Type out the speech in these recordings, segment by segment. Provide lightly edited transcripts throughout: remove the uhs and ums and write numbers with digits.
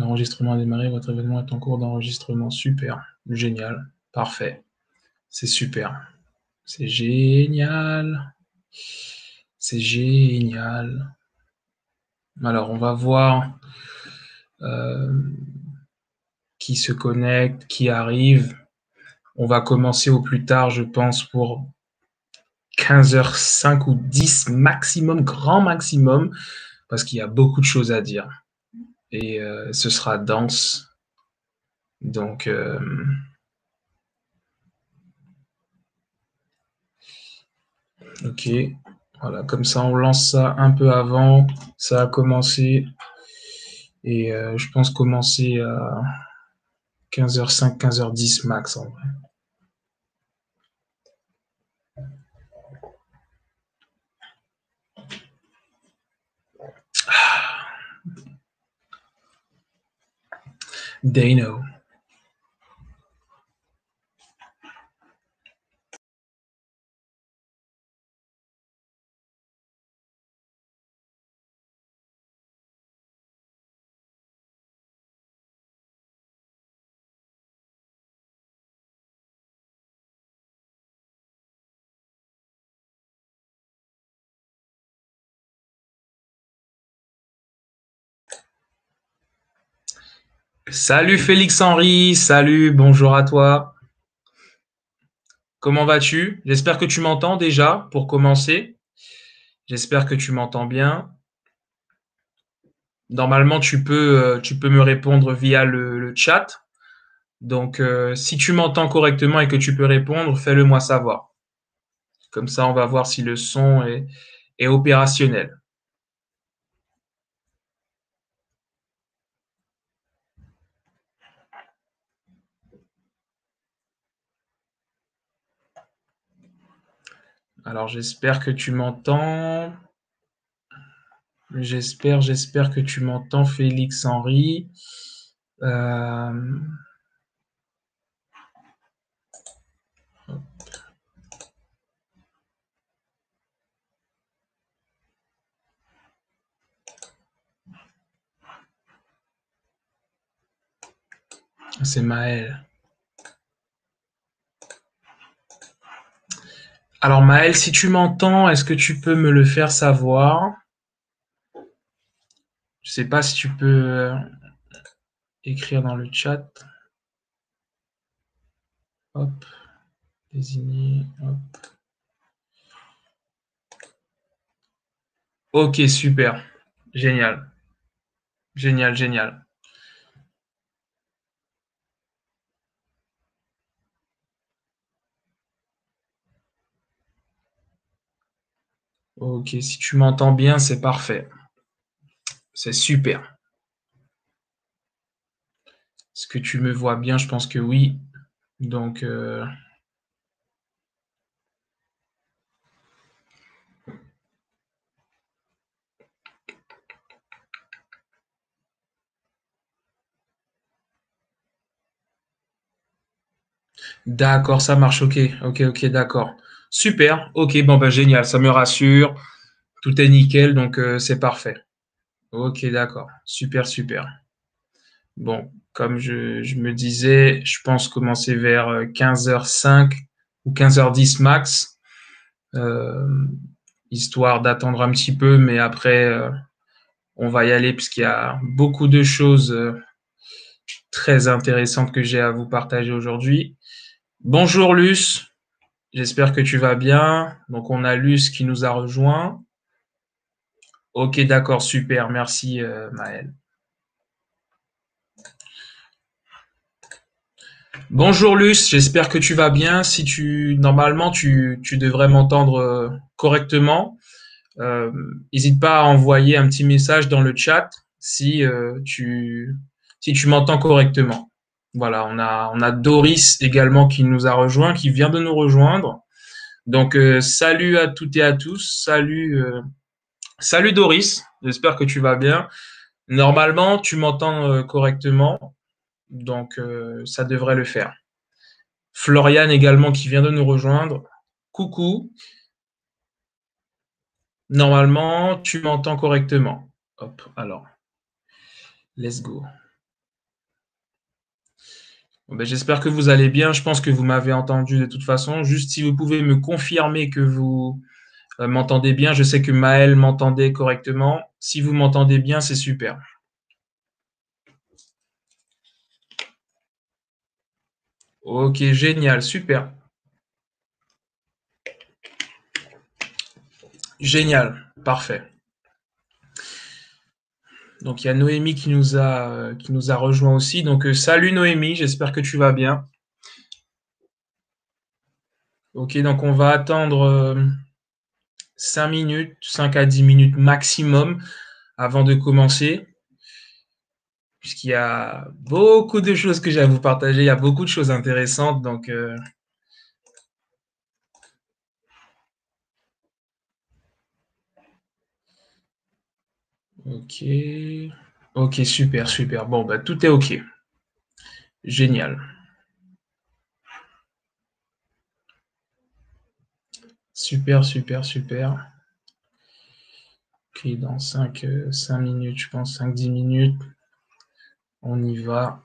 L'enregistrement a démarré, votre événement est en cours d'enregistrement. Super, génial, parfait. C'est super. C'est génial. C'est génial. Alors, on va voir qui se connecte, qui arrive. On va commencer au plus tard, je pense, pour 15h05 ou 10 maximum, grand maximum, parce qu'il y a beaucoup de choses à dire. Et ce sera dense. Donc, ok. Voilà, comme ça, on lance ça un peu avant. Ça a commencé. Et je pense commencer à 15h05, 15h10 max en vrai. Dano. Salut Félix-Henri, salut, bonjour à toi. Comment vas-tu? J'espère que tu m'entends déjà pour commencer. J'espère que tu m'entends bien. Normalement, tu peux me répondre via le chat. Donc, si tu m'entends correctement et que tu peux répondre, fais-le moi savoir. Comme ça, on va voir si le son est opérationnel. Alors, j'espère que tu m'entends. J'espère que tu m'entends, Félix-Henri. Euh, c'est Maël. Alors, Maël, si tu m'entends, est-ce que tu peux me le faire savoir? Je sais pas si tu peux écrire dans le chat. Hop, désigner. Hop. Ok, super. Génial. Génial, génial. Ok, si tu m'entends bien, c'est parfait. C'est super. Est-ce que tu me vois bien? Je pense que oui. Donc, d'accord, ça marche. Ok, ok, ok, d'accord. Super. Ok, bon, ben, génial. Ça me rassure. Tout est nickel, donc c'est parfait. Ok, d'accord. Super, super. Bon, comme je me disais, je pense commencer vers 15h05 ou 15h10 max, euh, histoire d'attendre un petit peu, mais après, on va y aller puisqu'il y a beaucoup de choses très intéressantes que j'ai à vous partager aujourd'hui. Bonjour Luce, j'espère que tu vas bien. Donc on a Luce qui nous a rejoint. Ok, d'accord, super, merci Maël. Bonjour Luce, j'espère que tu vas bien. Si tu normalement tu devrais m'entendre correctement. Euh, N'hésite pas à envoyer un petit message dans le chat si si tu m'entends correctement. Voilà, on a Doris également qui nous a rejoint, qui vient de nous rejoindre. Donc salut à toutes et à tous. Salut Doris. J'espère que tu vas bien. Normalement, tu m'entends correctement, donc ça devrait le faire. Floriane également qui vient de nous rejoindre. Coucou. Normalement, tu m'entends correctement. Hop, alors, let's go. Bon, ben, j'espère que vous allez bien. Je pense que vous m'avez entendu de toute façon. Juste si vous pouvez me confirmer que vous m'entendez bien. Je sais que Maël m'entendait correctement. Si vous m'entendez bien, c'est super. Ok, génial, super. Génial, parfait. Donc il y a Noémie qui nous a rejoint aussi. Donc salut Noémie, j'espère que tu vas bien. Ok, donc on va attendre 5 minutes, 5 à 10 minutes maximum avant de commencer, puisqu'il y a beaucoup de choses que j'ai à vous partager, il y a beaucoup de choses intéressantes. Donc ok, ok, super, super. Bon, bah tout est ok. Génial. Super, super, super. Ok, dans 5 minutes, je pense, 5 10 minutes, on y va.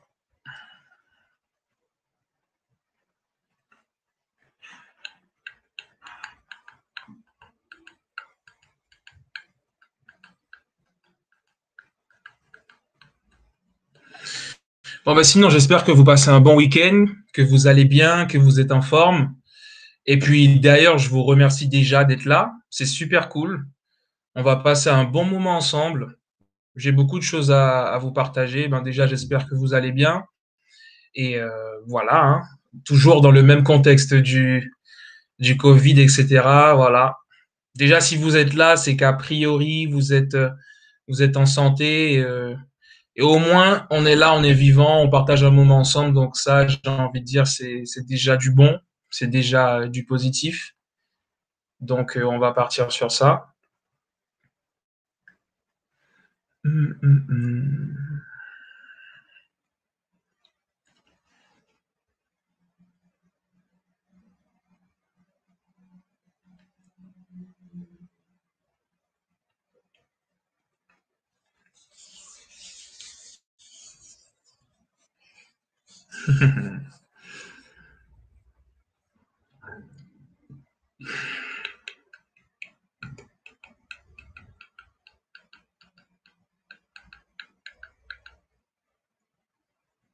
Bon, bah sinon, j'espère que vous passez un bon week-end, que vous allez bien, que vous êtes en forme. Et puis, d'ailleurs, je vous remercie déjà d'être là. C'est super cool. On va passer un bon moment ensemble. J'ai beaucoup de choses à vous partager. Ben, déjà, j'espère que vous allez bien. Et voilà, hein. Toujours dans le même contexte du Covid, etc. Voilà. Déjà, si vous êtes là, c'est qu'a priori, vous êtes en santé. Et au moins, on est là, on est vivant, on partage un moment ensemble. Donc ça, j'ai envie de dire, c'est déjà du bon, c'est déjà du positif. Donc on va partir sur ça. Hum, hum, hum.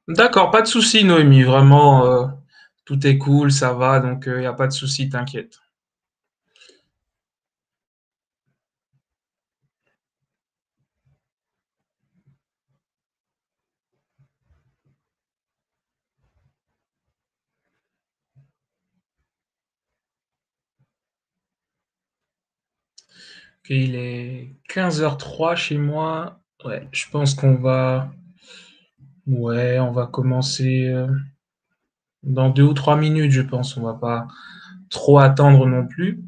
D'accord, pas de souci, Noémie. Vraiment, tout est cool, ça va. Donc il n'y a pas de souci, t'inquiète. Ok, il est 15h03 chez moi. Ouais, je pense qu'on va, ouais, on va commencer dans 2 ou 3 minutes, je pense. On va pas trop attendre non plus.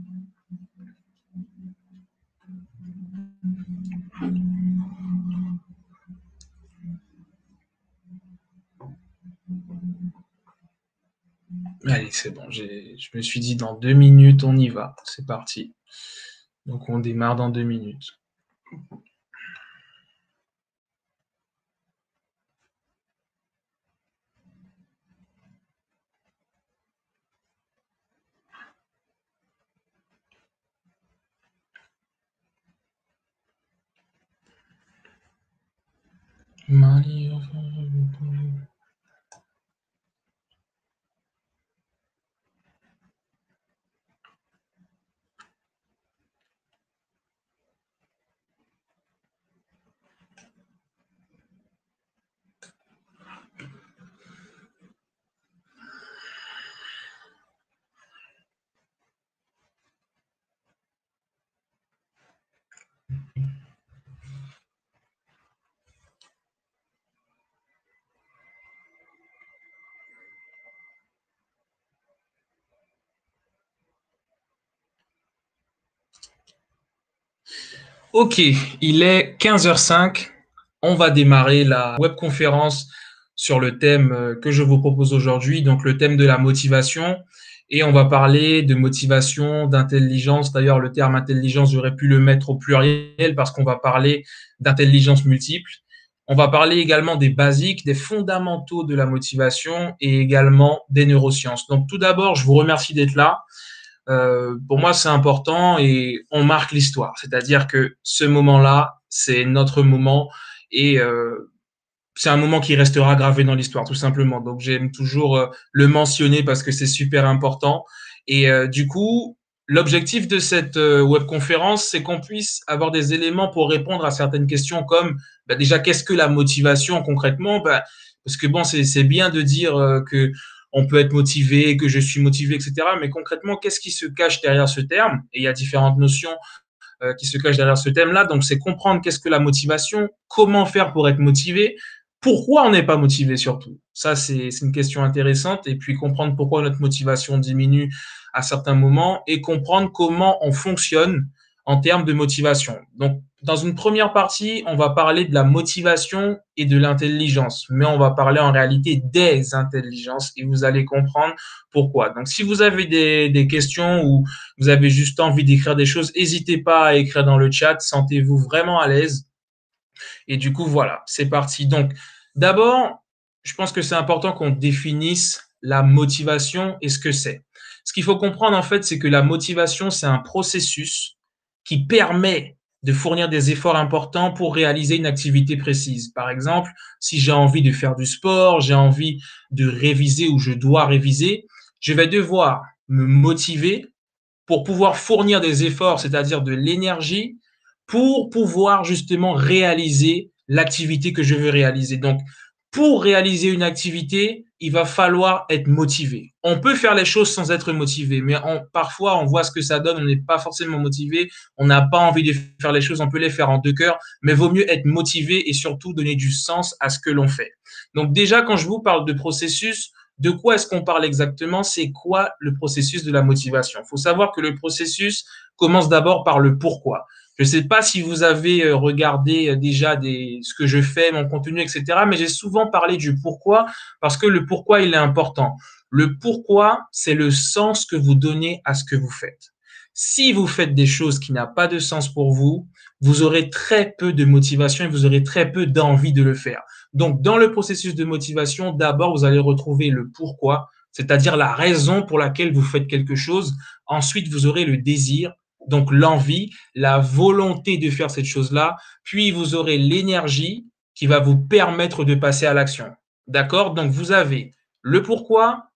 Allez, c'est bon. Je me suis dit dans 2 minutes, on y va. C'est parti. Donc on démarre dans 2 minutes. Ok, il est 15h05. On va démarrer la webconférence sur le thème que je vous propose aujourd'hui, donc le thème de la motivation. Et on va parler de motivation, d'intelligence. D'ailleurs, le terme intelligence, j'aurais pu le mettre au pluriel parce qu'on va parler d'intelligence multiple. On va parler également des basiques, des fondamentaux de la motivation et également des neurosciences. Donc tout d'abord, je vous remercie d'être là. Pour moi, c'est important et on marque l'histoire. C'est-à-dire que ce moment-là, c'est notre moment et c'est un moment qui restera gravé dans l'histoire, tout simplement. Donc j'aime toujours le mentionner parce que c'est super important. Et du coup, l'objectif de cette webconférence, c'est qu'on puisse avoir des éléments pour répondre à certaines questions comme bah, déjà qu'est-ce que la motivation concrètement bah, parce que bon, c'est bien de dire que on peut être motivé, que je suis motivé, etc. Mais concrètement, qu'est-ce qui se cache derrière ce terme? Et il y a différentes notions qui se cachent derrière ce thème-là. Donc, c'est comprendre qu'est-ce que la motivation, comment faire pour être motivé, pourquoi on n'est pas motivé surtout. Ça, c'est une question intéressante. Et puis, comprendre pourquoi notre motivation diminue à certains moments et comprendre comment on fonctionne en termes de motivation. Donc, dans une première partie, on va parler de la motivation et de l'intelligence, mais on va parler en réalité des intelligences et vous allez comprendre pourquoi. Donc, si vous avez des questions ou vous avez juste envie d'écrire des choses, n'hésitez pas à écrire dans le chat, sentez-vous vraiment à l'aise. Et du coup, voilà, c'est parti. Donc, d'abord, je pense que c'est important qu'on définisse la motivation et ce que c'est. Ce qu'il faut comprendre, en fait, c'est que la motivation, c'est un processus qui permet de fournir des efforts importants pour réaliser une activité précise. Par exemple, si j'ai envie de faire du sport, j'ai envie de réviser ou je dois réviser, je vais devoir me motiver pour pouvoir fournir des efforts, c'est-à-dire de l'énergie, pour pouvoir justement réaliser l'activité que je veux réaliser. Donc, pour réaliser une activité, il va falloir être motivé. On peut faire les choses sans être motivé, mais parfois on voit ce que ça donne, on n'est pas forcément motivé, on n'a pas envie de faire les choses, on peut les faire en deux cœurs, mais vaut mieux être motivé et surtout donner du sens à ce que l'on fait. Donc déjà, quand je vous parle de processus, de quoi est-ce qu'on parle exactement? C'est quoi le processus de la motivation? Il faut savoir que le processus commence d'abord par le pourquoi. Je ne sais pas si vous avez regardé déjà ce que je fais, mon contenu, etc. Mais j'ai souvent parlé du pourquoi parce que le pourquoi, il est important. Le pourquoi, c'est le sens que vous donnez à ce que vous faites. Si vous faites des choses qui n'ont pas de sens pour vous, vous aurez très peu de motivation et vous aurez très peu d'envie de le faire. Donc, dans le processus de motivation, d'abord, vous allez retrouver le pourquoi, c'est-à-dire la raison pour laquelle vous faites quelque chose. Ensuite, vous aurez le désir, donc l'envie, la volonté de faire cette chose-là. Puis, vous aurez l'énergie qui va vous permettre de passer à l'action. D'accord? Donc, vous avez le pourquoi,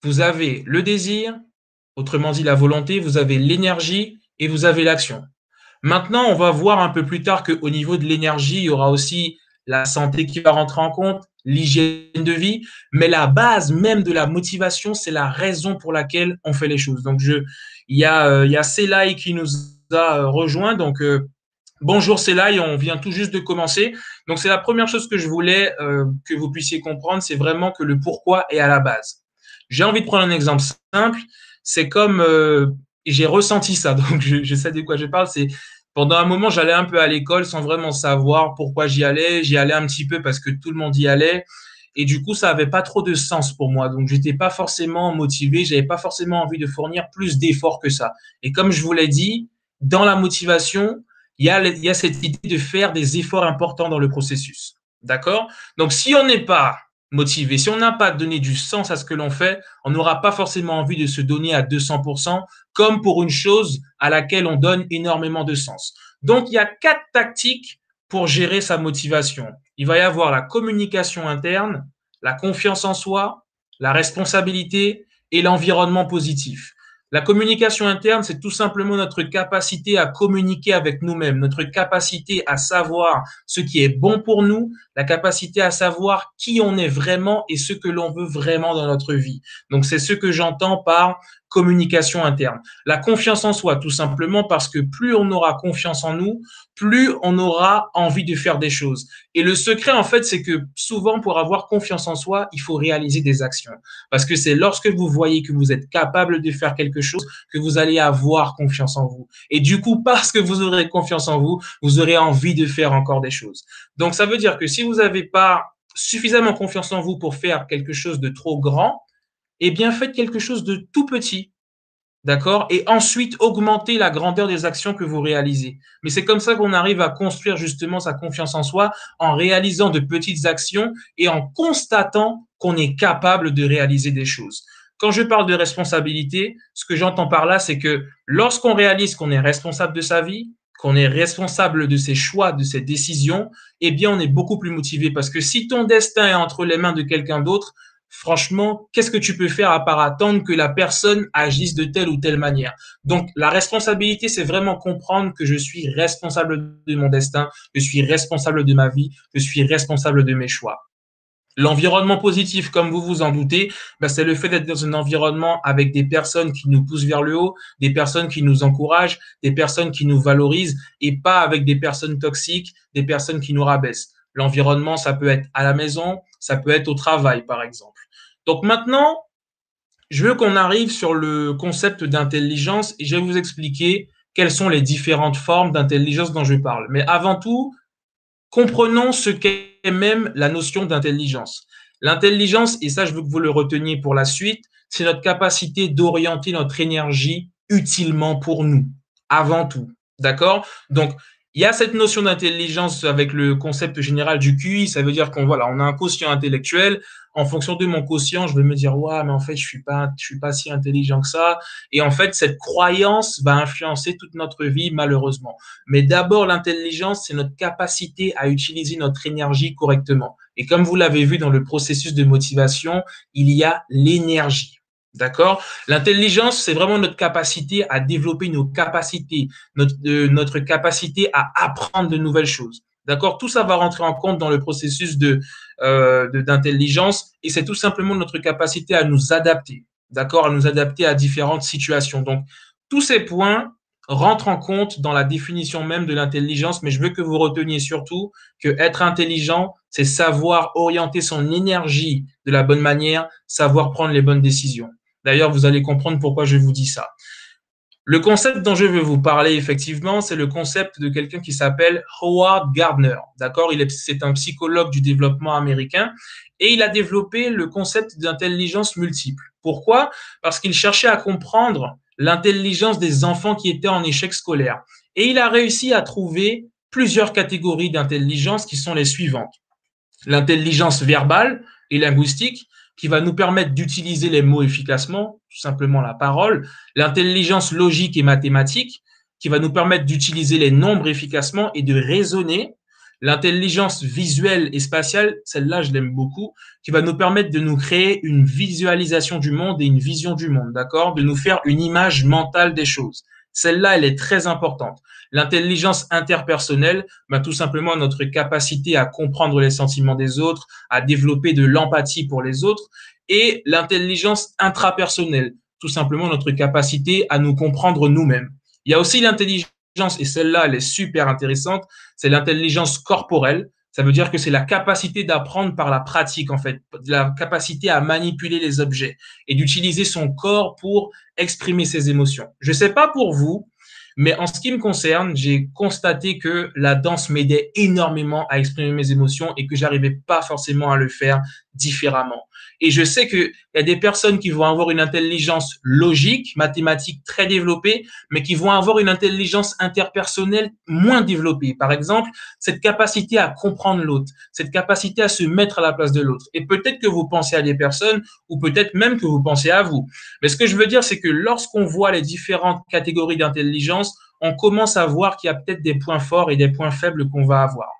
vous avez le désir, autrement dit la volonté, vous avez l'énergie et vous avez l'action. Maintenant, on va voir un peu plus tard qu'au niveau de l'énergie, il y aura aussi la santé qui va rentrer en compte, l'hygiène de vie, mais la base même de la motivation, c'est la raison pour laquelle on fait les choses. Donc, il y a Selay qui nous a rejoint. Donc, bonjour Selay, on vient tout juste de commencer. Donc, c'est la première chose que je voulais que vous puissiez comprendre, c'est vraiment que le pourquoi est à la base. J'ai envie de prendre un exemple simple. C'est comme j'ai ressenti ça, donc je sais de quoi je parle. C'est pendant un moment, j'allais un peu à l'école sans vraiment savoir pourquoi j'y allais. J'y allais un petit peu parce que tout le monde y allait. Et du coup, ça avait pas trop de sens pour moi. Donc, j'étais pas forcément motivé. J'avais pas forcément envie de fournir plus d'efforts que ça. Et comme je vous l'ai dit, dans la motivation, il y a cette idée de faire des efforts importants dans le processus. D'accord? Donc, si on n'est pas motivé, si on n'a pas donné du sens à ce que l'on fait, on n'aura pas forcément envie de se donner à 200%, comme pour une chose à laquelle on donne énormément de sens. Donc, il y a 4 tactiques pour gérer sa motivation. Il va y avoir la communication interne, la confiance en soi, la responsabilité et l'environnement positif. La communication interne, c'est tout simplement notre capacité à communiquer avec nous-mêmes, notre capacité à savoir ce qui est bon pour nous, la capacité à savoir qui on est vraiment et ce que l'on veut vraiment dans notre vie. Donc, c'est ce que j'entends par communication interne. La confiance en soi, tout simplement parce que plus on aura confiance en nous, plus on aura envie de faire des choses. Et le secret, en fait, c'est que souvent, pour avoir confiance en soi, il faut réaliser des actions. Parce que c'est lorsque vous voyez que vous êtes capable de faire quelque chose que vous allez avoir confiance en vous. Et du coup, parce que vous aurez confiance en vous, vous aurez envie de faire encore des choses. Donc, ça veut dire que si vous n'avez pas suffisamment confiance en vous pour faire quelque chose de trop grand, eh bien, faites quelque chose de tout petit. d'accord? Et ensuite augmenter la grandeur des actions que vous réalisez. Mais c'est comme ça qu'on arrive à construire justement sa confiance en soi en réalisant de petites actions et en constatant qu'on est capable de réaliser des choses. Quand je parle de responsabilité, ce que j'entends par là, c'est que lorsqu'on réalise qu'on est responsable de sa vie, qu'on est responsable de ses choix, de ses décisions, eh bien, on est beaucoup plus motivé parce que si ton destin est entre les mains de quelqu'un d'autre, franchement, qu'est-ce que tu peux faire à part attendre que la personne agisse de telle ou telle manière? Donc, la responsabilité, c'est vraiment comprendre que je suis responsable de mon destin, je suis responsable de ma vie, je suis responsable de mes choix. L'environnement positif, comme vous vous en doutez, ben, c'est le fait d'être dans un environnement avec des personnes qui nous poussent vers le haut, des personnes qui nous encouragent, des personnes qui nous valorisent et pas avec des personnes toxiques, des personnes qui nous rabaissent. L'environnement, ça peut être à la maison, ça peut être au travail, par exemple. Donc maintenant, je veux qu'on arrive sur le concept d'intelligence et je vais vous expliquer quelles sont les différentes formes d'intelligence dont je parle. Mais avant tout, comprenons ce qu'est même la notion d'intelligence. L'intelligence, et ça je veux que vous le reteniez pour la suite, c'est notre capacité d'orienter notre énergie utilement pour nous, avant tout. D'accord? Donc, il y a cette notion d'intelligence avec le concept général du QI, ça veut dire qu'on voilà, on a un quotient intellectuel. En fonction de mon quotient, je vais me dire ouais, mais en fait, je suis pas si intelligent que ça. Et en fait, cette croyance va influencer toute notre vie, malheureusement. Mais d'abord, l'intelligence, c'est notre capacité à utiliser notre énergie correctement. Et comme vous l'avez vu dans le processus de motivation, il y a l'énergie. D'accord? L'intelligence, c'est vraiment notre capacité à développer nos capacités, notre capacité à apprendre de nouvelles choses. D'accord? Tout ça va rentrer en compte dans le processus d'intelligence et c'est tout simplement notre capacité à nous adapter. D'accord? À nous adapter à différentes situations. Donc, tous ces points rentrent en compte dans la définition même de l'intelligence, mais je veux que vous reteniez surtout que être intelligent, c'est savoir orienter son énergie de la bonne manière, savoir prendre les bonnes décisions. D'ailleurs, vous allez comprendre pourquoi je vous dis ça. Le concept dont je veux vous parler, effectivement, c'est le concept de quelqu'un qui s'appelle Howard Gardner. D'accord? C'est un psychologue du développement américain et il a développé le concept d'intelligence multiple. Pourquoi? Parce qu'il cherchait à comprendre l'intelligence des enfants qui étaient en échec scolaire. Et il a réussi à trouver plusieurs catégories d'intelligence qui sont les suivantes. L'intelligence verbale et linguistique, qui va nous permettre d'utiliser les mots efficacement, tout simplement la parole, l'intelligence logique et mathématique, qui va nous permettre d'utiliser les nombres efficacement et de raisonner, l'intelligence visuelle et spatiale, celle-là je l'aime beaucoup, qui va nous permettre de nous créer une visualisation du monde et une vision du monde, d'accord? De nous faire une image mentale des choses. Celle-là, elle est très importante. L'intelligence interpersonnelle, ben, tout simplement notre capacité à comprendre les sentiments des autres, à développer de l'empathie pour les autres, et l'intelligence intrapersonnelle, tout simplement notre capacité à nous comprendre nous-mêmes. Il y a aussi l'intelligence, et celle-là, elle est super intéressante, c'est l'intelligence corporelle. Ça veut dire que c'est la capacité d'apprendre par la pratique, en fait, la capacité à manipuler les objets et d'utiliser son corps pour exprimer ses émotions. Je ne sais pas pour vous, mais en ce qui me concerne, j'ai constaté que la danse m'aidait énormément à exprimer mes émotions et que j'arrivais pas forcément à le faire différemment. Et je sais qu'il y a des personnes qui vont avoir une intelligence logique, mathématique très développée, mais qui vont avoir une intelligence interpersonnelle moins développée. Par exemple, cette capacité à comprendre l'autre, cette capacité à se mettre à la place de l'autre. Et peut-être que vous pensez à des personnes ou peut-être même que vous pensez à vous. Mais ce que je veux dire, c'est que lorsqu'on voit les différentes catégories d'intelligence, on commence à voir qu'il y a peut-être des points forts et des points faibles qu'on va avoir.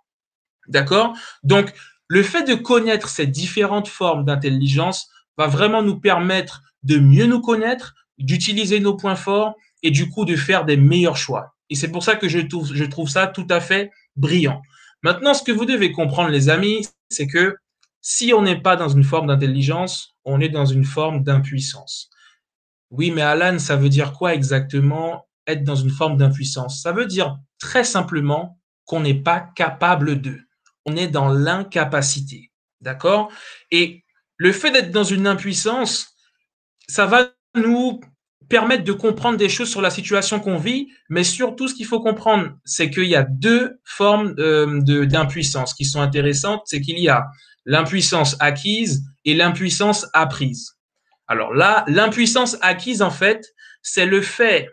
D'accord? Donc, le fait de connaître ces différentes formes d'intelligence va vraiment nous permettre de mieux nous connaître, d'utiliser nos points forts et du coup de faire des meilleurs choix. Et c'est pour ça que je trouve ça tout à fait brillant. Maintenant, ce que vous devez comprendre, les amis, c'est que si on n'est pas dans une forme d'intelligence, on est dans une forme d'impuissance. Oui, mais Alan, ça veut dire quoi exactement être dans une forme d'impuissance? Ça veut dire très simplement qu'on n'est pas capable de. On est dans l'incapacité. D'accord? Et le fait d'être dans une impuissance, ça va nous permettre de comprendre des choses sur la situation qu'on vit, mais surtout ce qu'il faut comprendre, c'est qu'il y a deux formes d'impuissance qui sont intéressantes, c'est qu'il y a l'impuissance acquise et l'impuissance apprise. Alors là, l'impuissance acquise, en fait, c'est le fait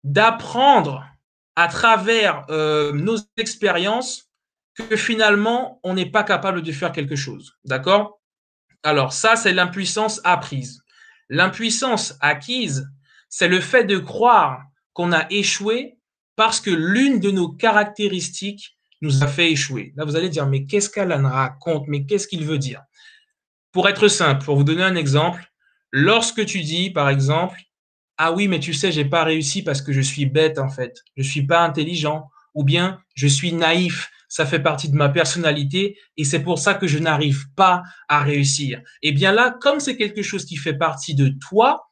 d'apprendre à travers nos expériences que finalement, on n'est pas capable de faire quelque chose. D'accord? Alors ça, c'est l'impuissance apprise. L'impuissance acquise, c'est le fait de croire qu'on a échoué parce que l'une de nos caractéristiques nous a fait échouer. Là, vous allez dire, mais qu'est-ce qu'Alan raconte? Mais qu'est-ce qu'il veut dire? Pour être simple, pour vous donner un exemple, lorsque tu dis, par exemple, ah oui, mais tu sais, j'ai pas réussi parce que je suis bête en fait, je suis pas intelligent, ou bien je suis naïf, ça fait partie de ma personnalité et c'est pour ça que je n'arrive pas à réussir. Et bien là, comme c'est quelque chose qui fait partie de toi,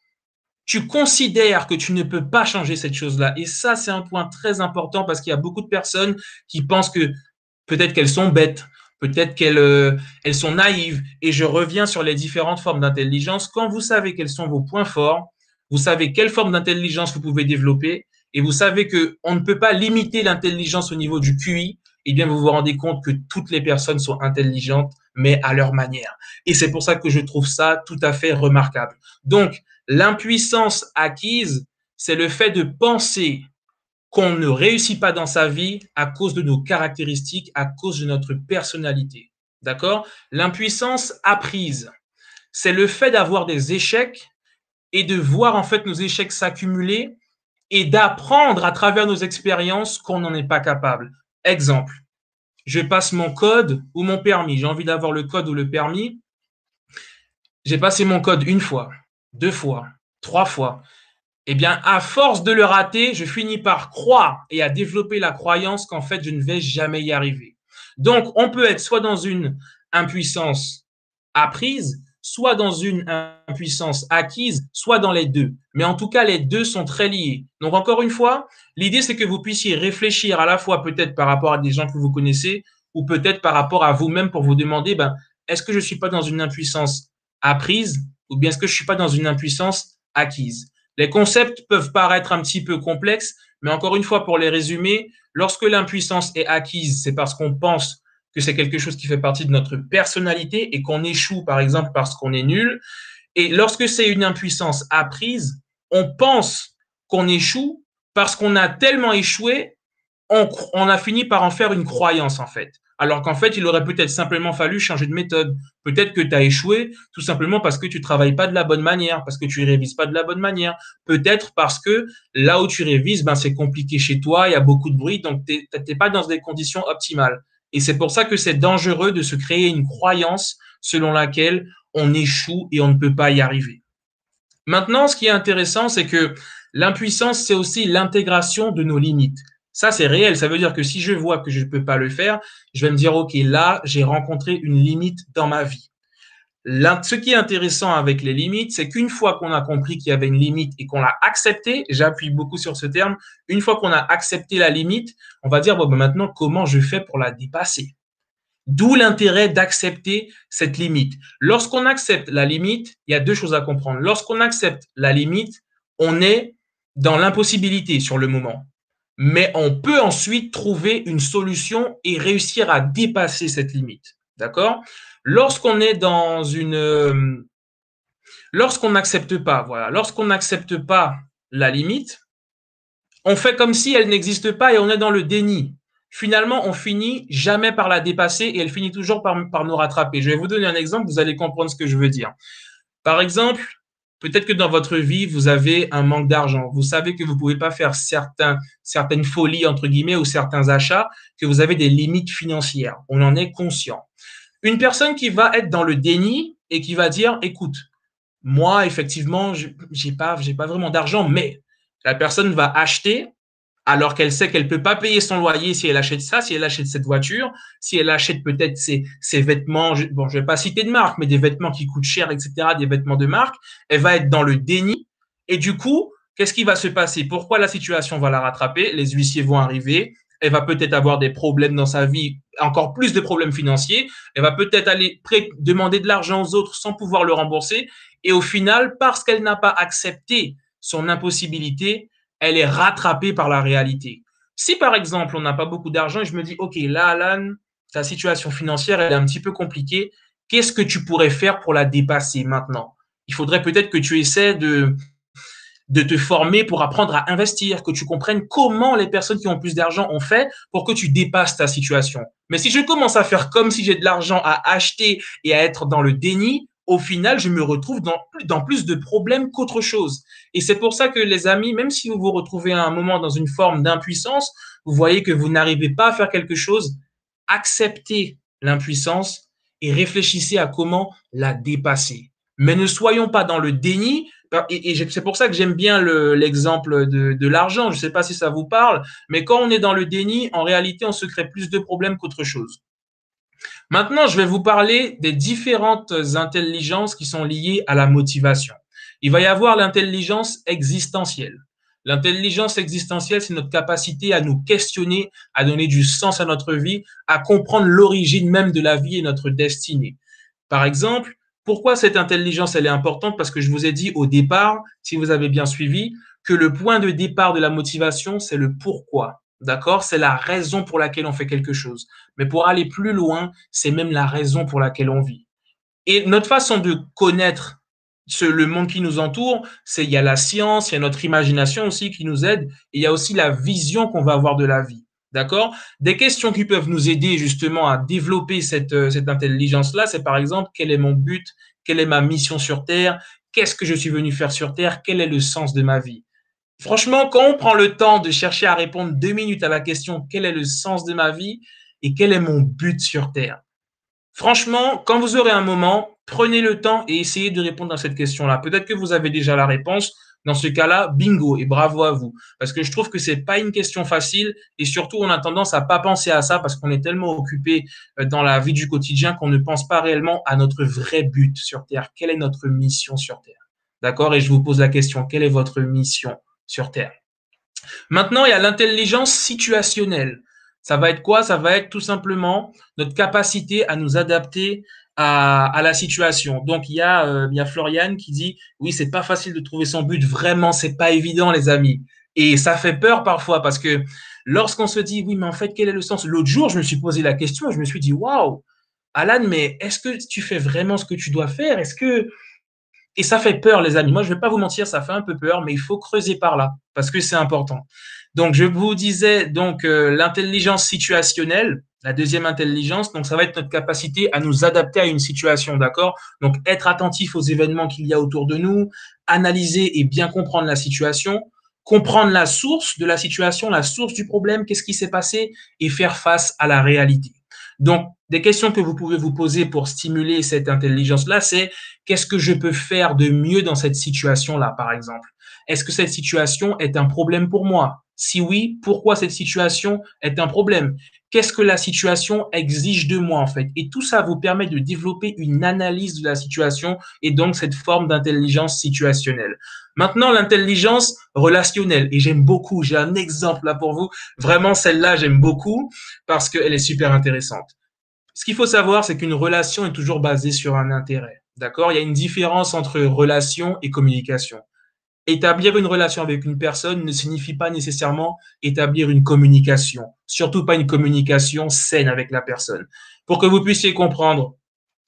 tu considères que tu ne peux pas changer cette chose-là. Et ça, c'est un point très important parce qu'il y a beaucoup de personnes qui pensent que peut-être qu'elles sont bêtes, peut-être qu'elles elles sont naïves. Et je reviens sur les différentes formes d'intelligence. Quand vous savez quels sont vos points forts, vous savez quelle forme d'intelligence vous pouvez développer, et vous savez que on ne peut pas limiter l'intelligence au niveau du QI, eh bien vous vous rendez compte que toutes les personnes sont intelligentes, mais à leur manière. Et c'est pour ça que je trouve ça tout à fait remarquable. Donc, l'impuissance acquise, c'est le fait de penser qu'on ne réussit pas dans sa vie à cause de nos caractéristiques, à cause de notre personnalité. D'accord? L'impuissance apprise, c'est le fait d'avoir des échecs et de voir en fait nos échecs s'accumuler et d'apprendre à travers nos expériences qu'on n'en est pas capable. Exemple, je passe mon code ou mon permis. J'ai envie d'avoir le code ou le permis. J'ai passé mon code une fois, deux fois, trois fois. Eh bien, à force de le rater, je finis par croire et à développer la croyance qu'en fait, je ne vais jamais y arriver. Donc, on peut être soit dans une impuissance apprise, soit dans une impuissance acquise, soit dans les deux. Mais en tout cas, les deux sont très liés. Donc, encore une fois, l'idée, c'est que vous puissiez réfléchir à la fois peut-être par rapport à des gens que vous connaissez ou peut-être par rapport à vous-même pour vous demander, ben, est-ce que je ne suis pas dans une impuissance apprise ou bien est-ce que je ne suis pas dans une impuissance acquise? Les concepts peuvent paraître un petit peu complexes, mais encore une fois, pour les résumer, lorsque l'impuissance est acquise, c'est parce qu'on pense que c'est quelque chose qui fait partie de notre personnalité et qu'on échoue, par exemple, parce qu'on est nul. Et lorsque c'est une impuissance apprise, on pense qu'on échoue parce qu'on a tellement échoué, on a fini par en faire une croyance, en fait. Alors qu'en fait, il aurait peut-être simplement fallu changer de méthode. Peut-être que tu as échoué tout simplement parce que tu travailles pas de la bonne manière, parce que tu révises pas de la bonne manière. Peut-être parce que là où tu révises, ben, c'est compliqué chez toi, il y a beaucoup de bruit, donc tu n'es pas dans des conditions optimales. Et c'est pour ça que c'est dangereux de se créer une croyance selon laquelle on échoue et on ne peut pas y arriver. Maintenant, ce qui est intéressant, c'est que l'impuissance, c'est aussi l'intégration de nos limites. Ça, c'est réel. Ça veut dire que si je vois que je ne peux pas le faire, je vais me dire, OK, là, j'ai rencontré une limite dans ma vie. Là, ce qui est intéressant avec les limites, c'est qu'une fois qu'on a compris qu'il y avait une limite et qu'on l'a acceptée, j'appuie beaucoup sur ce terme, une fois qu'on a accepté la limite, on va dire, bon, ben maintenant, comment je fais pour la dépasser? D'où l'intérêt d'accepter cette limite. Lorsqu'on accepte la limite, il y a deux choses à comprendre. Lorsqu'on accepte la limite, on est dans l'impossibilité sur le moment. Mais on peut ensuite trouver une solution et réussir à dépasser cette limite. D'accord? Lorsqu'on est dans une, lorsqu'on n'accepte pas, voilà, lorsqu'on n'accepte pas la limite, on fait comme si elle n'existe pas et on est dans le déni. Finalement, on finit jamais par la dépasser et elle finit toujours par nous rattraper. Je vais vous donner un exemple, vous allez comprendre ce que je veux dire. Par exemple, peut-être que dans votre vie, vous avez un manque d'argent. Vous savez que vous ne pouvez pas faire certaines folies, entre guillemets, ou certains achats, que vous avez des limites financières. On en est conscient. Une personne qui va être dans le déni et qui va dire, écoute, moi, effectivement, j'ai pas vraiment d'argent, mais la personne va acheter alors qu'elle sait qu'elle peut pas payer son loyer si elle achète ça, si elle achète cette voiture, si elle achète peut-être ses vêtements, bon, je vais pas citer de marque, mais des vêtements qui coûtent cher, etc., des vêtements de marque, elle va être dans le déni. Et du coup, qu'est-ce qui va se passer? Pourquoi la situation va la rattraper? Les huissiers vont arriver. Elle va peut-être avoir des problèmes dans sa vie, encore plus de problèmes financiers. Elle va peut-être aller demander de l'argent aux autres sans pouvoir le rembourser. Et au final, parce qu'elle n'a pas accepté son impossibilité, elle est rattrapée par la réalité. Si par exemple, on n'a pas beaucoup d'argent et je me dis, OK, là, Alan, ta situation financière, elle est un petit peu compliquée. Qu'est-ce que tu pourrais faire pour la dépasser maintenant? Il faudrait peut-être que tu essaies de te former pour apprendre à investir, que tu comprennes comment les personnes qui ont plus d'argent ont fait pour que tu dépasses ta situation. Mais si je commence à faire comme si j'ai de l'argent à acheter et à être dans le déni, au final, je me retrouve dans plus de problèmes qu'autre chose. Et c'est pour ça que les amis, même si vous vous retrouvez à un moment dans une forme d'impuissance, vous voyez que vous n'arrivez pas à faire quelque chose, acceptez l'impuissance et réfléchissez à comment la dépasser. Mais ne soyons pas dans le déni. Et c'est pour ça que j'aime bien l'exemple de l'argent. Je ne sais pas si ça vous parle, mais quand on est dans le déni, en réalité, on se crée plus de problèmes qu'autre chose. Maintenant, je vais vous parler des différentes intelligences qui sont liées à la motivation. Il va y avoir l'intelligence existentielle. L'intelligence existentielle, c'est notre capacité à nous questionner, à donner du sens à notre vie, à comprendre l'origine même de la vie et notre destinée. Par exemple, pourquoi cette intelligence elle est importante? Parce que je vous ai dit au départ, si vous avez bien suivi, que le point de départ de la motivation, c'est le pourquoi. D'accord? C'est la raison pour laquelle on fait quelque chose. Mais pour aller plus loin, c'est même la raison pour laquelle on vit. Et notre façon de connaître le monde qui nous entoure, c'est il y a la science, il y a notre imagination aussi qui nous aide, et il y a aussi la vision qu'on va avoir de la vie. D'accord? Des questions qui peuvent nous aider justement à développer cette intelligence-là, c'est par exemple quel est mon but, quelle est ma mission sur Terre, qu'est-ce que je suis venu faire sur Terre, quel est le sens de ma vie. Franchement, quand on prend le temps de chercher à répondre 2 minutes à la question quel est le sens de ma vie et quel est mon but sur Terre, franchement, quand vous aurez un moment, prenez le temps et essayez de répondre à cette question-là. Peut-être que vous avez déjà la réponse. Dans ce cas-là, bingo et bravo à vous. Parce que je trouve que c'est pas une question facile et surtout on a tendance à pas penser à ça parce qu'on est tellement occupé dans la vie du quotidien qu'on ne pense pas réellement à notre vrai but sur Terre. Quelle est notre mission sur Terre? D'accord? Et je vous pose la question, quelle est votre mission sur Terre? Maintenant, il y a l'intelligence situationnelle. Ça va être quoi? Ça va être tout simplement notre capacité à nous adapter à la situation. Donc, il y a Florian qui dit, oui, c'est pas facile de trouver son but. Vraiment, c'est pas évident, les amis. Et ça fait peur parfois parce que lorsqu'on se dit, oui, mais en fait, quel est le sens? L'autre jour, je me suis posé la question et je me suis dit, waouh, Alan, mais est-ce que tu fais vraiment ce que tu dois faire? Et ça fait peur, les amis. Moi, je ne vais pas vous mentir, ça fait un peu peur, mais il faut creuser par là parce que c'est important. Donc, je vous disais donc l'intelligence situationnelle, la deuxième intelligence. Donc, ça va être notre capacité à nous adapter à une situation, d'accord? Donc, être attentif aux événements qu'il y a autour de nous, analyser et bien comprendre la situation, comprendre la source de la situation, la source du problème, qu'est-ce qui s'est passé, et faire face à la réalité. Donc, des questions que vous pouvez vous poser pour stimuler cette intelligence-là, c'est qu'est-ce que je peux faire de mieux dans cette situation-là, par exemple? Est-ce que cette situation est un problème pour moi? Si oui, pourquoi cette situation est un problème? Qu'est-ce que la situation exige de moi, en fait? Et tout ça vous permet de développer une analyse de la situation et donc cette forme d'intelligence situationnelle. Maintenant, l'intelligence relationnelle. Et j'aime beaucoup, j'ai un exemple là pour vous. Vraiment, celle-là, j'aime beaucoup parce qu'elle est super intéressante. Ce qu'il faut savoir, c'est qu'une relation est toujours basée sur un intérêt. D'accord? Il y a une différence entre relation et communication. Établir une relation avec une personne ne signifie pas nécessairement établir une communication, surtout pas une communication saine avec la personne. Pour que vous puissiez comprendre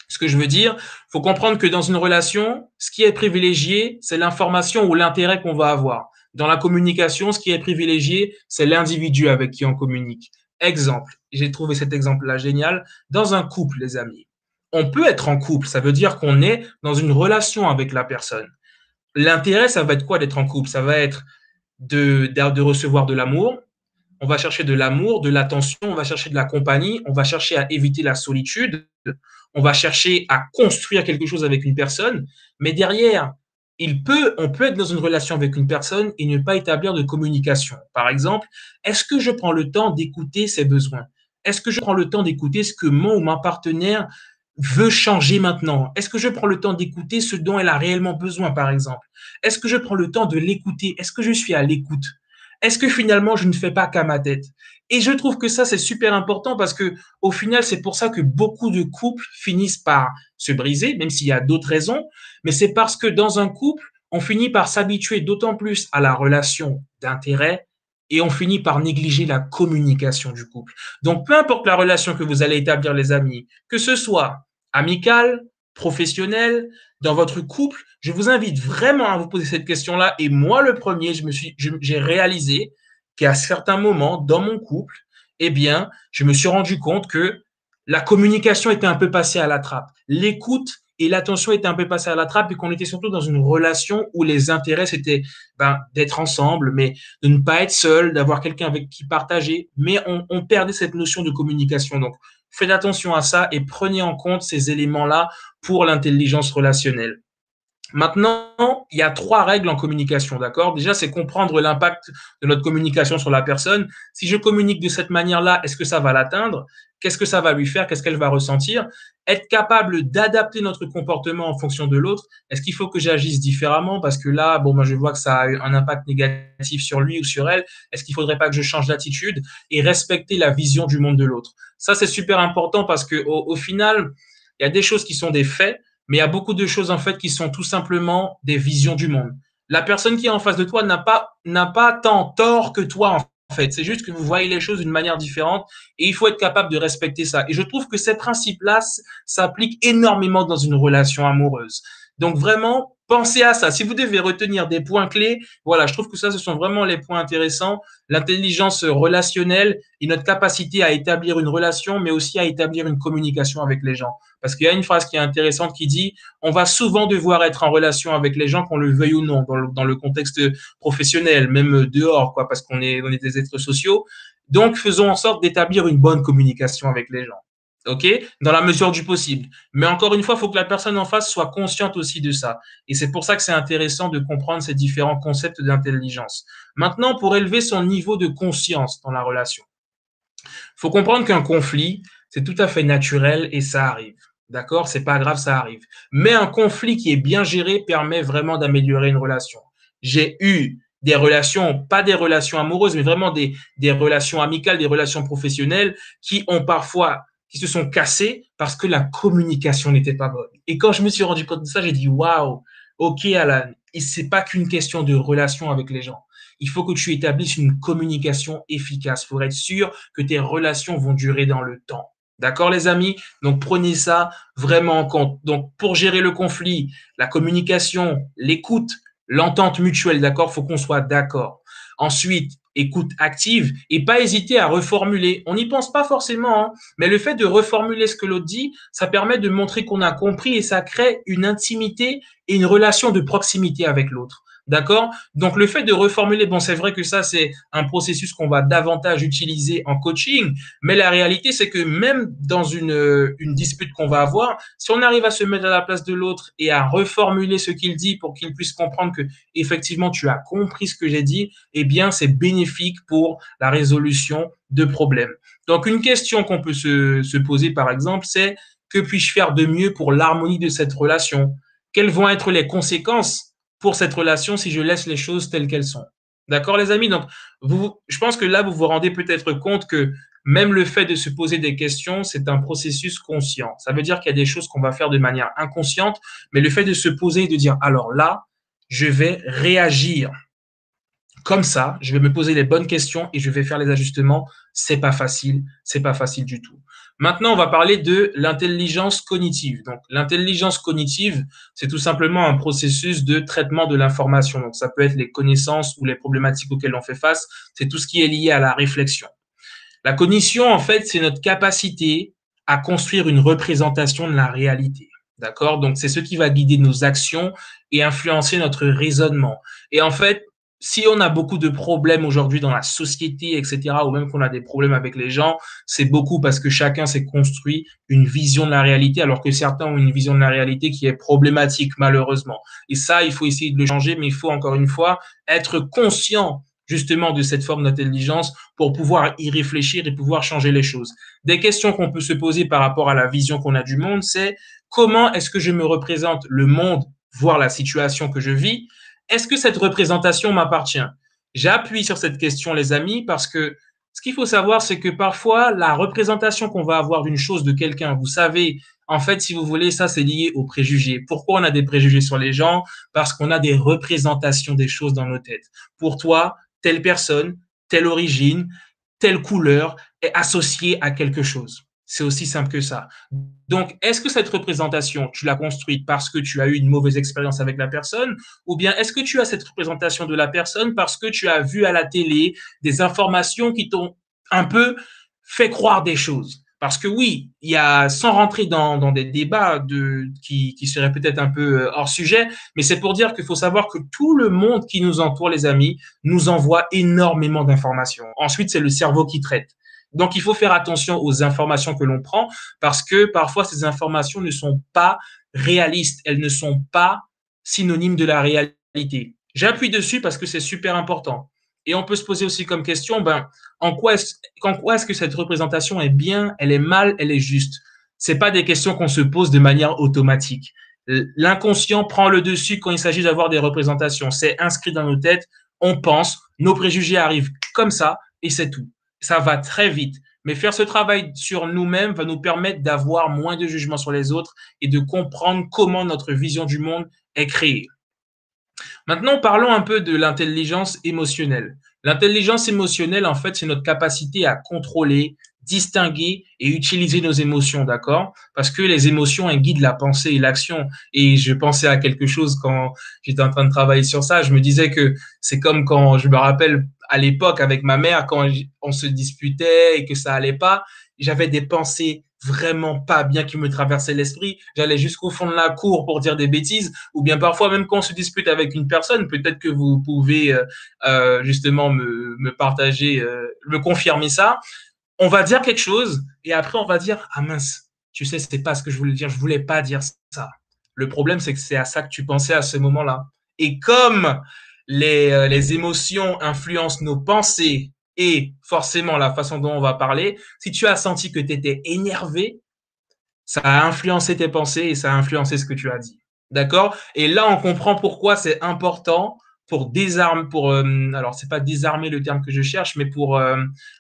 ce que je veux dire, il faut comprendre que dans une relation, ce qui est privilégié, c'est l'information ou l'intérêt qu'on va avoir. Dans la communication, ce qui est privilégié, c'est l'individu avec qui on communique. Exemple, j'ai trouvé cet exemple-là génial. Dans un couple, les amis, on peut être en couple, ça veut dire qu'on est dans une relation avec la personne. L'intérêt, ça va être quoi d'être en couple? Ça va être de recevoir de l'amour, on va chercher de l'amour, de l'attention, on va chercher de la compagnie, on va chercher à éviter la solitude, on va chercher à construire quelque chose avec une personne, mais derrière, on peut être dans une relation avec une personne et ne pas établir de communication. Par exemple, est-ce que je prends le temps d'écouter ses besoins? Est-ce que je prends le temps d'écouter ce que mon ou ma partenaire veut changer maintenant? Est-ce que je prends le temps d'écouter ce dont elle a réellement besoin, par exemple? Est-ce que je prends le temps de l'écouter? Est-ce que je suis à l'écoute? Est-ce que finalement je ne fais pas qu'à ma tête? Et je trouve que ça, c'est super important parce que au final, c'est pour ça que beaucoup de couples finissent par se briser, même s'il y a d'autres raisons, mais c'est parce que dans un couple, on finit par s'habituer d'autant plus à la relation d'intérêt et on finit par négliger la communication du couple. Donc, peu importe la relation que vous allez établir, les amis, que ce soit amicale, professionnel, dans votre couple, je vous invite vraiment à vous poser cette question-là. Et moi, le premier, j'ai réalisé qu'à certains moments dans mon couple, eh bien, je me suis rendu compte que la communication était un peu passée à la trappe. L'écoute et l'attention étaient un peu passées à la trappe et qu'on était surtout dans une relation où les intérêts, c'était d'être ensemble, mais de ne pas être seul, d'avoir quelqu'un avec qui partager. Mais on perdait cette notion de communication. Donc, faites attention à ça et prenez en compte ces éléments-là pour l'intelligence relationnelle. Maintenant, il y a 3 règles en communication, d'accord? Déjà, c'est comprendre l'impact de notre communication sur la personne. Si je communique de cette manière-là, est-ce que ça va l'atteindre? Qu'est-ce que ça va lui faire? Qu'est-ce qu'elle va ressentir? Être capable d'adapter notre comportement en fonction de l'autre. Est-ce qu'il faut que j'agisse différemment? Parce que là, bon, moi, je vois que ça a un impact négatif sur lui ou sur elle. Est-ce qu'il faudrait pas que je change d'attitude? Et respecter la vision du monde de l'autre. Ça, c'est super important parce que au final, il y a des choses qui sont des faits, mais il y a beaucoup de choses en fait qui sont tout simplement des visions du monde. La personne qui est en face de toi n'a pas tant tort que toi en fait. C'est juste que vous voyez les choses d'une manière différente et il faut être capable de respecter ça. Et je trouve que ces principes-là s'appliquent énormément dans une relation amoureuse. Donc vraiment, pensez à ça. Si vous devez retenir des points clés, voilà, je trouve que ça, ce sont vraiment les points intéressants. L'intelligence relationnelle et notre capacité à établir une relation, mais aussi à établir une communication avec les gens. Parce qu'il y a une phrase qui est intéressante qui dit on va souvent devoir être en relation avec les gens, qu'on le veuille ou non, dans le contexte professionnel, même dehors, quoi, parce on est des êtres sociaux. Donc, faisons en sorte d'établir une bonne communication avec les gens. OK? Dans la mesure du possible. Mais encore une fois, il faut que la personne en face soit consciente aussi de ça. Et c'est pour ça que c'est intéressant de comprendre ces différents concepts d'intelligence. Maintenant, pour élever son niveau de conscience dans la relation, il faut comprendre qu'un conflit, c'est tout à fait naturel et ça arrive. D'accord? C'est pas grave, ça arrive. Mais un conflit qui est bien géré permet vraiment d'améliorer une relation. J'ai eu des relations, pas des relations amoureuses, mais vraiment des relations amicales, des relations professionnelles qui se sont cassées parce que la communication n'était pas bonne. Et quand je me suis rendu compte de ça, j'ai dit waouh, ok Alan, et c'est pas qu'une question de relation avec les gens. Il faut que tu établisses une communication efficace pour être sûr que tes relations vont durer dans le temps. D'accord, les amis? Donc, prenez ça vraiment en compte. Donc, pour gérer le conflit, la communication, l'écoute, l'entente mutuelle, d'accord? Faut qu'on soit d'accord. Ensuite, écoute active et pas hésiter à reformuler. On n'y pense pas forcément, hein, mais le fait de reformuler ce que l'autre dit, ça permet de montrer qu'on a compris et ça crée une intimité et une relation de proximité avec l'autre. D'accord? Donc, le fait de reformuler, bon, c'est vrai que ça, c'est un processus qu'on va davantage utiliser en coaching, mais la réalité, c'est que même dans une dispute qu'on va avoir, si on arrive à se mettre à la place de l'autre et à reformuler ce qu'il dit pour qu'il puisse comprendre que, effectivement, tu as compris ce que j'ai dit, eh bien, c'est bénéfique pour la résolution de problèmes. Donc, une question qu'on peut se poser, par exemple, c'est que puis-je faire de mieux pour l'harmonie de cette relation? Quelles vont être les conséquences pour cette relation si je laisse les choses telles qu'elles sont? D'accord, les amis? Donc, je pense que là, vous vous rendez peut-être compte que même le fait de se poser des questions, c'est un processus conscient. Ça veut dire qu'il y a des choses qu'on va faire de manière inconsciente, mais le fait de se poser et de dire, alors là, je vais réagir comme ça, je vais me poser les bonnes questions et je vais faire les ajustements. C'est pas facile du tout. Maintenant, on va parler de l'intelligence cognitive. Donc, l'intelligence cognitive, c'est tout simplement un processus de traitement de l'information. Donc, ça peut être les connaissances ou les problématiques auxquelles on fait face. C'est tout ce qui est lié à la réflexion. La cognition, en fait, c'est notre capacité à construire une représentation de la réalité. D'accord? Donc, c'est ce qui va guider nos actions et influencer notre raisonnement. Et en fait, si on a beaucoup de problèmes aujourd'hui dans la société, etc., ou même qu'on a des problèmes avec les gens, c'est beaucoup parce que chacun s'est construit une vision de la réalité, alors que certains ont une vision de la réalité qui est problématique, malheureusement. Et ça, il faut essayer de le changer, mais il faut encore une fois être conscient justement de cette forme d'intelligence pour pouvoir y réfléchir et pouvoir changer les choses. Des questions qu'on peut se poser par rapport à la vision qu'on a du monde, c'est comment est-ce que je me représente le monde, voire la situation que je vis? Est-ce que cette représentation m'appartient? J'appuie sur cette question, les amis, parce que ce qu'il faut savoir, c'est que parfois, la représentation qu'on va avoir d'une chose, de quelqu'un, vous savez, en fait, si vous voulez, ça, c'est lié aux préjugés. Pourquoi on a des préjugés sur les gens? Parce qu'on a des représentations des choses dans nos têtes. Pour toi, telle personne, telle origine, telle couleur est associée à quelque chose. C'est aussi simple que ça. Donc, est-ce que cette représentation, tu l'as construite parce que tu as eu une mauvaise expérience avec la personne, ou bien est-ce que tu as cette représentation de la personne parce que tu as vu à la télé des informations qui t'ont un peu fait croire des choses? Parce que oui, il y a, sans rentrer dans des débats qui seraient peut-être un peu hors sujet, mais c'est pour dire qu'il faut savoir que tout le monde qui nous entoure, les amis, nous envoie énormément d'informations. Ensuite, c'est le cerveau qui traite. Donc, il faut faire attention aux informations que l'on prend parce que parfois, ces informations ne sont pas réalistes. Elles ne sont pas synonymes de la réalité. J'appuie dessus parce que c'est super important. Et on peut se poser aussi comme question, ben, en quoi est-ce que cette représentation est bien, elle est mal, elle est juste? C'est pas des questions qu'on se pose de manière automatique. L'inconscient prend le dessus quand il s'agit d'avoir des représentations. C'est inscrit dans nos têtes, on pense, nos préjugés arrivent comme ça et c'est tout. Ça va très vite. Mais faire ce travail sur nous-mêmes va nous permettre d'avoir moins de jugement sur les autres et de comprendre comment notre vision du monde est créée. Maintenant, parlons un peu de l'intelligence émotionnelle. L'intelligence émotionnelle, en fait, c'est notre capacité à contrôler, distinguer et utiliser nos émotions, d'accord? Parce que les émotions, elles guident la pensée et l'action. Et je pensais à quelque chose quand j'étais en train de travailler sur ça. Je me disais que c'est comme quand je me rappelle à l'époque avec ma mère, quand on se disputait et que ça allait pas, j'avais des pensées vraiment pas bien qui me traversaient l'esprit. J'allais jusqu'au fond de la cour pour dire des bêtises, ou bien parfois même quand on se dispute avec une personne, peut-être que vous pouvez justement me partager, me confirmer ça. On va dire quelque chose et après on va dire ah mince, tu sais c'est pas ce que je voulais dire, je voulais pas dire ça. Le problème c'est que c'est à ça que tu pensais à ce moment-là. Et comme les émotions influencent nos pensées et forcément la façon dont on va parler, si tu as senti que tu étais énervé, ça a influencé tes pensées et ça a influencé ce que tu as dit. D'accord? Et là, on comprend pourquoi c'est important pour désarmer, pour, alors c'est pas désarmer le terme que je cherche, mais pour,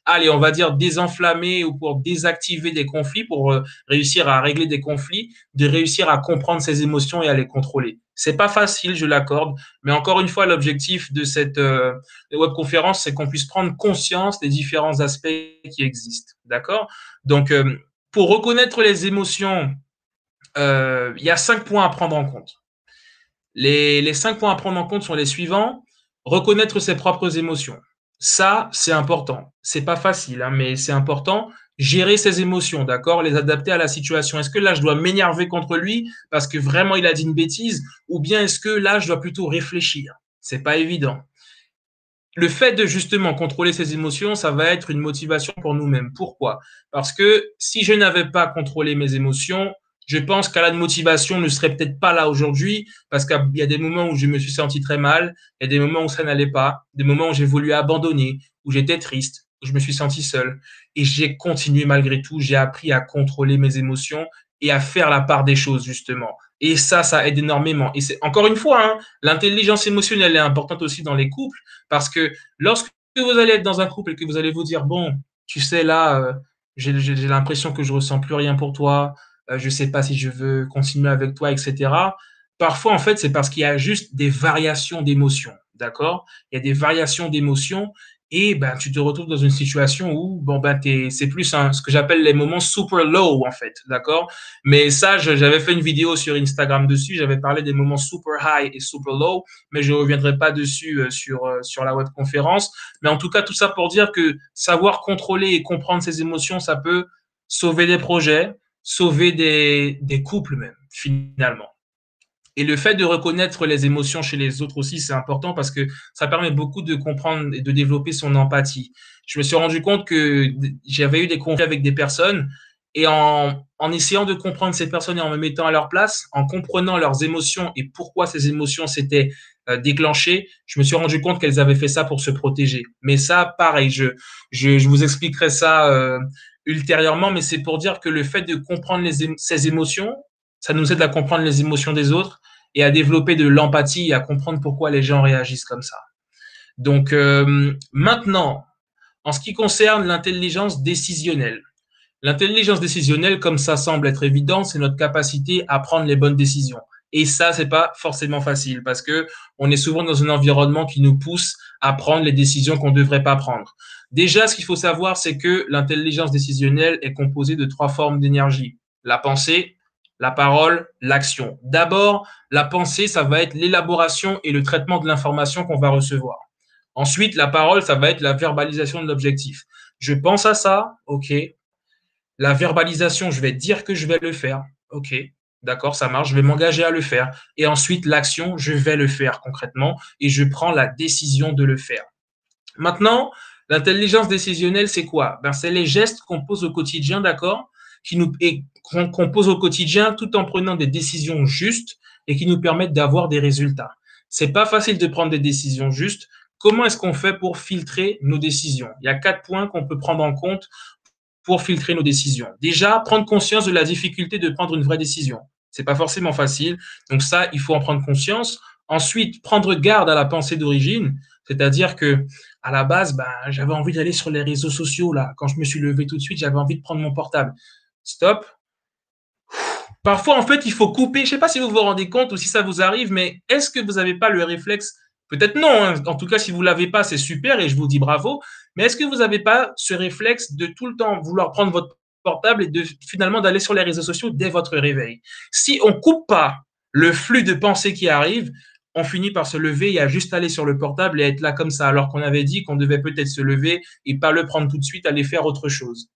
allez, on va dire désenflammer ou pour désactiver des conflits, pour réussir à régler des conflits, de réussir à comprendre ses émotions et à les contrôler. C'est pas facile, je l'accorde, mais encore une fois, l'objectif de cette webconférence, c'est qu'on puisse prendre conscience des différents aspects qui existent. D'accord? Donc, pour reconnaître les émotions, il y a 5 points à prendre en compte. Les 5 points à prendre en compte sont les suivants. Reconnaître ses propres émotions. Ça, c'est important. C'est pas facile, hein, mais c'est important. Gérer ses émotions, d'accord? Les adapter à la situation. Est-ce que là, je dois m'énerver contre lui parce que vraiment il a dit une bêtise? Ou bien est-ce que là, je dois plutôt réfléchir? C'est pas évident. Le fait de justement contrôler ses émotions, ça va être une motivation pour nous-mêmes. Pourquoi? Parce que si je n'avais pas contrôlé mes émotions, je pense qu'à la motivation ne serait peut-être pas là aujourd'hui, parce qu'il y a des moments où je me suis senti très mal, il y a des moments où ça n'allait pas, des moments où j'ai voulu abandonner, où j'étais triste, où je me suis senti seul. Et j'ai continué malgré tout, j'ai appris à contrôler mes émotions et à faire la part des choses, justement. Et ça aide énormément. Et c'est encore une fois, hein, l'intelligence émotionnelle est importante aussi dans les couples, parce que lorsque vous allez être dans un couple et que vous allez vous dire, bon, tu sais, là, j'ai l'impression que je ressens plus rien pour toi, je sais pas si je veux continuer avec toi, etc. Parfois, en fait, c'est parce qu'il y a juste des variations d'émotions, d'accord? Il y a des variations d'émotions et ben, tu te retrouves dans une situation où, bon, ben, c'est plus ce que j'appelle les moments super low, en fait, d'accord? Mais ça, j'avais fait une vidéo sur Instagram dessus, j'avais parlé des moments super high et super low, mais je ne reviendrai pas dessus sur la webconférence. Mais en tout cas, tout ça pour dire que savoir contrôler et comprendre ses émotions, ça peut sauver des projets, sauver des couples même, finalement. Et le fait de reconnaître les émotions chez les autres aussi, c'est important parce que ça permet beaucoup de comprendre et de développer son empathie. Je me suis rendu compte que j'avais eu des conflits avec des personnes et en essayant de comprendre ces personnes et en me mettant à leur place, en comprenant leurs émotions et pourquoi ces émotions s'étaient déclenchées, je me suis rendu compte qu'elles avaient fait ça pour se protéger. Mais ça, pareil, je vous expliquerai ça ultérieurement, mais c'est pour dire que le fait de comprendre ces émotions, ça nous aide à comprendre les émotions des autres et à développer de l'empathie et à comprendre pourquoi les gens réagissent comme ça. Donc maintenant, en ce qui concerne l'intelligence décisionnelle. L'intelligence décisionnelle, comme ça semble être évident, c'est notre capacité à prendre les bonnes décisions Et ça, c'est pas forcément facile parce que on est souvent dans un environnement qui nous pousse à prendre les décisions qu'on ne devrait pas prendre. Déjà, ce qu'il faut savoir, c'est que l'intelligence décisionnelle est composée de 3 formes d'énergie. La pensée, la parole, l'action. D'abord, la pensée, ça va être l'élaboration et le traitement de l'information qu'on va recevoir. Ensuite, la parole, ça va être la verbalisation de l'objectif. Je pense à ça, ok. La verbalisation, je vais dire que je vais le faire, ok. D'accord, ça marche, je vais m'engager à le faire. Et ensuite, l'action, je vais le faire concrètement et je prends la décision de le faire. Maintenant, l'intelligence décisionnelle, c'est quoi? Ben, c'est les gestes qu'on pose au quotidien, d'accord? Qu'on pose au quotidien tout en prenant des décisions justes et qui nous permettent d'avoir des résultats. C'est pas facile de prendre des décisions justes. Comment est-ce qu'on fait pour filtrer nos décisions? Il y a 4 points qu'on peut prendre en compte pour filtrer nos décisions. Déjà, prendre conscience de la difficulté de prendre une vraie décision. C'est pas forcément facile. Donc ça, il faut en prendre conscience. Ensuite, prendre garde à la pensée d'origine. C'est-à-dire que, à la base, ben, j'avais envie d'aller sur les réseaux sociaux, là. Quand je me suis levé tout de suite, j'avais envie de prendre mon portable. Stop. Parfois, en fait, il faut couper. Je ne sais pas si vous vous rendez compte ou si ça vous arrive, mais est-ce que vous n'avez pas le réflexe? Peut-être non. Hein. En tout cas, si vous ne l'avez pas, c'est super et je vous dis bravo. Mais est-ce que vous n'avez pas ce réflexe de tout le temps vouloir prendre votre portable et de finalement d'aller sur les réseaux sociaux dès votre réveil? Si on ne coupe pas le flux de pensée qui arrive, on finit par se lever et à juste aller sur le portable et être là comme ça, alors qu'on avait dit qu'on devait peut-être se lever et pas le prendre tout de suite, aller faire autre chose.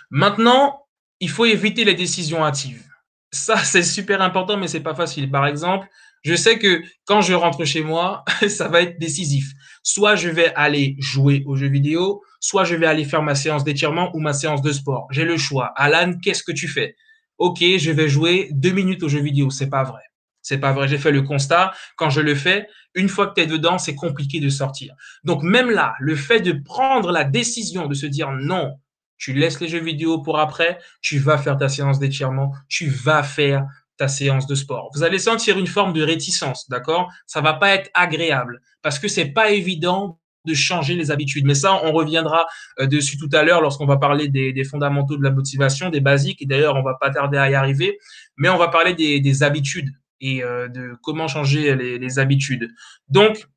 Maintenant, il faut éviter les décisions hâtives. Ça, c'est super important, mais c'est pas facile. Par exemple, je sais que quand je rentre chez moi, ça va être décisif. Soit je vais aller jouer aux jeux vidéo, soit je vais aller faire ma séance d'étirement ou ma séance de sport. J'ai le choix. Alan, qu'est-ce que tu fais? Ok, je vais jouer 2 minutes aux jeux vidéo. C'est pas vrai. C'est pas vrai. J'ai fait le constat. Quand je le fais, une fois que tu es dedans, c'est compliqué de sortir. Donc même là, le fait de prendre la décision de se dire non, tu laisses les jeux vidéo pour après, tu vas faire ta séance d'étirement, tu vas faire ta séance de sport. Vous allez sentir une forme de réticence, d'accord? Ça va pas être agréable parce que c'est pas évident de changer les habitudes. Mais ça, on reviendra dessus tout à l'heure lorsqu'on va parler des fondamentaux de la motivation, des basiques. Et d'ailleurs, on va pas tarder à y arriver. Mais on va parler des habitudes et de comment changer les habitudes. Donc,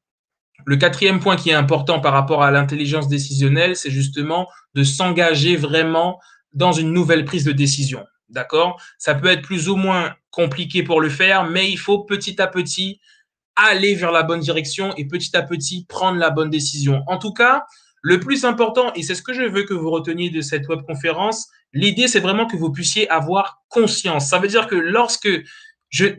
le 4e point qui est important par rapport à l'intelligence décisionnelle, c'est justement de s'engager vraiment dans une nouvelle prise de décision. D'accord? Ça peut être plus ou moins compliqué pour le faire, mais il faut petit à petit aller vers la bonne direction et petit à petit prendre la bonne décision. En tout cas, le plus important, et c'est ce que je veux que vous reteniez de cette webconférence, l'idée, c'est vraiment que vous puissiez avoir conscience. Ça veut dire que lorsque,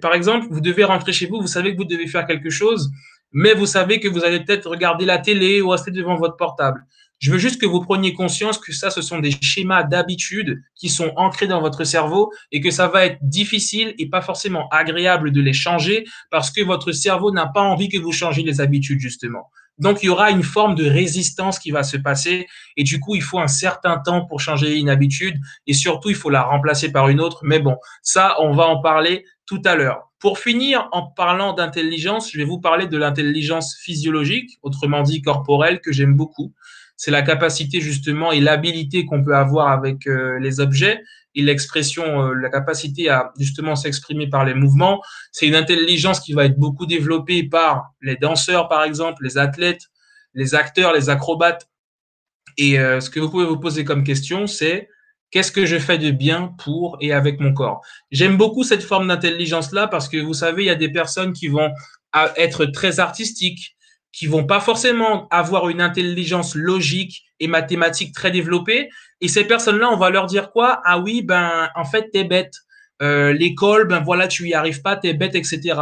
par exemple, vous devez rentrer chez vous, vous savez que vous devez faire quelque chose, mais vous savez que vous allez peut-être regarder la télé ou rester devant votre portable. Je veux juste que vous preniez conscience que ça, ce sont des schémas d'habitude qui sont ancrés dans votre cerveau et que ça va être difficile et pas forcément agréable de les changer parce que votre cerveau n'a pas envie que vous changiez les habitudes, justement. Donc, il y aura une forme de résistance qui va se passer et du coup, il faut un certain temps pour changer une habitude et surtout, il faut la remplacer par une autre. Mais bon, ça, on va en parler tout à l'heure. Pour finir, en parlant d'intelligence, je vais vous parler de l'intelligence physiologique, autrement dit corporelle, que j'aime beaucoup. C'est la capacité justement et l'habilité qu'on peut avoir avec les objets et l'expression, la capacité à justement s'exprimer par les mouvements. C'est une intelligence qui va être beaucoup développée par les danseurs, par exemple, les athlètes, les acteurs, les acrobates. Et ce que vous pouvez vous poser comme question, c'est qu'est-ce que je fais de bien pour et avec mon corps? J'aime beaucoup cette forme d'intelligence-là parce que vous savez, il y a des personnes qui vont être très artistiques, qui vont pas forcément avoir une intelligence logique et mathématique très développée. Et ces personnes-là, on va leur dire quoi? Ah oui, ben en fait, t'es bête. L'école, ben voilà, tu y arrives pas, t'es bête, etc.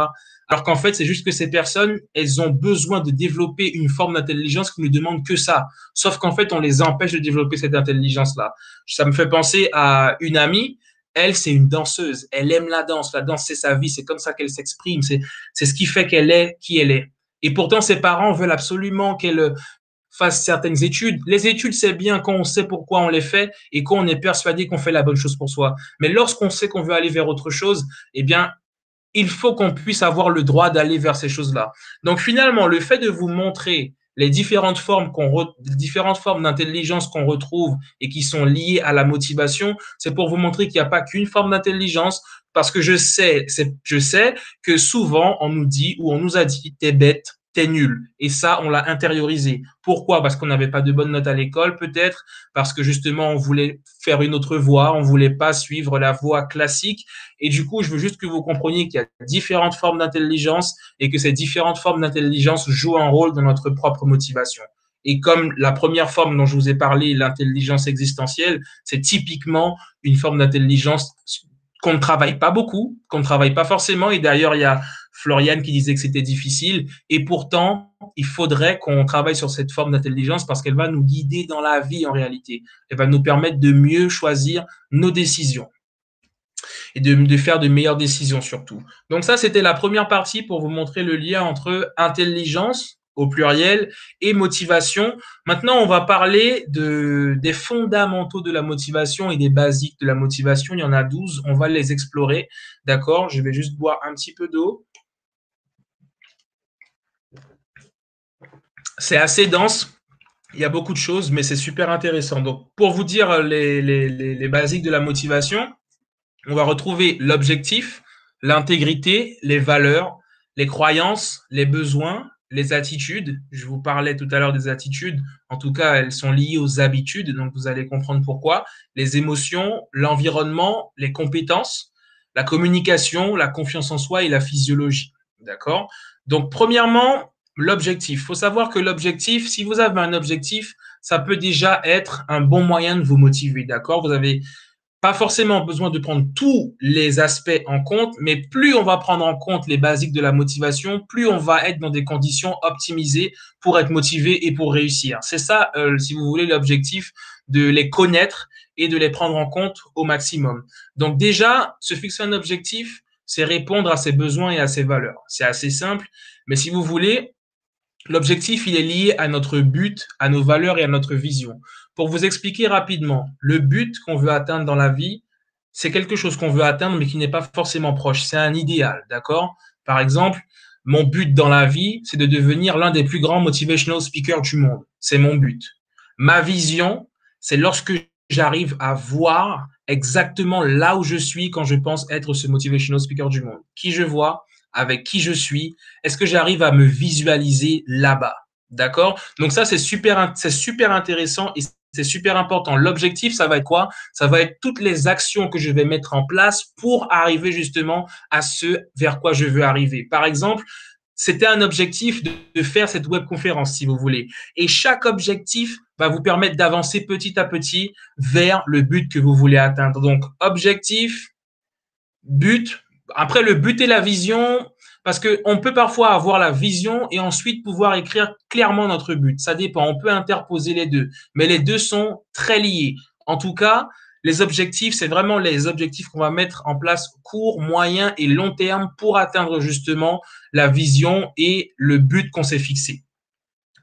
Alors qu'en fait, c'est juste que ces personnes, elles ont besoin de développer une forme d'intelligence qui ne demande que ça. Sauf qu'en fait, on les empêche de développer cette intelligence-là. Ça me fait penser à une amie. Elle, c'est une danseuse. Elle aime la danse. La danse, c'est sa vie. C'est comme ça qu'elle s'exprime. C'est ce qui fait qu'elle est qui elle est. Et pourtant, ses parents veulent absolument qu'elle fasse certaines études. Les études, c'est bien quand on sait pourquoi on les fait et quand on est persuadé qu'on fait la bonne chose pour soi. Mais lorsqu'on sait qu'on veut aller vers autre chose, eh bien, il faut qu'on puisse avoir le droit d'aller vers ces choses-là. Donc finalement, le fait de vous montrer les différentes formes d'intelligence qu'on retrouve et qui sont liées à la motivation, c'est pour vous montrer qu'il n'y a pas qu'une forme d'intelligence, parce que je sais que souvent on nous dit ou on nous a dit t'es bête, t'es nul. Et ça, on l'a intériorisé. Pourquoi? Parce qu'on n'avait pas de bonnes notes à l'école, peut-être, parce que justement, on voulait faire une autre voie, on voulait pas suivre la voie classique. Et du coup, je veux juste que vous compreniez qu'il y a différentes formes d'intelligence et que ces différentes formes d'intelligence jouent un rôle dans notre propre motivation. Et comme la première forme dont je vous ai parlé, l'intelligence existentielle, c'est typiquement une forme d'intelligence qu'on ne travaille pas beaucoup, qu'on ne travaille pas forcément. Et d'ailleurs, il y a Florian qui disait que c'était difficile. Et pourtant, il faudrait qu'on travaille sur cette forme d'intelligence parce qu'elle va nous guider dans la vie en réalité. Elle va nous permettre de mieux choisir nos décisions et de faire de meilleures décisions surtout. Donc ça, c'était la première partie pour vous montrer le lien entre intelligence au pluriel et motivation. Maintenant, on va parler des fondamentaux de la motivation et des basiques de la motivation. Il y en a 12, on va les explorer. D'accord? Je vais juste boire un petit peu d'eau. C'est assez dense. Il y a beaucoup de choses, mais c'est super intéressant. Donc, pour vous dire les basiques de la motivation, on va retrouver l'objectif, l'intégrité, les valeurs, les croyances, les besoins, les attitudes. Je vous parlais tout à l'heure des attitudes. En tout cas, elles sont liées aux habitudes, donc vous allez comprendre pourquoi. Les émotions, l'environnement, les compétences, la communication, la confiance en soi et la physiologie. D'accord? Donc, premièrement, l'objectif. Il faut savoir que l'objectif, si vous avez un objectif, ça peut déjà être un bon moyen de vous motiver. D'accord? Vous avez pas forcément besoin de prendre tous les aspects en compte, mais plus on va prendre en compte les basiques de la motivation, plus on va être dans des conditions optimisées pour être motivé et pour réussir. C'est ça, si vous voulez, l'objectif, de les connaître et de les prendre en compte au maximum. Donc déjà, se fixer un objectif, c'est répondre à ses besoins et à ses valeurs. C'est assez simple, mais si vous voulez, l'objectif, il est lié à notre but, à nos valeurs et à notre vision. Pour vous expliquer rapidement, le but qu'on veut atteindre dans la vie, c'est quelque chose qu'on veut atteindre, mais qui n'est pas forcément proche. C'est un idéal, d'accord? Par exemple, mon but dans la vie, c'est de devenir l'un des plus grands motivational speakers du monde. C'est mon but. Ma vision, c'est lorsque j'arrive à voir exactement là où je suis quand je pense être ce motivational speaker du monde. Qui je vois, avec qui je suis, est-ce que j'arrive à me visualiser là-bas? D'accord? Donc ça, c'est super intéressant et c'est super important. L'objectif, ça va être quoi? Ça va être toutes les actions que je vais mettre en place pour arriver justement à ce vers quoi je veux arriver. Par exemple, c'était un objectif de faire cette webconférence, si vous voulez. Et chaque objectif va vous permettre d'avancer petit à petit vers le but que vous voulez atteindre. Donc, objectif, but. Après, le but et la vision, parce qu'on peut parfois avoir la vision et ensuite pouvoir écrire clairement notre but. Ça dépend, on peut interposer les deux, mais les deux sont très liés. En tout cas, les objectifs, c'est vraiment les objectifs qu'on va mettre en place court, moyen et long terme pour atteindre justement la vision et le but qu'on s'est fixé.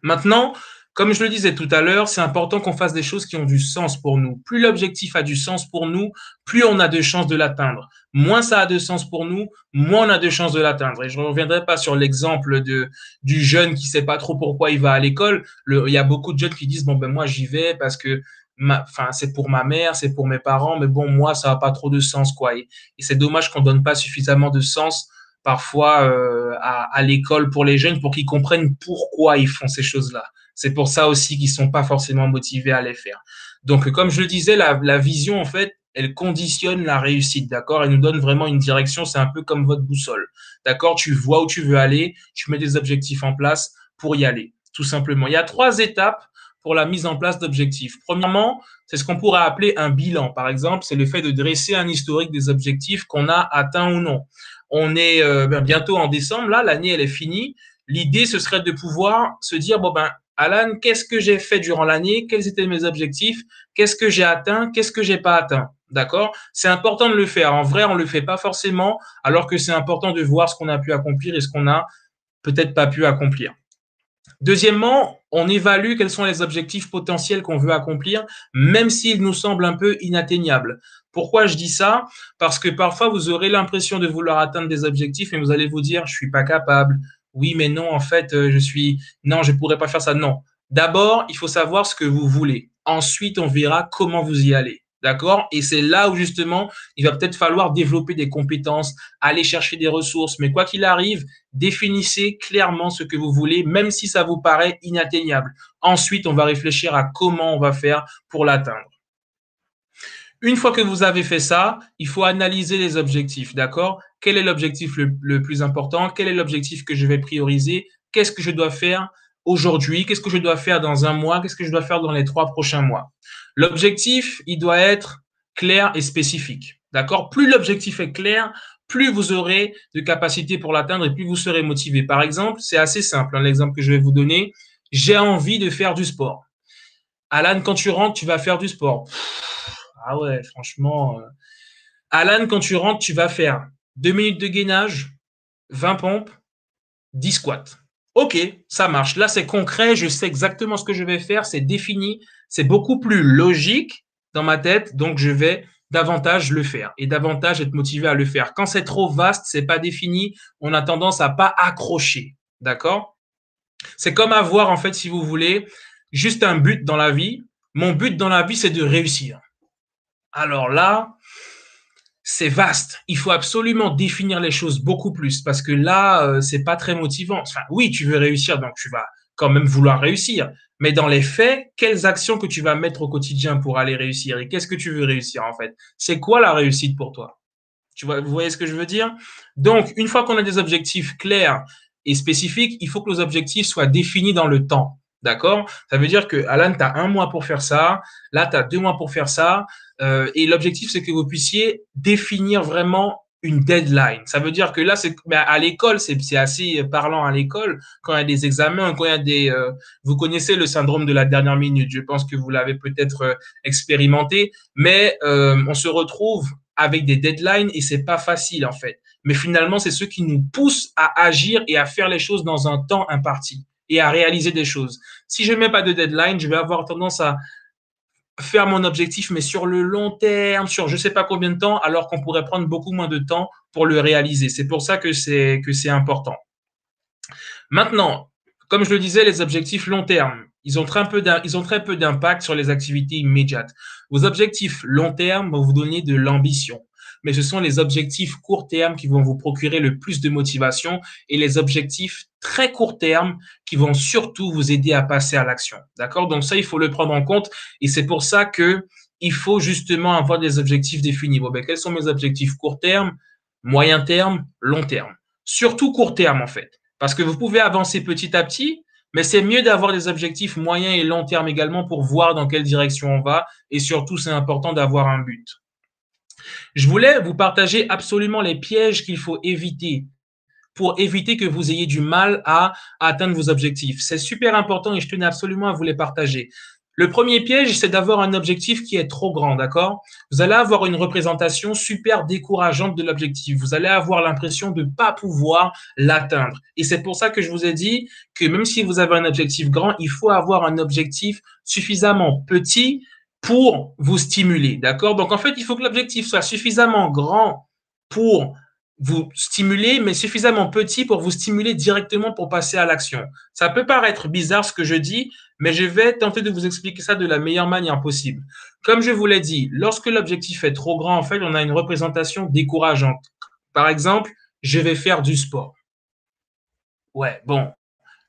Maintenant, comme je le disais tout à l'heure, c'est important qu'on fasse des choses qui ont du sens pour nous. Plus l'objectif a du sens pour nous, plus on a de chances de l'atteindre. Moins ça a de sens pour nous, moins on a de chances de l'atteindre. Et je ne reviendrai pas sur l'exemple du jeune qui sait pas trop pourquoi il va à l'école. Il y a beaucoup de jeunes qui disent, bon, ben, moi, j'y vais parce que c'est pour ma mère, c'est pour mes parents, mais bon, moi, ça n'a pas trop de sens, quoi. Et c'est dommage qu'on donne pas suffisamment de sens parfois à l'école pour les jeunes pour qu'ils comprennent pourquoi ils font ces choses-là. C'est pour ça aussi qu'ils sont pas forcément motivés à les faire. Donc, comme je le disais, la vision, en fait, elle conditionne la réussite, d'accord? Elle nous donne vraiment une direction, c'est un peu comme votre boussole, d'accord? Tu vois où tu veux aller, tu mets des objectifs en place pour y aller, tout simplement. Il y a 3 étapes pour la mise en place d'objectifs. Premièrement, c'est ce qu'on pourrait appeler un bilan. Par exemple, c'est le fait de dresser un historique des objectifs qu'on a atteints ou non. On est bientôt en décembre, là, l'année, elle est finie. L'idée, ce serait de pouvoir se dire, bon, ben, Alan, qu'est-ce que j'ai fait durant l'année? Quels étaient mes objectifs? Qu'est-ce que j'ai atteint? Qu'est-ce que j'ai pas atteint? D'accord? C'est important de le faire. En vrai, on le fait pas forcément, alors que c'est important de voir ce qu'on a pu accomplir et ce qu'on n'a peut-être pas pu accomplir. Deuxièmement, on évalue quels sont les objectifs potentiels qu'on veut accomplir, même s'ils nous semblent un peu inatteignables. Pourquoi je dis ça? Parce que parfois, vous aurez l'impression de vouloir atteindre des objectifs et vous allez vous dire, je suis pas capable, Oui, mais non, en fait, non, je pourrais pas faire ça. Non. D'abord, il faut savoir ce que vous voulez. Ensuite, on verra comment vous y allez. D'accord? Et c'est là où justement, il va peut-être falloir développer des compétences, aller chercher des ressources. Mais quoi qu'il arrive, définissez clairement ce que vous voulez, même si ça vous paraît inatteignable. Ensuite, on va réfléchir à comment on va faire pour l'atteindre. Une fois que vous avez fait ça, il faut analyser les objectifs, d'accord? Quel est l'objectif le plus important? Quel est l'objectif que je vais prioriser? Qu'est-ce que je dois faire aujourd'hui? Qu'est-ce que je dois faire dans un mois? Qu'est-ce que je dois faire dans les 3 prochains mois? L'objectif, il doit être clair et spécifique, d'accord? Plus l'objectif est clair, plus vous aurez de capacité pour l'atteindre et plus vous serez motivé. Par exemple, c'est assez simple, hein, l'exemple que je vais vous donner. J'ai envie de faire du sport. Alan, quand tu rentres, tu vas faire du sport. Ah ouais, franchement. Alan, quand tu rentres, tu vas faire 2 minutes de gainage, 20 pompes, 10 squats. Ok, ça marche. Là, c'est concret. Je sais exactement ce que je vais faire. C'est défini. C'est beaucoup plus logique dans ma tête. Donc, je vais davantage le faire et davantage être motivé à le faire. Quand c'est trop vaste, c'est pas défini, on a tendance à pas accrocher. D'accord? C'est comme avoir, en fait, si vous voulez, juste un but dans la vie. Mon but dans la vie, c'est de réussir. Alors là, c'est vaste. Il faut absolument définir les choses beaucoup plus parce que là, c'est pas très motivant. Enfin, oui, tu veux réussir, donc tu vas quand même vouloir réussir. Mais dans les faits, quelles actions que tu vas mettre au quotidien pour aller réussir et qu'est-ce que tu veux réussir en fait? C'est quoi la réussite pour toi? Tu vois, vous voyez ce que je veux dire? Donc, une fois qu'on a des objectifs clairs et spécifiques, il faut que nos objectifs soient définis dans le temps. D'accord? Ça veut dire que, Alan, tu as 1 mois pour faire ça. Là, tu as 2 mois pour faire ça. Et l'objectif, c'est que vous puissiez définir vraiment une deadline. Ça veut dire que là, c'est à l'école, c'est assez parlant à l'école quand il y a des examens, quand il y a vous connaissez le syndrome de la dernière minute. Je pense que vous l'avez peut-être expérimenté, mais on se retrouve avec des deadlines et c'est pas facile en fait. Mais finalement, c'est ce qui nous pousse à agir et à faire les choses dans un temps imparti et à réaliser des choses. Si je mets pas de deadline, je vais avoir tendance à faire mon objectif, mais sur le long terme, sur je sais pas combien de temps, alors qu'on pourrait prendre beaucoup moins de temps pour le réaliser. C'est pour ça que c'est important. Maintenant, comme je le disais, les objectifs long terme, ils ont très peu d'impact sur les activités immédiates. Vos objectifs long terme vont vous donner de l'ambition, mais ce sont les objectifs court terme qui vont vous procurer le plus de motivation et les objectifs très court terme qui vont surtout vous aider à passer à l'action. D'accord? Donc ça, il faut le prendre en compte et c'est pour ça que il faut justement avoir des objectifs définis. Bon, ben, quels sont mes objectifs court terme, moyen terme, long terme? Surtout court terme, en fait. Parce que vous pouvez avancer petit à petit, mais c'est mieux d'avoir des objectifs moyens et long terme également pour voir dans quelle direction on va. Et surtout, c'est important d'avoir un but. Je voulais vous partager absolument les pièges qu'il faut éviter pour éviter que vous ayez du mal à atteindre vos objectifs. C'est super important et je tenais absolument à vous les partager. Le premier piège, c'est d'avoir un objectif qui est trop grand, d'accord? Vous allez avoir une représentation super décourageante de l'objectif. Vous allez avoir l'impression de ne pas pouvoir l'atteindre. Et c'est pour ça que je vous ai dit que même si vous avez un objectif grand, il faut avoir un objectif suffisamment petit pour vous stimuler, d'accord? Donc en fait, il faut que l'objectif soit suffisamment grand pour vous stimuler, mais suffisamment petit pour vous stimuler directement pour passer à l'action. Ça peut paraître bizarre ce que je dis, mais je vais tenter de vous expliquer ça de la meilleure manière possible. Comme je vous l'ai dit, lorsque l'objectif est trop grand, en fait, on a une représentation décourageante. Par exemple, je vais faire du sport. Ouais, bon,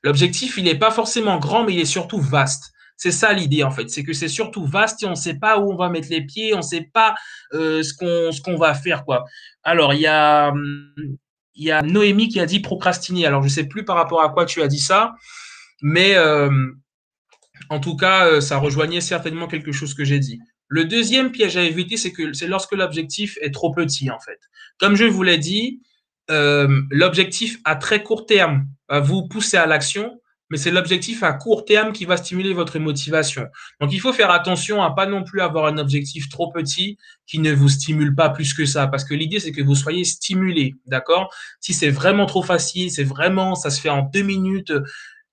l'objectif, il n'est pas forcément grand, mais il est surtout vaste. C'est ça l'idée en fait, c'est que c'est surtout vaste et on ne sait pas où on va mettre les pieds, on ne sait pas ce qu'on va faire quoi. Alors il y a Noémie qui a dit procrastiner. Alors je ne sais plus par rapport à quoi tu as dit ça, mais en tout cas ça rejoignait certainement quelque chose que j'ai dit. Le deuxième piège à éviter, c'est lorsque l'objectif est trop petit en fait. Comme je vous l'ai dit, l'objectif à très court terme va vous pousser à l'action, mais c'est l'objectif à court terme qui va stimuler votre motivation. Donc, il faut faire attention à pas non plus avoir un objectif trop petit qui ne vous stimule pas plus que ça, parce que l'idée, c'est que vous soyez stimulé, d'accord? Si c'est vraiment trop facile, ça se fait en 2 minutes,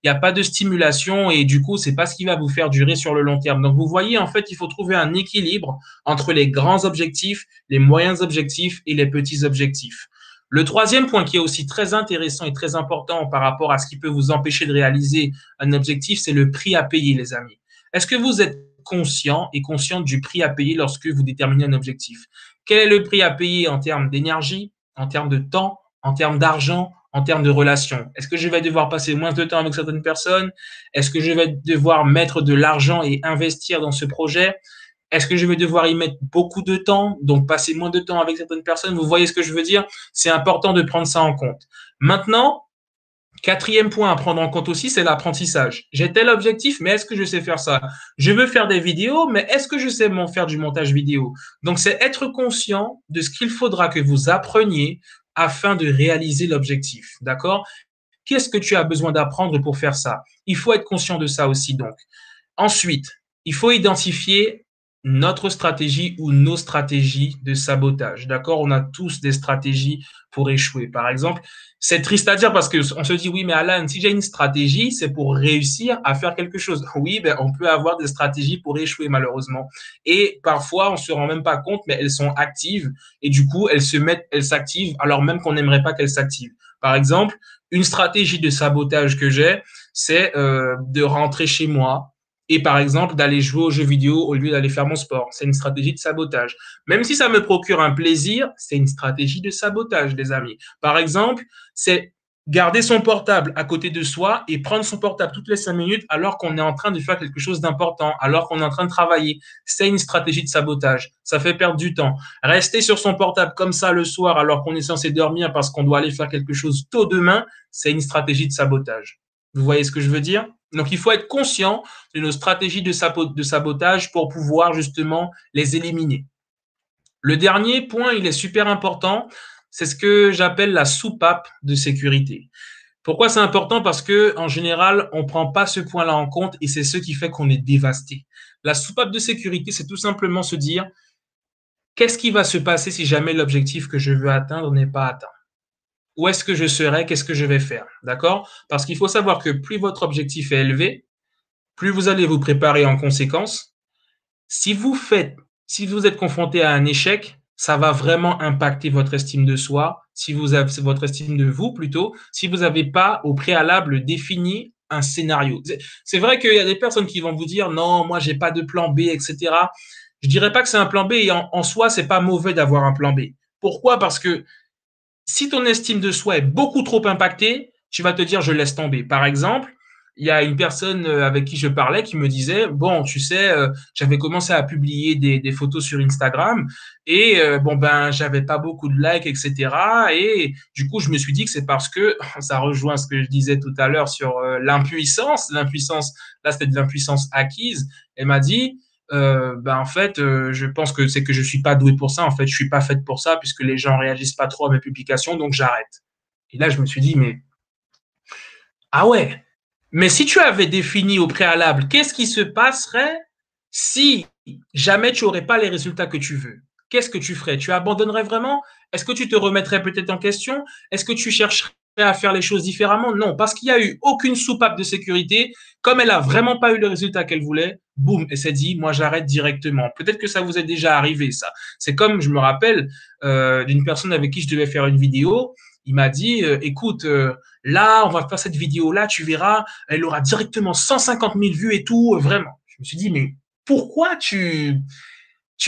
il n'y a pas de stimulation et du coup, c'est pas ce qui va vous faire durer sur le long terme. Donc, vous voyez, en fait, il faut trouver un équilibre entre les grands objectifs, les moyens objectifs et les petits objectifs. Le troisième point qui est aussi très intéressant et très important par rapport à ce qui peut vous empêcher de réaliser un objectif, c'est le prix à payer, les amis. Est-ce que vous êtes conscient et consciente du prix à payer lorsque vous déterminez un objectif? Quel est le prix à payer en termes d'énergie, en termes de temps, en termes d'argent, en termes de relations? Est-ce que je vais devoir passer moins de temps avec certaines personnes? Est-ce que je vais devoir mettre de l'argent et investir dans ce projet? Est-ce que je vais devoir y mettre beaucoup de temps, donc passer moins de temps avec certaines personnes? Vous voyez ce que je veux dire? C'est important de prendre ça en compte. Maintenant, quatrième point à prendre en compte aussi, c'est l'apprentissage. J'ai tel objectif, mais est-ce que je sais faire ça? Je veux faire des vidéos, mais est-ce que je sais faire du montage vidéo? Donc, c'est être conscient de ce qu'il faudra que vous appreniez afin de réaliser l'objectif. D'accord? Qu'est-ce que tu as besoin d'apprendre pour faire ça? Il faut être conscient de ça aussi, donc. Ensuite, il faut identifier notre stratégie ou nos stratégies de sabotage. D'accord? On a tous des stratégies pour échouer. Par exemple, c'est triste à dire parce qu'on se dit, oui, mais Alan, si j'ai une stratégie, c'est pour réussir à faire quelque chose. Oui, ben, on peut avoir des stratégies pour échouer, malheureusement. Et parfois, on ne se rend même pas compte, mais elles sont actives et du coup, elles s'activent alors même qu'on n'aimerait pas qu'elles s'activent. Par exemple, une stratégie de sabotage que j'ai, c'est de rentrer chez moi et par exemple d'aller jouer aux jeux vidéo au lieu d'aller faire mon sport. C'est une stratégie de sabotage. Même si ça me procure un plaisir, c'est une stratégie de sabotage, les amis. Par exemple, c'est garder son portable à côté de soi et prendre son portable toutes les 5 minutes alors qu'on est en train de faire quelque chose d'important, alors qu'on est en train de travailler. C'est une stratégie de sabotage. Ça fait perdre du temps. Rester sur son portable comme ça le soir alors qu'on est censé dormir parce qu'on doit aller faire quelque chose tôt demain, c'est une stratégie de sabotage. Vous voyez ce que je veux dire? Donc, il faut être conscient de nos stratégies de sabotage pour pouvoir justement les éliminer. Le dernier point, il est super important, c'est ce que j'appelle la soupape de sécurité. Pourquoi c'est important? Parce que en général, on ne prend pas ce point-là en compte et c'est ce qui fait qu'on est dévasté. La soupape de sécurité, c'est tout simplement se dire qu'est-ce qui va se passer si jamais l'objectif que je veux atteindre n'est pas atteint? Où est-ce que je serai? Qu'est-ce que je vais faire? D'accord? Parce qu'il faut savoir que plus votre objectif est élevé, plus vous allez vous préparer en conséquence. Si vous faites, si vous êtes confronté à un échec, ça va vraiment impacter votre estime de soi, si vous avez votre estime de vous plutôt, si vous n'avez pas au préalable défini un scénario. C'est vrai qu'il y a des personnes qui vont vous dire non, moi j'ai pas de plan B, etc. Je dirais pas que c'est un plan B et en soi c'est pas mauvais d'avoir un plan B. Pourquoi? Parce que si ton estime de soi est beaucoup trop impactée, tu vas te dire je laisse tomber. Par exemple, il y a une personne avec qui je parlais qui me disait bon, tu sais, j'avais commencé à publier des photos sur Instagram et bon ben j'avais pas beaucoup de likes, etc. Et du coup, je me suis dit que c'est parce que ça rejoint ce que je disais tout à l'heure sur l'impuissance. L'impuissance, là, c'était de l'impuissance acquise. Elle m'a dit ben en fait, je pense que c'est que je suis pas doué pour ça. En fait, je suis pas faite pour ça puisque les gens réagissent pas trop à mes publications, donc j'arrête. Et là, je me suis dit, mais ah ouais. Mais si tu avais défini au préalable, qu'est-ce qui se passerait si jamais tu n'aurais pas les résultats que tu veux? Qu'est-ce que tu ferais? Tu abandonnerais vraiment? Est-ce que tu te remettrais peut-être en question? Est-ce que tu chercherais à faire les choses différemment? Non, parce qu'il n'y a eu aucune soupape de sécurité. Comme elle n'a vraiment pas eu le résultat qu'elle voulait, boum, elle s'est dit, moi j'arrête directement. Peut-être que ça vous est déjà arrivé, ça. C'est comme, je me rappelle, d'une personne avec qui je devais faire une vidéo. Il m'a dit, écoute, là, on va faire cette vidéo-là, tu verras, elle aura directement 150 000 vues et tout, vraiment. Je me suis dit, mais pourquoi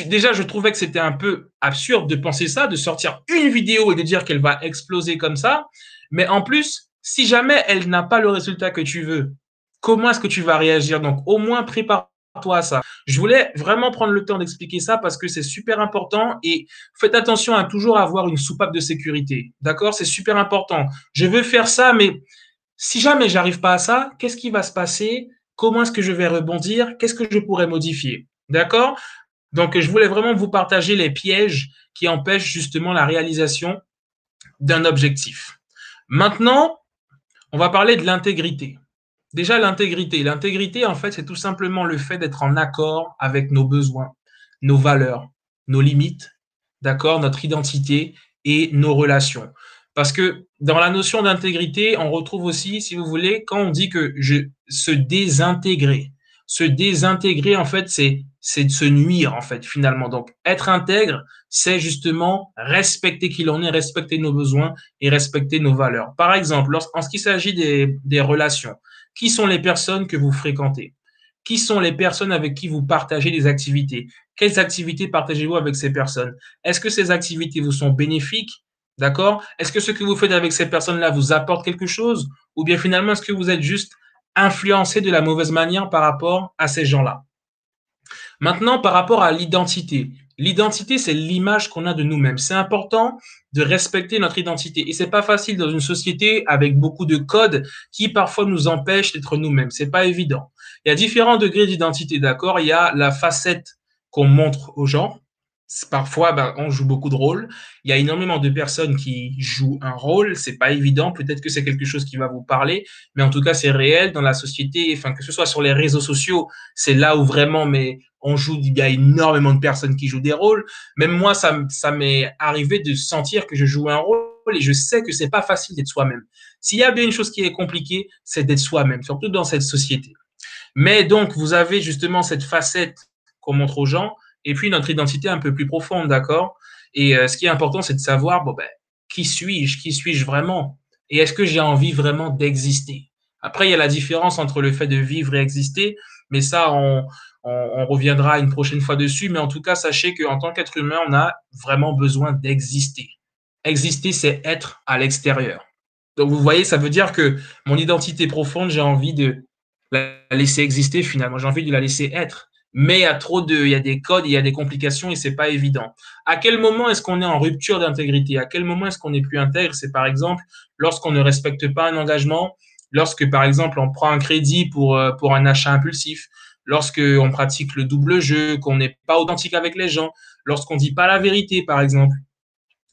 déjà, je trouvais que c'était un peu absurde de penser ça, de sortir une vidéo et de dire qu'elle va exploser comme ça. Mais en plus, si jamais elle n'a pas le résultat que tu veux, comment est-ce que tu vas réagir? Donc, au moins, prépare-toi à ça. Je voulais vraiment prendre le temps d'expliquer ça parce que c'est super important et faites attention à toujours avoir une soupape de sécurité. D'accord? C'est super important. Je veux faire ça, mais si jamais j'arrive pas à ça, qu'est-ce qui va se passer? Comment est-ce que je vais rebondir? Qu'est-ce que je pourrais modifier? D'accord? Donc, je voulais vraiment vous partager les pièges qui empêchent justement la réalisation d'un objectif. Maintenant, on va parler de l'intégrité. Déjà, l'intégrité. L'intégrité, en fait, c'est tout simplement le fait d'être en accord avec nos besoins, nos valeurs, nos limites, d'accord, notre identité et nos relations. Parce que dans la notion d'intégrité, on retrouve aussi, si vous voulez, quand on dit que se désintégrer. Se désintégrer, en fait, c'est de se nuire, en fait, finalement. Donc, être intègre, c'est justement respecter qui l'on est, respecter nos besoins et respecter nos valeurs. Par exemple, en ce qui s'agit des relations, qui sont les personnes que vous fréquentez? Qui sont les personnes avec qui vous partagez des activités? Quelles activités partagez-vous avec ces personnes? Est-ce que ces activités vous sont bénéfiques? D'accord? Est-ce que ce que vous faites avec ces personnes-là vous apporte quelque chose? Ou bien finalement, est-ce que vous êtes juste influencé de la mauvaise manière par rapport à ces gens-là? Maintenant, par rapport à l'identité. L'identité, c'est l'image qu'on a de nous-mêmes. C'est important de respecter notre identité. Et c'est pas facile dans une société avec beaucoup de codes qui parfois nous empêchent d'être nous-mêmes. C'est pas évident. Il y a différents degrés d'identité, d'accord? Il y a la facette qu'on montre aux gens. Parfois, ben, on joue beaucoup de rôles. Il y a énormément de personnes qui jouent un rôle. C'est pas évident. Peut-être que c'est quelque chose qui va vous parler, mais en tout cas, c'est réel dans la société. Enfin, que ce soit sur les réseaux sociaux, c'est là où vraiment, mais on joue, il y a énormément de personnes qui jouent des rôles. Même moi, ça m'est arrivé de sentir que je joue un rôle et je sais que c'est pas facile d'être soi-même. S'il y a bien une chose qui est compliquée, c'est d'être soi-même, surtout dans cette société. Mais donc, vous avez justement cette facette qu'on montre aux gens et puis notre identité un peu plus profonde, d'accord? Et ce qui est important, c'est de savoir, bon, ben, qui suis-je? Qui suis-je vraiment? Et est-ce que j'ai envie vraiment d'exister? Après, il y a la différence entre le fait de vivre et exister, mais ça, on reviendra une prochaine fois dessus. Mais en tout cas, sachez qu'en tant qu'être humain, on a vraiment besoin d'exister. Exister, c'est être à l'extérieur. Donc, vous voyez, ça veut dire que mon identité profonde, j'ai envie de la laisser exister finalement. J'ai envie de la laisser être. Mais il y a des codes, il y a des complications et c'est pas évident. À quel moment est-ce qu'on est en rupture d'intégrité? À quel moment est-ce qu'on n'est plus intègre? C'est par exemple lorsqu'on ne respecte pas un engagement, lorsque par exemple on prend un crédit pour un achat impulsif, lorsqu'on pratique le double jeu, qu'on n'est pas authentique avec les gens, lorsqu'on dit pas la vérité par exemple,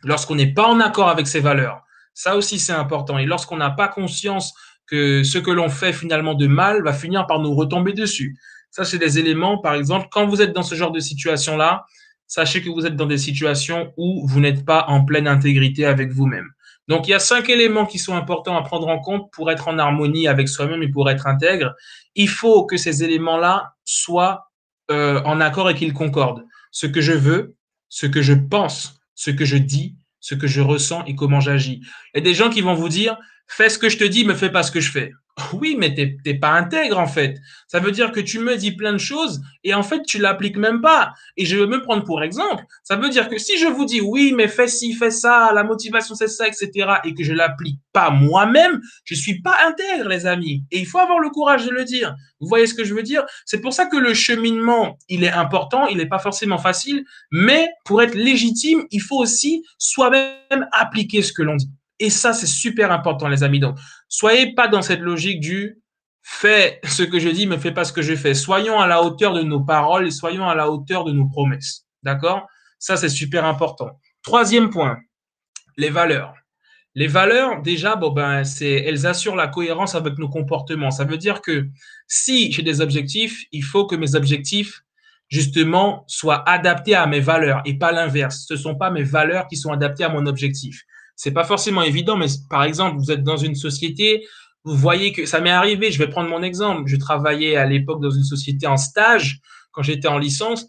lorsqu'on n'est pas en accord avec ses valeurs. Ça aussi, c'est important. Et lorsqu'on n'a pas conscience que ce que l'on fait finalement de mal va finir par nous retomber dessus. Ça, c'est des éléments, par exemple, quand vous êtes dans ce genre de situation-là, sachez que vous êtes dans des situations où vous n'êtes pas en pleine intégrité avec vous-même. Donc, il y a 5 éléments qui sont importants à prendre en compte pour être en harmonie avec soi-même et pour être intègre. Il faut que ces éléments-là soient en accord et qu'ils concordent. Ce que je veux, ce que je pense, ce que je dis, ce que je ressens et comment j'agis. Il y a des gens qui vont vous dire, fais ce que je te dis, mais fais pas ce que je fais. Oui, mais t'es pas intègre en fait. Ça veut dire que tu me dis plein de choses et en fait tu l'appliques même pas. Et je vais me prendre pour exemple. Ça veut dire que si je vous dis oui, mais fais ci, fais ça, la motivation c'est ça, etc. et que je l'applique pas moi-même, je suis pas intègre, les amis. Et il faut avoir le courage de le dire. Vous voyez ce que je veux dire? C'est pour ça que le cheminement, il est important, il n'est pas forcément facile, mais pour être légitime, il faut aussi soi-même appliquer ce que l'on dit. Et ça, c'est super important, les amis. Donc, soyez pas dans cette logique du fais ce que je dis, mais fais pas ce que je fais. Soyons à la hauteur de nos paroles et soyons à la hauteur de nos promesses. D'accord? Ça, c'est super important. Troisième point, les valeurs. Les valeurs, déjà, bon, ben, elles assurent la cohérence avec nos comportements. Ça veut dire que si j'ai des objectifs, il faut que mes objectifs, justement, soient adaptés à mes valeurs et pas l'inverse. Ce ne sont pas mes valeurs qui sont adaptées à mon objectif. C'est pas forcément évident, mais par exemple, vous êtes dans une société, vous voyez que ça m'est arrivé, je vais prendre mon exemple. Je travaillais à l'époque dans une société en stage quand j'étais en licence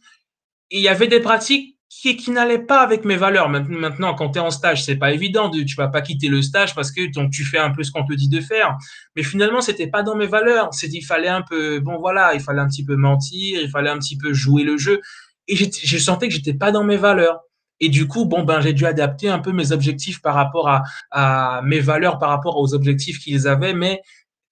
et il y avait des pratiques qui n'allaient pas avec mes valeurs. Maintenant, quand tu es en stage, c'est pas évident. Tu vas pas quitter le stage parce que donc, tu fais un peu ce qu'on te dit de faire. Mais finalement, c'était pas dans mes valeurs. Il fallait un peu, bon voilà, il fallait un petit peu mentir, il fallait un petit peu jouer le jeu. Et je sentais que j'étais pas dans mes valeurs. Et du coup, bon, ben, j'ai dû adapter un peu mes objectifs par rapport à mes valeurs, par rapport aux objectifs qu'ils avaient. Mais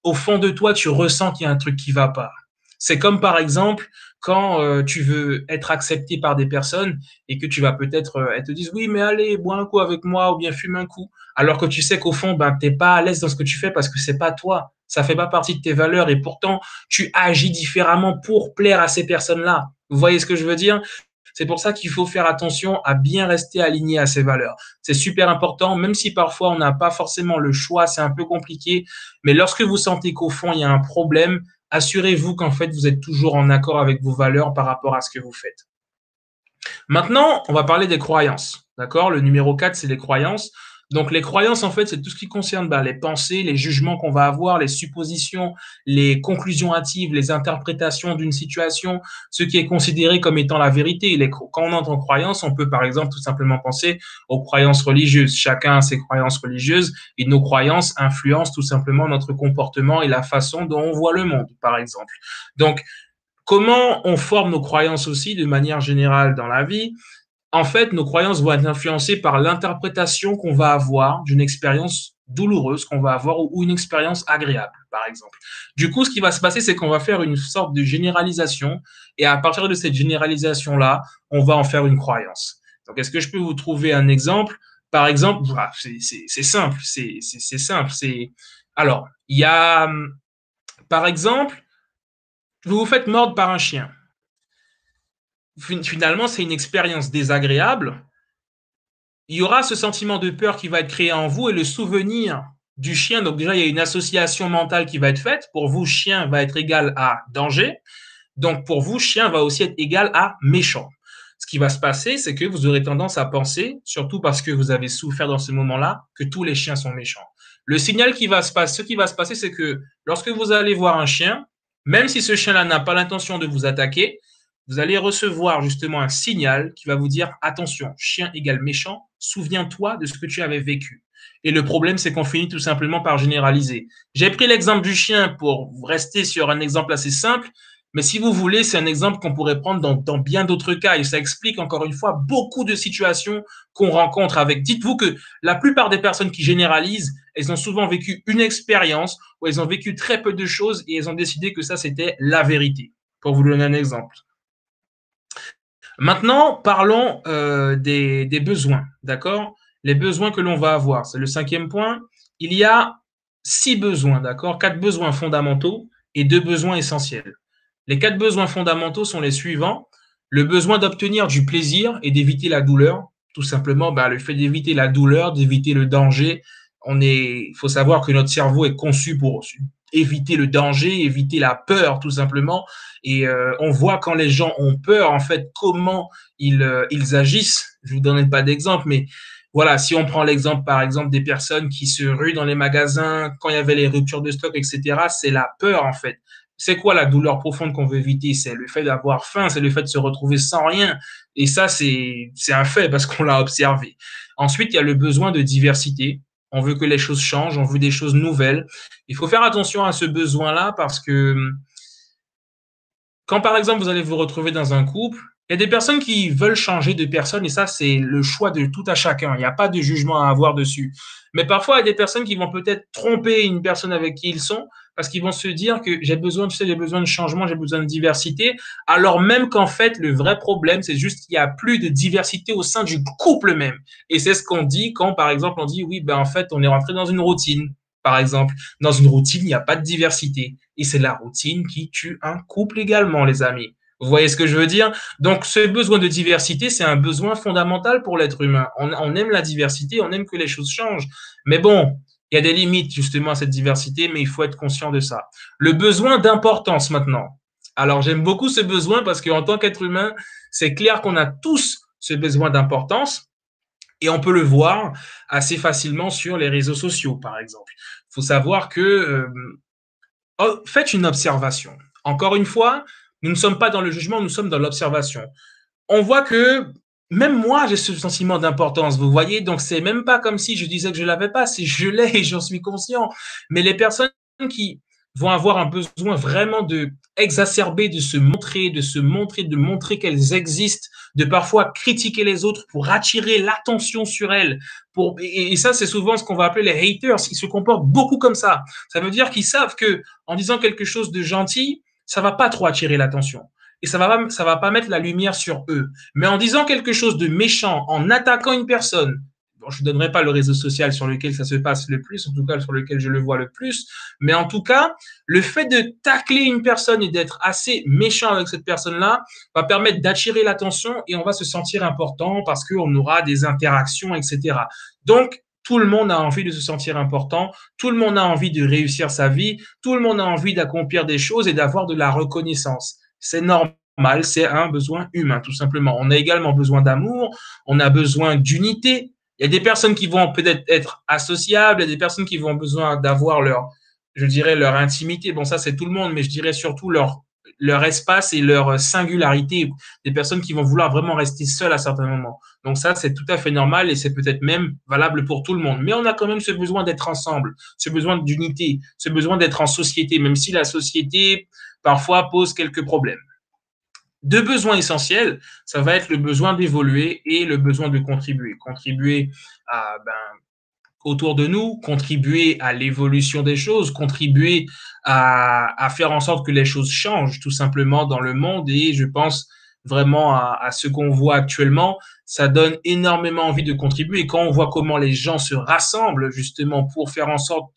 au fond de toi, tu ressens qu'il y a un truc qui va pas. C'est comme par exemple quand tu veux être accepté par des personnes et que tu vas peut-être, elles te disent oui, mais allez, bois un coup avec moi ou bien fume un coup, alors que tu sais qu'au fond, ben, t'es pas à l'aise dans ce que tu fais parce que c'est pas toi, ça fait pas partie de tes valeurs et pourtant tu agis différemment pour plaire à ces personnes-là. Vous voyez ce que je veux dire? C'est pour ça qu'il faut faire attention à bien rester aligné à ses valeurs. C'est super important, même si parfois on n'a pas forcément le choix, c'est un peu compliqué. Mais lorsque vous sentez qu'au fond il y a un problème, assurez-vous qu'en fait vous êtes toujours en accord avec vos valeurs par rapport à ce que vous faites. Maintenant, on va parler des croyances. D'accord? Le numéro 4, c'est les croyances. Donc, les croyances, en fait, c'est tout ce qui concerne les pensées, les jugements qu'on va avoir, les suppositions, les conclusions hâtives, les interprétations d'une situation, ce qui est considéré comme étant la vérité. Quand on entend croyance, on peut, par exemple, tout simplement penser aux croyances religieuses. Chacun a ses croyances religieuses et nos croyances influencent tout simplement notre comportement et la façon dont on voit le monde, par exemple. Donc, comment on forme nos croyances aussi de manière générale dans la vie? En fait, nos croyances vont être influencées par l'interprétation qu'on va avoir d'une expérience douloureuse qu'on va avoir ou une expérience agréable, par exemple. Du coup, ce qui va se passer, c'est qu'on va faire une sorte de généralisation et à partir de cette généralisation-là, on va en faire une croyance. Donc, est-ce que je peux vous trouver un exemple? Par exemple, voilà, c'est simple, c'est simple. Alors, il y a, par exemple, vous vous faites mordre par un chien. Finalement, c'est une expérience désagréable. Il y aura ce sentiment de peur qui va être créé en vous et le souvenir du chien. Donc déjà, il y a une association mentale qui va être faite. Pour vous, chien va être égal à danger. Donc pour vous, chien va aussi être égal à méchant. Ce qui va se passer, c'est que vous aurez tendance à penser, surtout parce que vous avez souffert dans ce moment-là, que tous les chiens sont méchants. Le signal qui va se passer, ce qui va se passer, c'est que lorsque vous allez voir un chien, même si ce chien-là n'a pas l'intention de vous attaquer, vous allez recevoir justement un signal qui va vous dire attention, chien égale méchant, souviens-toi de ce que tu avais vécu. Et le problème, c'est qu'on finit tout simplement par généraliser. J'ai pris l'exemple du chien pour rester sur un exemple assez simple, mais si vous voulez, c'est un exemple qu'on pourrait prendre dans bien d'autres cas et ça explique encore une fois beaucoup de situations qu'on rencontre avec. Dites-vous que la plupart des personnes qui généralisent, elles ont souvent vécu une expérience où elles ont vécu très peu de choses et elles ont décidé que ça, c'était la vérité. Pour vous donner un exemple. Maintenant, parlons des besoins, d'accord? Les besoins que l'on va avoir. C'est le cinquième point. Il y a 6 besoins, d'accord? 4 besoins fondamentaux et 2 besoins essentiels. Les 4 besoins fondamentaux sont les suivants. Le besoin d'obtenir du plaisir et d'éviter la douleur. Tout simplement, le fait d'éviter la douleur, d'éviter le danger. Il faut savoir que notre cerveau est conçu pour éviter le danger, éviter la peur, tout simplement. Et on voit quand les gens ont peur, en fait, comment ils agissent. Je ne vous donne pas d'exemple, mais voilà, si on prend l'exemple, par exemple, des personnes qui se ruent dans les magasins quand il y avait les ruptures de stock, etc., c'est la peur, en fait. C'est quoi la douleur profonde qu'on veut éviter? C'est le fait d'avoir faim, c'est le fait de se retrouver sans rien. Et ça, c'est un fait parce qu'on l'a observé. Ensuite, il y a le besoin de diversité. On veut que les choses changent, on veut des choses nouvelles. Il faut faire attention à ce besoin-là parce que quand, par exemple, vous allez vous retrouver dans un couple, il y a des personnes qui veulent changer de personne et ça, c'est le choix de tout à chacun. Il n'y a pas de jugement à avoir dessus. Mais parfois, il y a des personnes qui vont peut-être tromper une personne avec qui ils sont parce qu'ils vont se dire que j'ai besoin, tu sais, j'ai besoin de changement, j'ai besoin de diversité, alors même qu'en fait, le vrai problème, c'est juste qu'il n'y a plus de diversité au sein du couple même. Et c'est ce qu'on dit quand, par exemple, on dit, oui, en fait, on est rentré dans une routine, par exemple. Dans une routine, il n'y a pas de diversité. Et c'est la routine qui tue un couple également, les amis. Vous voyez ce que je veux dire? Donc, ce besoin de diversité, c'est un besoin fondamental pour l'être humain. On aime la diversité, on aime que les choses changent. Mais bon, il y a des limites justement à cette diversité, mais il faut être conscient de ça. Le besoin d'importance maintenant. Alors, j'aime beaucoup ce besoin parce qu'en tant qu'être humain, c'est clair qu'on a tous ce besoin d'importance. Et on peut le voir assez facilement sur les réseaux sociaux, par exemple. Il faut savoir que faites une observation. Encore une fois, nous ne sommes pas dans le jugement, nous sommes dans l'observation. On voit que même moi, j'ai ce sentiment d'importance, vous voyez, donc c'est même pas comme si je disais que je l'avais pas, c'est je l'ai et j'en suis conscient. Mais les personnes qui vont avoir un besoin vraiment de exacerber, de montrer qu'elles existent, de parfois critiquer les autres pour attirer l'attention sur elles. Et ça, c'est souvent ce qu'on va appeler les haters. Ils se comportent beaucoup comme ça. Ça veut dire qu'ils savent que en disant quelque chose de gentil, ça va pas trop attirer l'attention et ça va pas mettre la lumière sur eux. Mais en disant quelque chose de méchant, en attaquant une personne, bon, je ne donnerai pas le réseau social sur lequel ça se passe le plus, en tout cas sur lequel je le vois le plus, mais en tout cas, le fait de tacler une personne et d'être assez méchant avec cette personne-là va permettre d'attirer l'attention et on va se sentir important parce qu'on aura des interactions, etc. Donc, tout le monde a envie de se sentir important, tout le monde a envie de réussir sa vie, tout le monde a envie d'accomplir des choses et d'avoir de la reconnaissance. C'est normal, c'est un besoin humain, tout simplement. On a également besoin d'amour, on a besoin d'unité. Il Il y a des personnes qui vont peut-être être associables, il y a des personnes qui vont besoin d'avoir je dirais, leur intimité. Bon, ça, c'est tout le monde, mais je dirais surtout leur espace et leur singularité. Des personnes qui vont vouloir vraiment rester seules à certains moments. Donc ça, c'est tout à fait normal et c'est peut-être même valable pour tout le monde. Mais on a quand même ce besoin d'être ensemble, ce besoin d'unité, ce besoin d'être en société, même si la société parfois pose quelques problèmes. Deux besoins essentiels, ça va être le besoin d'évoluer et le besoin de contribuer. Contribuer à, autour de nous, contribuer à l'évolution des choses, contribuer à faire en sorte que les choses changent tout simplement dans le monde. Et je pense vraiment à ce qu'on voit actuellement, ça donne énormément envie de contribuer. Et quand on voit comment les gens se rassemblent justement pour faire en sorte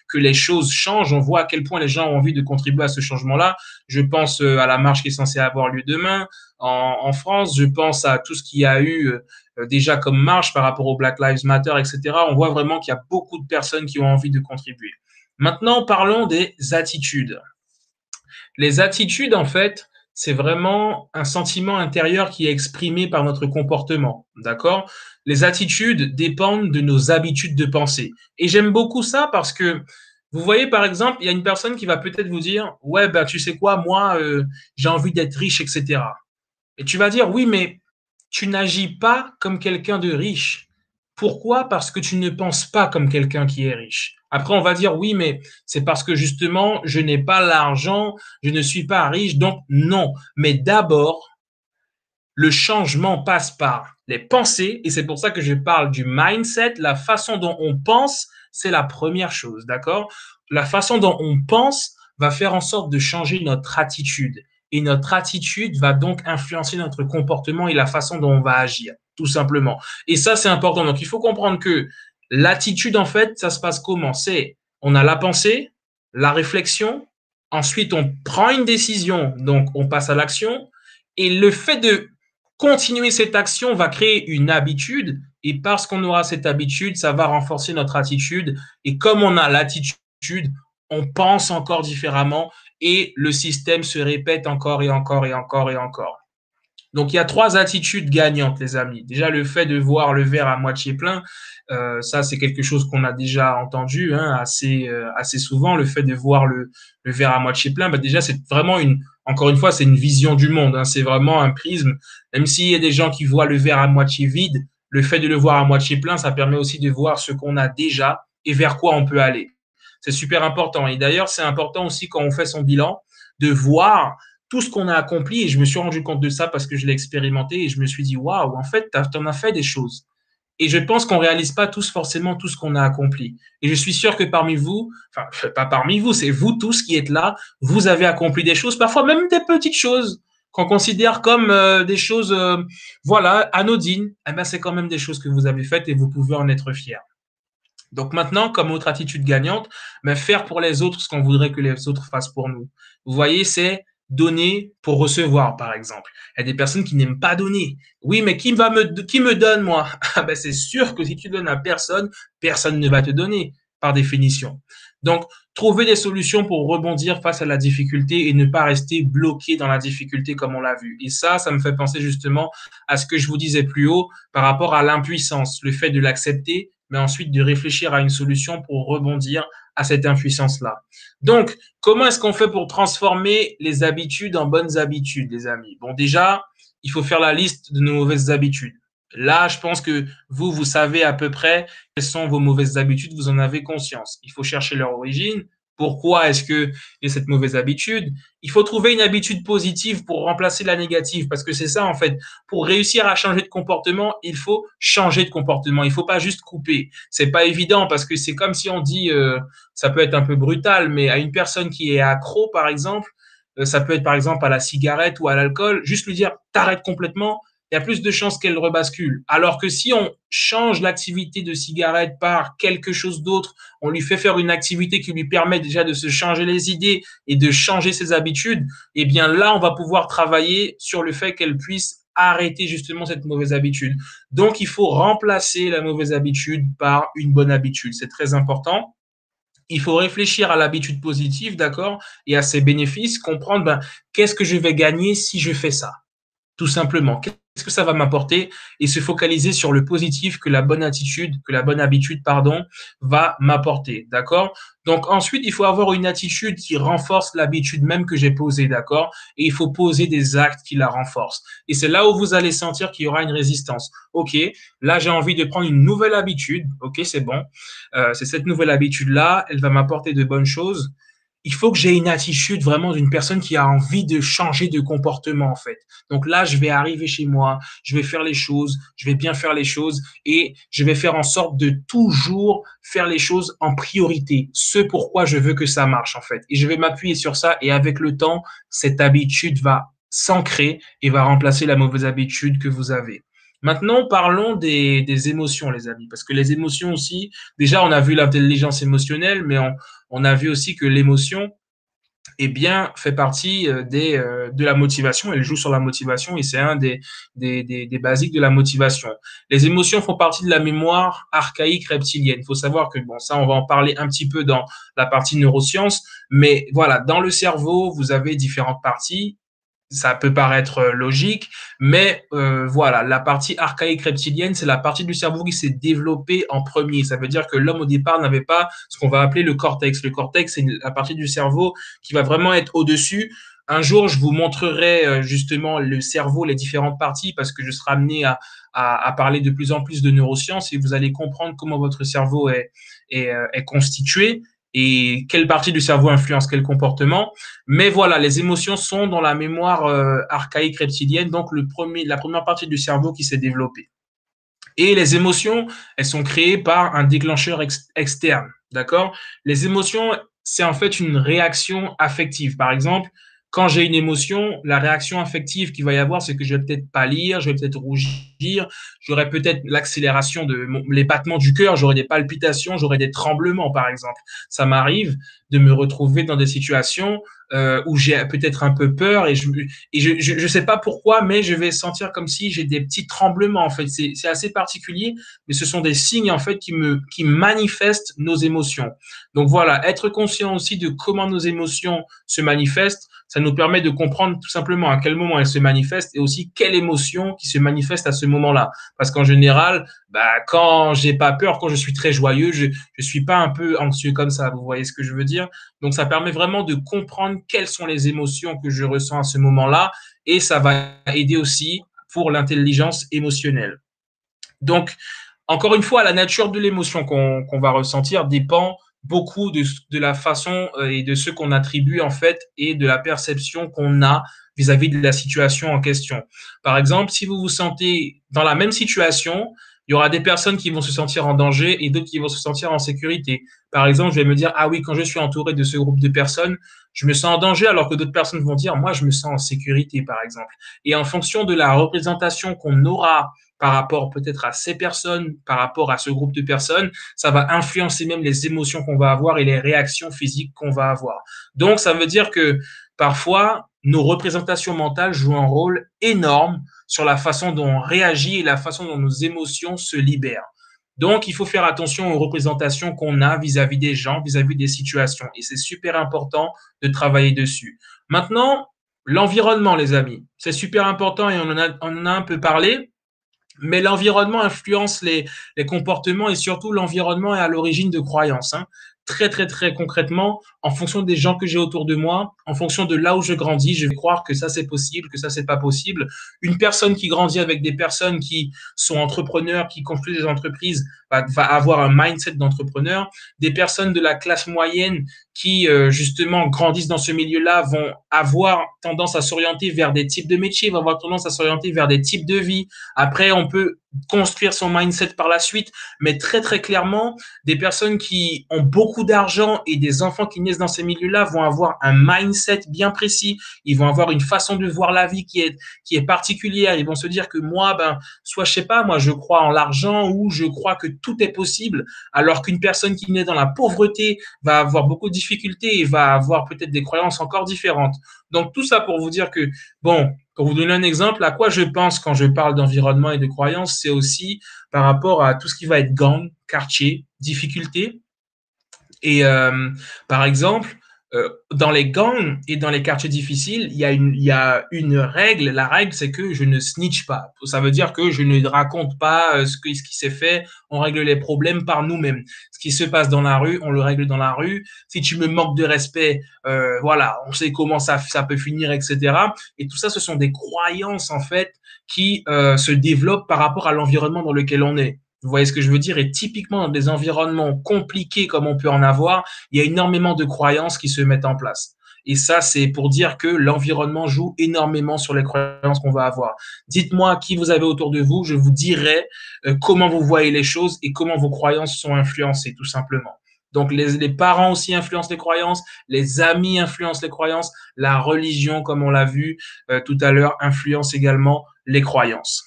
que les choses changent, on voit à quel point les gens ont envie de contribuer à ce changement-là. Je pense à la marche qui est censée avoir lieu demain en France. Je pense à tout ce qu'il y a eu déjà comme marche par rapport au Black Lives Matter, etc. On voit vraiment qu'il y a beaucoup de personnes qui ont envie de contribuer. Maintenant, parlons des attitudes. Les attitudes, en fait, c'est vraiment un sentiment intérieur qui est exprimé par notre comportement, d'accord? Les attitudes dépendent de nos habitudes de pensée. Et j'aime beaucoup ça parce que, vous voyez, par exemple, il y a une personne qui va peut-être vous dire, ouais, ben, tu sais quoi, moi, j'ai envie d'être riche, etc. Et tu vas dire, oui, mais tu n'agis pas comme quelqu'un de riche. Pourquoi? Parce que tu ne penses pas comme quelqu'un qui est riche. Après, on va dire, oui, mais c'est parce que justement, je n'ai pas l'argent, je ne suis pas riche, donc non. Mais d'abord, le changement passe par les pensées, et c'est pour ça que je parle du mindset, la façon dont on pense, c'est la première chose, d'accord? La façon dont on pense va faire en sorte de changer notre attitude. Et notre attitude va donc influencer notre comportement et la façon dont on va agir, tout simplement. Et ça, c'est important. Donc, il faut comprendre que l'attitude, en fait, ça se passe comment? C'est, on a la pensée, la réflexion, ensuite on prend une décision, donc on passe à l'action, et le fait de continuer cette action va créer une habitude et parce qu'on aura cette habitude, ça va renforcer notre attitude et comme on a l'attitude, on pense encore différemment et le système se répète encore et encore et encore et encore. Donc, il y a trois attitudes gagnantes, les amis. Déjà, le fait de voir le verre à moitié plein, ça, c'est quelque chose qu'on a déjà entendu assez souvent. Le fait de voir le verre à moitié plein, bah, déjà, c'est vraiment encore une fois, c'est une vision du monde. Hein, c'est vraiment un prisme. Même s'il y a des gens qui voient le verre à moitié vide, le fait de le voir à moitié plein, ça permet aussi de voir ce qu'on a déjà et vers quoi on peut aller. C'est super important. Et d'ailleurs, c'est important aussi quand on fait son bilan de voir tout ce qu'on a accompli et je me suis rendu compte de ça parce que je l'ai expérimenté et je me suis dit waouh, en fait, tu en as fait des choses. Et je pense qu'on réalise pas tous forcément tout ce qu'on a accompli. Et je suis sûr que parmi vous, enfin pas parmi vous, c'est vous tous qui êtes là, vous avez accompli des choses, parfois même des petites choses qu'on considère comme des choses, voilà, anodines. Eh ben c'est quand même des choses que vous avez faites et vous pouvez en être fiers. Donc maintenant, comme autre attitude gagnante, ben faire pour les autres ce qu'on voudrait que les autres fassent pour nous. Vous voyez, c'est donner pour recevoir, par exemple. Il y a des personnes qui n'aiment pas donner. Oui, mais qui me donne, moi? Ah ben, c'est sûr que si tu donnes à personne, personne ne va te donner, par définition. Donc, trouver des solutions pour rebondir face à la difficulté et ne pas rester bloqué dans la difficulté comme on l'a vu. Et ça me fait penser justement à ce que je vous disais plus haut par rapport à l'impuissance, le fait de l'accepter, mais ensuite de réfléchir à une solution pour rebondir à cette impuissance-là. Donc, comment est-ce qu'on fait pour transformer les habitudes en bonnes habitudes, les amis? Bon, déjà, il faut faire la liste de nos mauvaises habitudes. Là, je pense que vous savez à peu près quelles sont vos mauvaises habitudes, vous en avez conscience. Il faut chercher leur origine. Pourquoi est-ce que j'ai cette mauvaise habitude? Il faut trouver une habitude positive pour remplacer la négative, parce que c'est ça en fait. Pour réussir à changer de comportement, il faut changer de comportement. Il faut pas juste couper. C'est pas évident parce que c'est comme si on dit, ça peut être un peu brutal, mais à une personne qui est accro, par exemple, ça peut être par exemple à la cigarette ou à l'alcool, juste lui dire t'arrêtes complètement, il y a plus de chances qu'elle rebascule. Alors que si on change l'activité de cigarette par quelque chose d'autre, on lui fait faire une activité qui lui permet déjà de se changer les idées et de changer ses habitudes, eh bien là, on va pouvoir travailler sur le fait qu'elle puisse arrêter justement cette mauvaise habitude. Donc, il faut remplacer la mauvaise habitude par une bonne habitude. C'est très important. Il faut réfléchir à l'habitude positive, d'accord, et à ses bénéfices, comprendre qu'est-ce que je vais gagner si je fais ça, tout simplement. que ça va m'apporter et se focaliser sur le positif que la bonne attitude, que la bonne habitude, pardon, va m'apporter. D'accord? Donc ensuite, il faut avoir une attitude qui renforce l'habitude même que j'ai posée, d'accord? Et il faut poser des actes qui la renforcent. Et c'est là où vous allez sentir qu'il y aura une résistance. OK, là j'ai envie de prendre une nouvelle habitude. OK, c'est bon. C'est cette nouvelle habitude-là, elle va m'apporter de bonnes choses. Il faut que j'ai une attitude vraiment d'une personne qui a envie de changer de comportement, en fait. Donc là, je vais arriver chez moi, je vais faire les choses, je vais bien faire les choses et je vais faire en sorte de toujours faire les choses en priorité, ce pourquoi je veux que ça marche, en fait. Et je vais m'appuyer sur ça et avec le temps, cette habitude va s'ancrer et va remplacer la mauvaise habitude que vous avez. Maintenant, parlons des émotions, les amis, parce que les émotions aussi, déjà, on a vu l'intelligence émotionnelle, mais on a vu aussi que l'émotion, eh bien, fait partie de la motivation. Elle joue sur la motivation et c'est un des basiques de la motivation. Les émotions font partie de la mémoire archaïque reptilienne. Il faut savoir que, bon, ça, on va en parler un petit peu dans la partie neurosciences, mais voilà, dans le cerveau, vous avez différentes parties. Ça peut paraître logique, mais voilà, la partie archaïque reptilienne, c'est la partie du cerveau qui s'est développée en premier. Ça veut dire que l'homme au départ n'avait pas ce qu'on va appeler le cortex. Le cortex, c'est la partie du cerveau qui va vraiment être au-dessus. Un jour, je vous montrerai justement le cerveau, les différentes parties, parce que je serai amené à parler de plus en plus de neurosciences et vous allez comprendre comment votre cerveau est constitué et quelle partie du cerveau influence quel comportement. Mais voilà, les émotions sont dans la mémoire archaïque reptilienne, donc la première partie du cerveau qui s'est développée. Et les émotions, elles sont créées par un déclencheur externe, d'accord? Les émotions, c'est en fait une réaction affective. Par exemple, quand j'ai une émotion, la réaction affective qu'il va y avoir, c'est que je vais peut-être pâlir, je vais peut-être rougir, j'aurai peut-être l'accélération les battements du cœur, j'aurai des palpitations, j'aurai des tremblements, par exemple. Ça m'arrive de me retrouver dans des situations où j'ai peut-être un peu peur et je sais pas pourquoi, mais je vais sentir comme si j'ai des petits tremblements. En fait, c'est assez particulier, mais ce sont des signes en fait qui manifestent nos émotions. Donc voilà, être conscient aussi de comment nos émotions se manifestent, ça nous permet de comprendre tout simplement à quel moment elles se manifestent et aussi quelle émotion qui se manifeste à ce moment-là. Parce qu'en général, bah, quand j'ai pas peur, quand je suis très joyeux, je suis pas un peu anxieux comme ça. Vous voyez ce que je veux dire? Donc, ça permet vraiment de comprendre quelles sont les émotions que je ressens à ce moment-là et ça va aider aussi pour l'intelligence émotionnelle. Donc, encore une fois, la nature de l'émotion qu'on va ressentir dépend beaucoup de la façon et de ce qu'on attribue en fait et de la perception qu'on a vis-à-vis de la situation en question. Par exemple, si vous vous sentez dans la même situation, il y aura des personnes qui vont se sentir en danger et d'autres qui vont se sentir en sécurité. Par exemple, je vais me dire, ah oui, quand je suis entouré de ce groupe de personnes, je me sens en danger, alors que d'autres personnes vont dire, moi, je me sens en sécurité, par exemple. Et en fonction de la représentation qu'on aura par rapport peut-être à ces personnes, par rapport à ce groupe de personnes, ça va influencer même les émotions qu'on va avoir et les réactions physiques qu'on va avoir. Donc, ça veut dire que parfois, nos représentations mentales jouent un rôle énorme sur la façon dont on réagit et la façon dont nos émotions se libèrent. Donc, il faut faire attention aux représentations qu'on a vis-à-vis des gens, vis-à-vis des situations. Et c'est super important de travailler dessus. Maintenant, l'environnement, les amis. C'est super important et on en a un peu parlé. Mais l'environnement influence les comportements et surtout l'environnement est à l'origine de croyances. Hein. Très, très, très concrètement, en fonction des gens que j'ai autour de moi, en fonction de là où je grandis, je vais croire que ça c'est possible, que ça c'est pas possible. Une personne qui grandit avec des personnes qui sont entrepreneurs, qui construisent des entreprises, va avoir un mindset d'entrepreneur. Des personnes de la classe moyenne qui justement grandissent dans ce milieu-là vont avoir tendance à s'orienter vers des types de métiers, vont avoir tendance à s'orienter vers des types de vie. Après, on peut construire son mindset par la suite, mais très très clairement, des personnes qui ont beaucoup d'argent et des enfants qui naissent dans ces milieux-là vont avoir un mindset bien précis. Ils vont avoir une façon de voir la vie qui est particulière. Ils vont se dire que moi, ben, soit je sais pas, moi je crois en l'argent ou je crois que tout est possible, alors qu'une personne qui naît dans la pauvreté va avoir beaucoup de difficultés et va avoir peut-être des croyances encore différentes. Donc tout ça pour vous dire que, bon, pour vous donner un exemple, à quoi je pense quand je parle d'environnement et de croyances, c'est aussi par rapport à tout ce qui va être gang, quartier, difficulté. Et par exemple, Dans les gangs et dans les quartiers difficiles, il y a une règle. La règle, c'est que je ne snitch pas. Ça veut dire que je ne raconte pas ce qui s'est fait. On règle les problèmes par nous-mêmes. Ce qui se passe dans la rue, on le règle dans la rue. Si tu me manques de respect, voilà, on sait comment ça peut finir, etc. Et tout ça, ce sont des croyances, en fait, qui se développent par rapport à l'environnement dans lequel on est. Vous voyez ce que je veux dire? Et typiquement, dans des environnements compliqués comme on peut en avoir, il y a énormément de croyances qui se mettent en place. Et ça, c'est pour dire que l'environnement joue énormément sur les croyances qu'on va avoir. Dites-moi qui vous avez autour de vous, je vous dirai comment vous voyez les choses et comment vos croyances sont influencées, tout simplement. Donc, les parents aussi influencent les croyances, les amis influencent les croyances, la religion, comme on l'a vu tout à l'heure, influence également les croyances.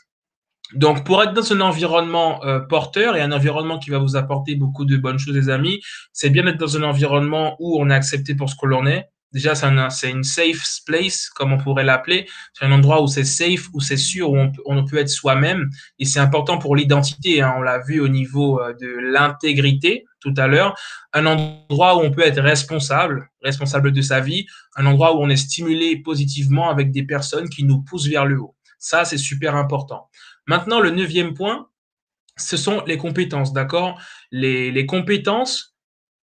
Donc, pour être dans un environnement porteur et un environnement qui va vous apporter beaucoup de bonnes choses, les amis, c'est bien d'être dans un environnement où on est accepté pour ce que l'on est. Déjà, c'est une safe place, comme on pourrait l'appeler. C'est un endroit où c'est safe, où c'est sûr, où on peut être soi-même. Et c'est important pour l'identité, hein. On l'a vu au niveau de l'intégrité tout à l'heure. Un endroit où on peut être responsable de sa vie. Un endroit où on est stimulé positivement avec des personnes qui nous poussent vers le haut. Ça, c'est super important. Maintenant, le neuvième point, ce sont les compétences, d'accord? Les compétences,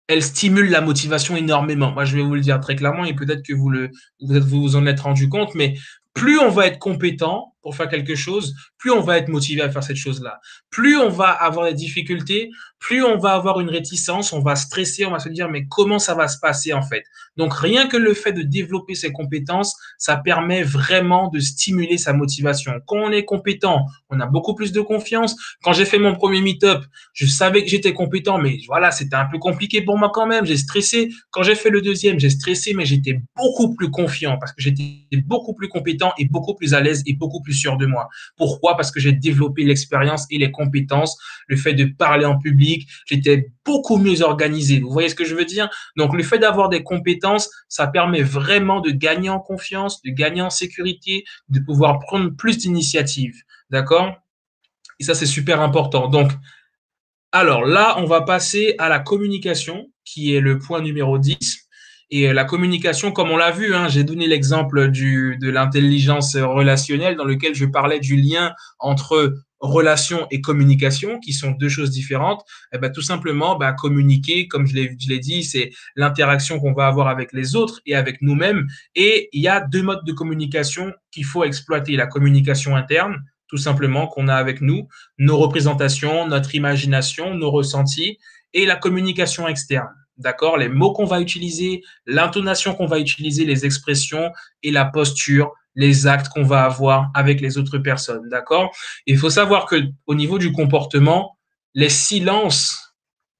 elles stimulent la motivation énormément. Moi, je vais vous le dire très clairement et peut-être que vous en êtes rendu compte, mais plus on va être compétent pour faire quelque chose, plus on va être motivé à faire cette chose-là. Plus on va avoir des difficultés, plus on va avoir une réticence, on va stresser, on va se dire mais comment ça va se passer en fait. Donc rien que le fait de développer ses compétences, ça permet vraiment de stimuler sa motivation. Quand on est compétent, on a beaucoup plus de confiance. Quand j'ai fait mon premier meet-up, je savais que j'étais compétent, mais voilà, c'était un peu compliqué pour moi quand même. J'ai stressé. Quand j'ai fait le deuxième, j'ai stressé, mais j'étais beaucoup plus confiant parce que j'étais beaucoup plus compétent et beaucoup plus à l'aise et beaucoup plus sûr de moi. Pourquoi? Parce que j'ai développé l'expérience et les compétences, le fait de parler en public, j'étais beaucoup mieux organisé. Vous voyez ce que je veux dire? Donc, le fait d'avoir des compétences, ça permet vraiment de gagner en confiance, de gagner en sécurité, de pouvoir prendre plus d'initiatives. D'accord? Et ça, c'est super important. Donc, alors là, on va passer à la communication, qui est le point numéro 10. Et la communication, comme on l'a vu, hein, j'ai donné l'exemple de l'intelligence relationnelle dans lequel je parlais du lien entre relation et communication, qui sont deux choses différentes. Eh ben, tout simplement, bah, communiquer, comme je l'ai dit, c'est l'interaction qu'on va avoir avec les autres et avec nous-mêmes. Et il y a deux modes de communication qu'il faut exploiter. La communication interne, tout simplement, qu'on a avec nous, nos représentations, notre imagination, nos ressentis et la communication externe. D'accord? Les mots qu'on va utiliser, l'intonation qu'on va utiliser, les expressions et la posture, les actes qu'on va avoir avec les autres personnes. D'accord? Il faut savoir que au niveau du comportement, les silences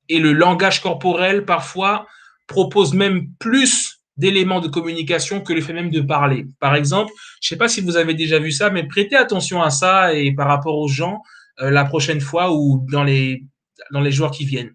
et le langage corporel parfois proposent même plus d'éléments de communication que le fait même de parler. Par exemple, je ne sais pas si vous avez déjà vu ça, mais prêtez attention à ça et par rapport aux gens la prochaine fois ou dans les jours qui viennent.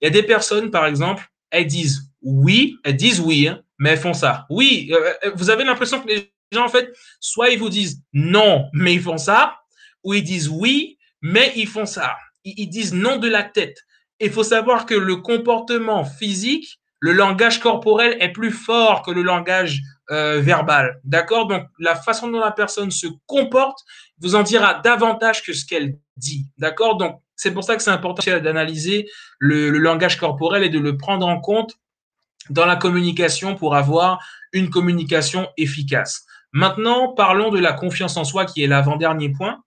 Il y a des personnes, par exemple, elles disent oui, hein, mais elles font ça. Oui, vous avez l'impression que les gens, en fait, soit ils vous disent non, mais ils font ça, ou ils disent oui, mais ils font ça. Ils disent non de la tête. Il faut savoir que le comportement physique, le langage corporel est plus fort que le langage verbal. D'accord? Donc, la façon dont la personne se comporte vous en dira davantage que ce qu'elle dit. D'accord? Donc, c'est pour ça que c'est important d'analyser le langage corporel et de le prendre en compte dans la communication pour avoir une communication efficace. Maintenant, parlons de la confiance en soi qui est l'avant-dernier point.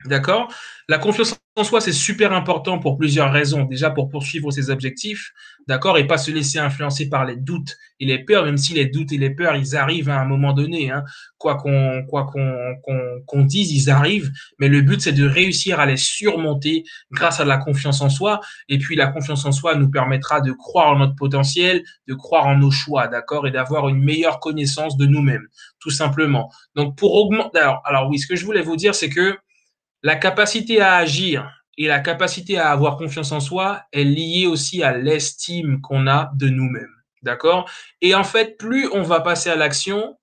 D'accord? La confiance en soi, c'est super important pour plusieurs raisons. Déjà, pour poursuivre ses objectifs, d'accord? Et pas se laisser influencer par les doutes et les peurs, même si les doutes et les peurs, ils arrivent à un moment donné, hein. Qu'on dise, ils arrivent. Mais le but, c'est de réussir à les surmonter grâce à la confiance en soi. Et puis, la confiance en soi nous permettra de croire en notre potentiel, de croire en nos choix, d'accord? Et d'avoir une meilleure connaissance de nous-mêmes, tout simplement. Donc, pour augmenter, alors oui, ce que je voulais vous dire, c'est que la capacité à agir et la capacité à avoir confiance en soi est liée aussi à l'estime qu'on a de nous-mêmes. D'accord? Et en fait, plus on va passer à l'action,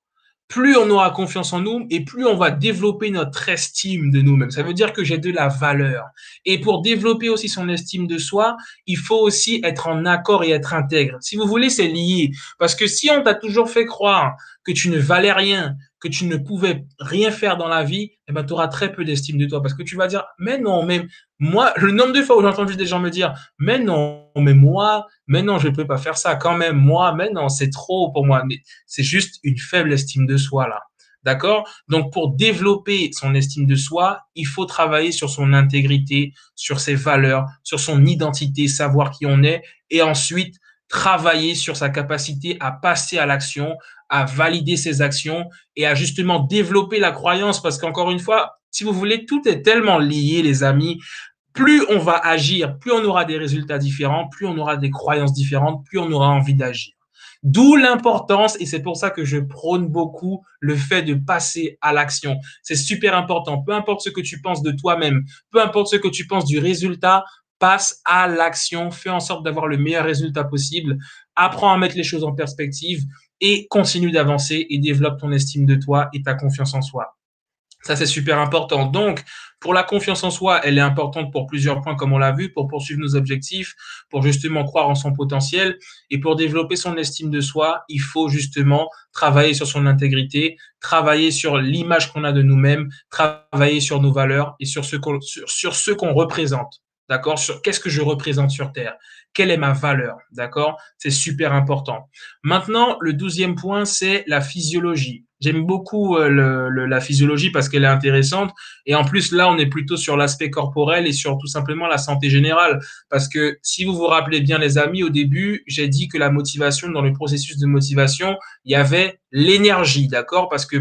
plus on aura confiance en nous et plus on va développer notre estime de nous-mêmes. Ça veut dire que j'ai de la valeur. Et pour développer aussi son estime de soi, il faut aussi être en accord et être intègre. Si vous voulez, c'est lié. Parce que si on t'a toujours fait croire que tu ne valais rien, que tu ne pouvais rien faire dans la vie, eh ben, tu auras très peu d'estime de toi. Parce que tu vas dire, mais non, mais moi, le nombre de fois où j'ai entendu des gens me dire, mais non, mais moi, mais non, je ne peux pas faire ça quand même, moi, mais non, c'est trop pour moi. Mais c'est juste une faible estime de soi, là. D'accord? Donc, pour développer son estime de soi, il faut travailler sur son intégrité, sur ses valeurs, sur son identité, savoir qui on est, et ensuite travailler sur sa capacité à passer à l'action, à valider ses actions et à justement développer la croyance. Parce qu'encore une fois, si vous voulez, tout est tellement lié, les amis. Plus on va agir, plus on aura des résultats différents, plus on aura des croyances différentes, plus on aura envie d'agir. D'où l'importance, et c'est pour ça que je prône beaucoup le fait de passer à l'action. C'est super important. Peu importe ce que tu penses de toi-même, peu importe ce que tu penses du résultat, passe à l'action, fais en sorte d'avoir le meilleur résultat possible, apprends à mettre les choses en perspective et continue d'avancer et développe ton estime de toi et ta confiance en soi. Ça, c'est super important. Donc, pour la confiance en soi, elle est importante pour plusieurs points, comme on l'a vu, pour poursuivre nos objectifs, pour justement croire en son potentiel. Et pour développer son estime de soi, il faut justement travailler sur son intégrité, travailler sur l'image qu'on a de nous-mêmes, travailler sur nos valeurs et sur ce qu'on représente. D'accord? Sur qu'est-ce que je représente sur Terre? Quelle est ma valeur? D'accord? C'est super important. Maintenant, le 12e point, c'est la physiologie. J'aime beaucoup la physiologie parce qu'elle est intéressante. Et en plus, là, on est plutôt sur l'aspect corporel et sur tout simplement la santé générale. Parce que si vous vous rappelez bien, les amis, au début, j'ai dit que la motivation, dans le processus de motivation, il y avait l'énergie, d'accord? Parce que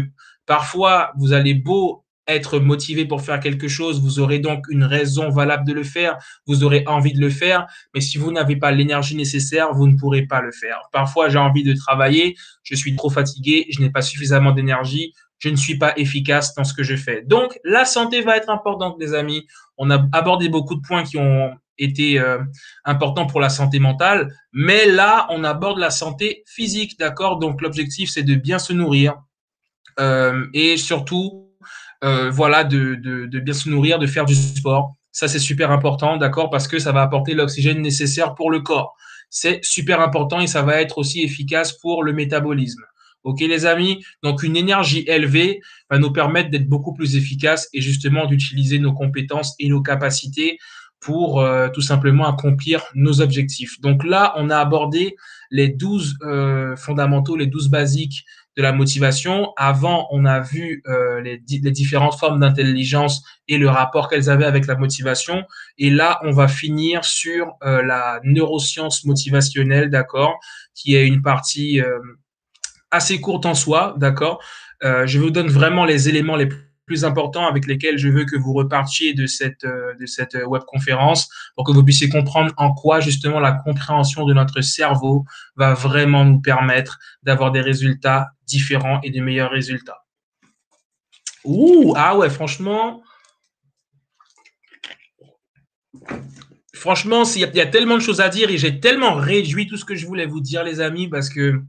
parfois, vous allez beau être motivé pour faire quelque chose, vous aurez donc une raison valable de le faire, vous aurez envie de le faire, mais si vous n'avez pas l'énergie nécessaire, vous ne pourrez pas le faire. Parfois, j'ai envie de travailler, je suis trop fatigué, je n'ai pas suffisamment d'énergie, je ne suis pas efficace dans ce que je fais. Donc, la santé va être importante, les amis. On a abordé beaucoup de points qui ont été importants pour la santé mentale, mais là, on aborde la santé physique, d'accord? Donc, l'objectif, c'est de bien se nourrir et surtout, voilà, de bien se nourrir, de faire du sport. Ça, c'est super important, d'accord? Parce que ça va apporter l'oxygène nécessaire pour le corps. C'est super important et ça va être aussi efficace pour le métabolisme. OK, les amis? Donc, une énergie élevée va nous permettre d'être beaucoup plus efficace et justement d'utiliser nos compétences et nos capacités pour tout simplement accomplir nos objectifs. Donc là, on a abordé les 12 fondamentaux, les 12 basiques de la motivation. Avant, on a vu les différentes formes d'intelligence et le rapport qu'elles avaient avec la motivation. Et là, on va finir sur la neuroscience motivationnelle, d'accord, qui est une partie assez courte en soi, d'accord. Je vous donne vraiment les éléments les plus importants avec lesquels je veux que vous repartiez de cette webconférence pour que vous puissiez comprendre en quoi justement la compréhension de notre cerveau va vraiment nous permettre d'avoir des résultats différents et des meilleurs résultats. Ouh, ah ouais, franchement, il y a tellement de choses à dire et j'ai tellement réduit tout ce que je voulais vous dire, les amis, parce que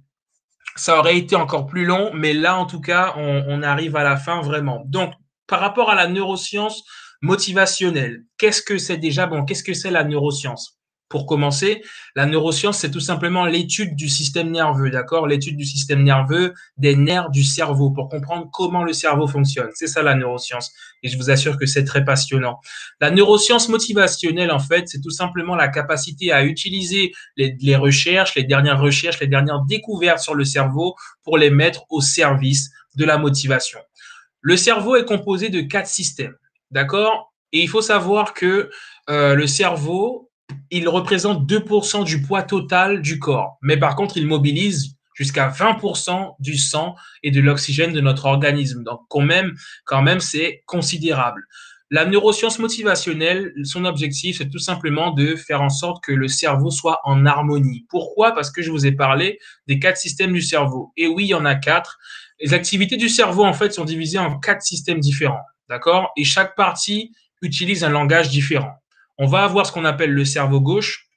ça aurait été encore plus long, mais là, en tout cas, on arrive à la fin vraiment. Donc, par rapport à la neuroscience motivationnelle, qu'est-ce que c'est déjà? Bon, qu'est-ce que c'est la neuroscience? Pour commencer, la neuroscience, c'est tout simplement l'étude du système nerveux, d'accord? L'étude du système nerveux, des nerfs du cerveau, pour comprendre comment le cerveau fonctionne. C'est ça la neuroscience. Et je vous assure que c'est très passionnant. La neuroscience motivationnelle, en fait, c'est tout simplement la capacité à utiliser les recherches, les dernières découvertes sur le cerveau pour les mettre au service de la motivation. Le cerveau est composé de 4 systèmes, d'accord? Et il faut savoir que le cerveau, il représente 2% du poids total du corps. Mais par contre, il mobilise jusqu'à 20% du sang et de l'oxygène de notre organisme. Donc, quand même, c'est considérable. La neuroscience motivationnelle, son objectif, c'est tout simplement de faire en sorte que le cerveau soit en harmonie. Pourquoi? Parce que je vous ai parlé des 4 systèmes du cerveau. Et oui, il y en a 4. Les activités du cerveau, en fait, sont divisées en 4 systèmes différents. D'accord? Et chaque partie utilise un langage différent. On va avoir ce qu'on appelle le cerveau gauche,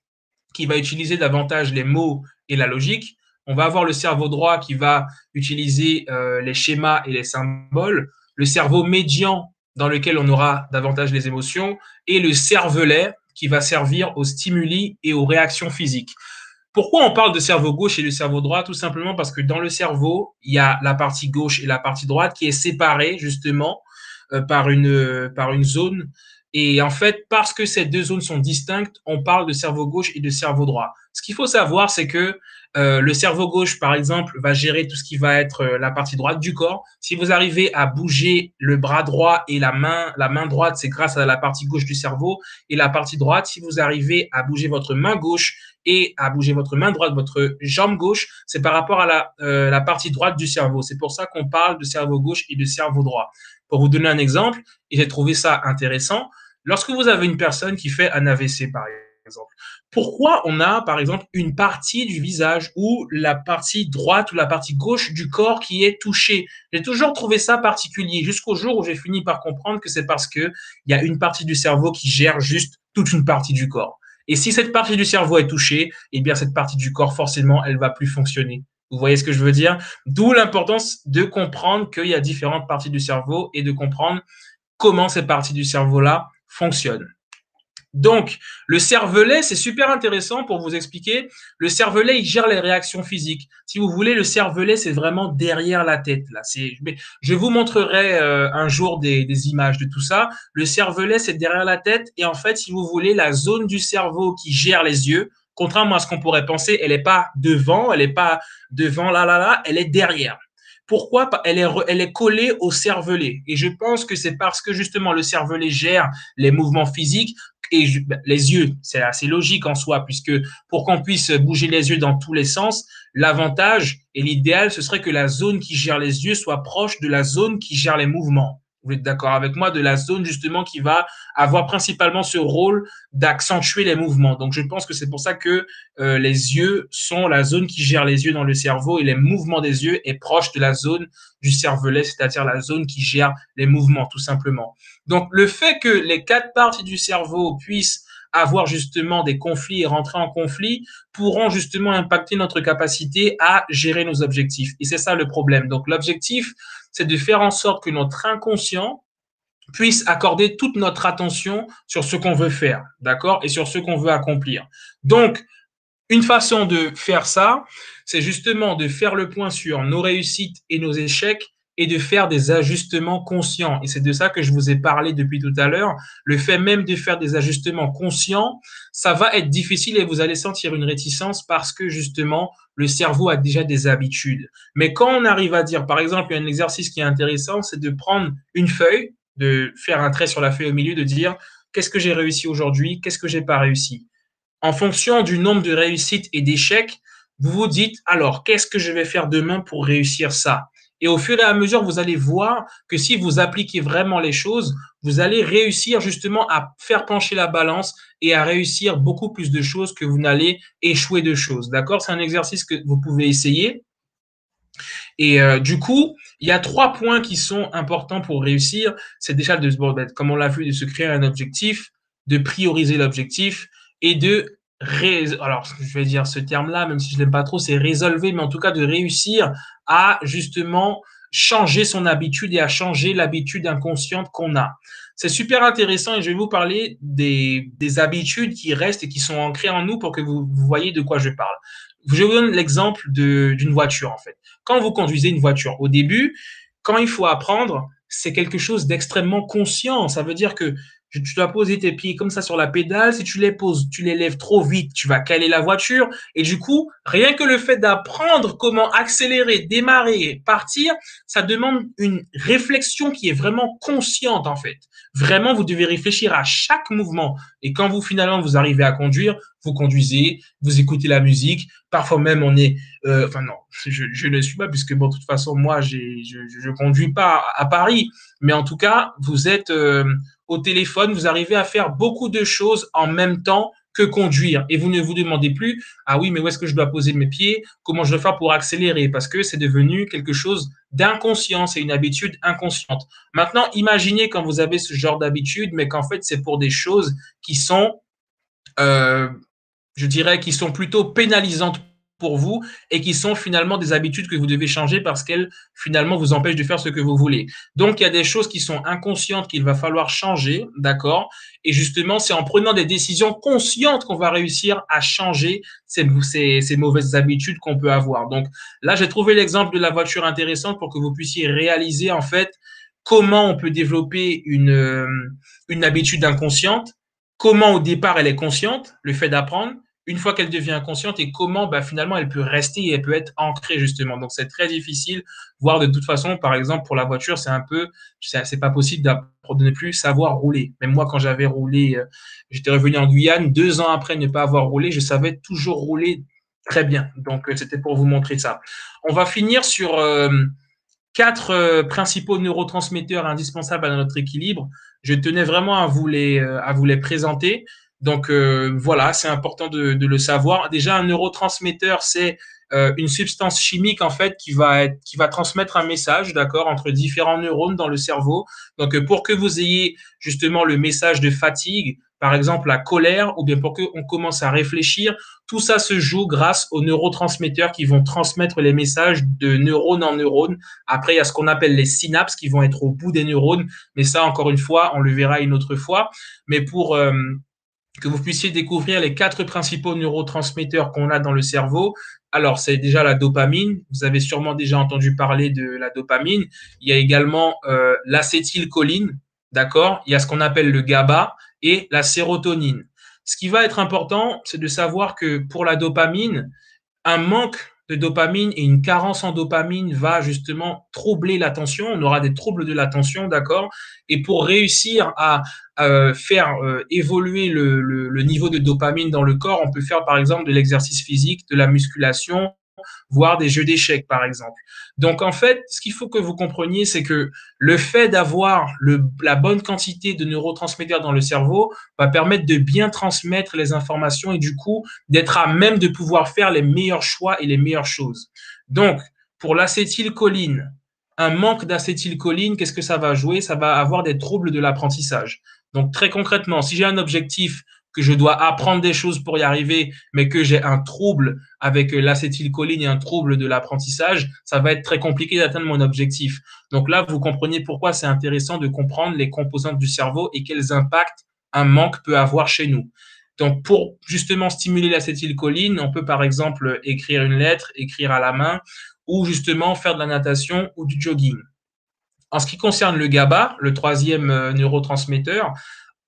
qui va utiliser davantage les mots et la logique. On va avoir le cerveau droit qui va utiliser les schémas et les symboles, le cerveau médian dans lequel on aura davantage les émotions, et le cervelet qui va servir aux stimuli et aux réactions physiques. Pourquoi on parle de cerveau gauche et de cerveau droit? Tout simplement parce que dans le cerveau, il y a la partie gauche et la partie droite qui est séparée justement par une zone. Et en fait, parce que ces deux zones sont distinctes, on parle de cerveau gauche et de cerveau droit. Ce qu'il faut savoir, c'est que le cerveau gauche, par exemple, va gérer tout ce qui va être la partie droite du corps. Si vous arrivez à bouger le bras droit et la main droite, c'est grâce à la partie gauche du cerveau. Et la partie droite, si vous arrivez à bouger votre main gauche et à bouger votre main droite, votre jambe gauche, c'est par rapport à la partie droite du cerveau. C'est pour ça qu'on parle de cerveau gauche et de cerveau droit. Pour vous donner un exemple, et j'ai trouvé ça intéressant, lorsque vous avez une personne qui fait un AVC, par exemple, pourquoi on a, par exemple, une partie du visage ou la partie droite ou la partie gauche du corps qui est touchée? J'ai toujours trouvé ça particulier, jusqu'au jour où j'ai fini par comprendre que c'est parce que il y a une partie du cerveau qui gère juste toute une partie du corps. Et si cette partie du cerveau est touchée, eh bien, cette partie du corps, forcément, elle va plus fonctionner. Vous voyez ce que je veux dire? D'où l'importance de comprendre qu'il y a différentes parties du cerveau et de comprendre comment ces parties du cerveau-là fonctionnent. Donc, le cervelet, c'est super intéressant pour vous expliquer. Le cervelet, il gère les réactions physiques. Si vous voulez, le cervelet, c'est vraiment derrière la tête. Là, je vous montrerai un jour des images de tout ça. Le cervelet, c'est derrière la tête. Et en fait, si vous voulez, la zone du cerveau qui gère les yeux, contrairement à ce qu'on pourrait penser, elle n'est pas devant, elle n'est pas devant là, elle est derrière. Pourquoi? Elle est collée au cervelet. Et je pense que c'est parce que justement le cervelet gère les mouvements physiques et les yeux, c'est assez logique en soi, puisque pour qu'on puisse bouger les yeux dans tous les sens, l'avantage et l'idéal, ce serait que la zone qui gère les yeux soit proche de la zone qui gère les mouvements. Vous êtes d'accord avec moi? De la zone justement qui va avoir principalement ce rôle d'accentuer les mouvements. Donc je pense que c'est pour ça que les yeux sont la zone qui gère les yeux dans le cerveau et les mouvements des yeux est proche de la zone du cervelet, c'est-à-dire la zone qui gère les mouvements tout simplement. Donc le fait que les quatre parties du cerveau puissent avoir justement des conflits et rentrer en conflit pourront justement impacter notre capacité à gérer nos objectifs. Et c'est ça le problème. Donc l'objectif, c'est de faire en sorte que notre inconscient puisse accorder toute notre attention sur ce qu'on veut faire, d'accord, et sur ce qu'on veut accomplir. Donc, une façon de faire ça, c'est justement de faire le point sur nos réussites et nos échecs et de faire des ajustements conscients. Et c'est de ça que je vous ai parlé depuis tout à l'heure. Le fait même de faire des ajustements conscients, ça va être difficile et vous allez sentir une réticence parce que justement, le cerveau a déjà des habitudes. Mais quand on arrive à dire, par exemple, il y a un exercice qui est intéressant, c'est de prendre une feuille, de faire un trait sur la feuille au milieu, de dire qu'est-ce que j'ai réussi aujourd'hui, qu'est-ce que j'ai pas réussi. En fonction du nombre de réussites et d'échecs, vous vous dites, alors, qu'est-ce que je vais faire demain pour réussir ça? Et au fur et à mesure, vous allez voir que si vous appliquez vraiment les choses, vous allez réussir justement à faire pencher la balance et à réussir beaucoup plus de choses que vous n'allez échouer de choses. D'accord? C'est un exercice que vous pouvez essayer. Et du coup, il y a trois points qui sont importants pour réussir. C'est déjà de, bon, comme on l'a vu, de se créer un objectif, de prioriser l'objectif et de alors je vais dire ce terme-là, même si je l'aime pas trop, c'est résolver, mais en tout cas de réussir à justement changer son habitude et à changer l'habitude inconsciente qu'on a. C'est super intéressant et je vais vous parler des habitudes qui restent et qui sont ancrées en nous pour que vous voyez de quoi je parle. Je vous donne l'exemple d'une voiture en fait. Quand vous conduisez une voiture, au début, quand il faut apprendre, c'est quelque chose d'extrêmement conscient. Ça veut dire que tu dois poser tes pieds comme ça sur la pédale. Si tu les poses, tu les lèves trop vite, tu vas caler la voiture. Et du coup, rien que le fait d'apprendre comment accélérer, démarrer, partir, ça demande une réflexion qui est vraiment consciente en fait. Vraiment, vous devez réfléchir à chaque mouvement. Et quand vous finalement vous arrivez à conduire, vous conduisez, vous écoutez la musique. Parfois même on est, enfin non, je ne suis pas puisque bon de toute façon moi je conduis pas à Paris, mais en tout cas vous êtes au téléphone, vous arrivez à faire beaucoup de choses en même temps que conduire. Et vous ne vous demandez plus, ah oui, mais où est-ce que je dois poser mes pieds? Comment je dois faire pour accélérer? Parce que c'est devenu quelque chose d'inconscient, c'est une habitude inconsciente. Maintenant, imaginez quand vous avez ce genre d'habitude, mais qu'en fait, c'est pour des choses qui sont, euh, je dirais, qui sont plutôt pénalisantes pour vous et qui sont finalement des habitudes que vous devez changer parce qu'elles finalement vous empêchent de faire ce que vous voulez. Donc il y a des choses qui sont inconscientes qu'il va falloir changer, d'accord? Et justement, c'est en prenant des décisions conscientes qu'on va réussir à changer ces mauvaises habitudes qu'on peut avoir. Donc là, j'ai trouvé l'exemple de la voiture intéressante pour que vous puissiez réaliser en fait comment on peut développer une habitude inconsciente, comment au départ elle est consciente, le fait d'apprendre, une fois qu'elle devient inconsciente et comment bah, finalement elle peut rester et elle peut être ancrée justement. Donc c'est très difficile, voire de toute façon, par exemple pour la voiture, c'est un peu, c'est pas possible de ne plus savoir rouler. Même moi quand j'avais roulé, j'étais revenu en Guyane, 2 ans après ne pas avoir roulé, je savais toujours rouler très bien. Donc c'était pour vous montrer ça. On va finir sur 4 principaux neurotransmetteurs indispensables à notre équilibre. Je tenais vraiment à vous les présenter. Donc voilà, c'est important de le savoir. Déjà, un neurotransmetteur, c'est une substance chimique en fait qui va transmettre un message, d'accord, entre différents neurones dans le cerveau. Donc pour que vous ayez justement le message de fatigue, par exemple la colère, ou bien pour qu'on commence à réfléchir, tout ça se joue grâce aux neurotransmetteurs qui vont transmettre les messages de neurone en neurone. Après, il y a ce qu'on appelle les synapses qui vont être au bout des neurones, mais ça, encore une fois, on le verra une autre fois. Mais pour que vous puissiez découvrir les 4 principaux neurotransmetteurs qu'on a dans le cerveau, alors c'est déjà la dopamine. Vous avez sûrement déjà entendu parler de la dopamine. Il y a également l'acétylcholine, d'accord? Il y a ce qu'on appelle le GABA et la sérotonine. Ce qui va être important, c'est de savoir que pour la dopamine, un manque de dopamine et une carence en dopamine va justement troubler l'attention. On aura des troubles de l'attention, d'accord? Et pour réussir à faire évoluer le niveau de dopamine dans le corps, on peut faire par exemple de l'exercice physique, de la musculation, voire des jeux d'échecs, par exemple. Donc, en fait, ce qu'il faut que vous compreniez, c'est que le fait d'avoir la bonne quantité de neurotransmetteurs dans le cerveau va permettre de bien transmettre les informations et du coup, d'être à même de pouvoir faire les meilleurs choix et les meilleures choses. Donc, pour l'acétylcholine, un manque d'acétylcholine, qu'est-ce que ça va jouer? Ça va avoir des troubles de l'apprentissage. Donc, très concrètement, si j'ai un objectif que je dois apprendre des choses pour y arriver, mais que j'ai un trouble avec l'acétylcholine et un trouble de l'apprentissage, ça va être très compliqué d'atteindre mon objectif. Donc là, vous comprenez pourquoi c'est intéressant de comprendre les composantes du cerveau et quels impacts un manque peut avoir chez nous. Donc, pour justement stimuler l'acétylcholine, on peut par exemple écrire une lettre, écrire à la main, ou justement faire de la natation ou du jogging. En ce qui concerne le GABA, le troisième neurotransmetteur,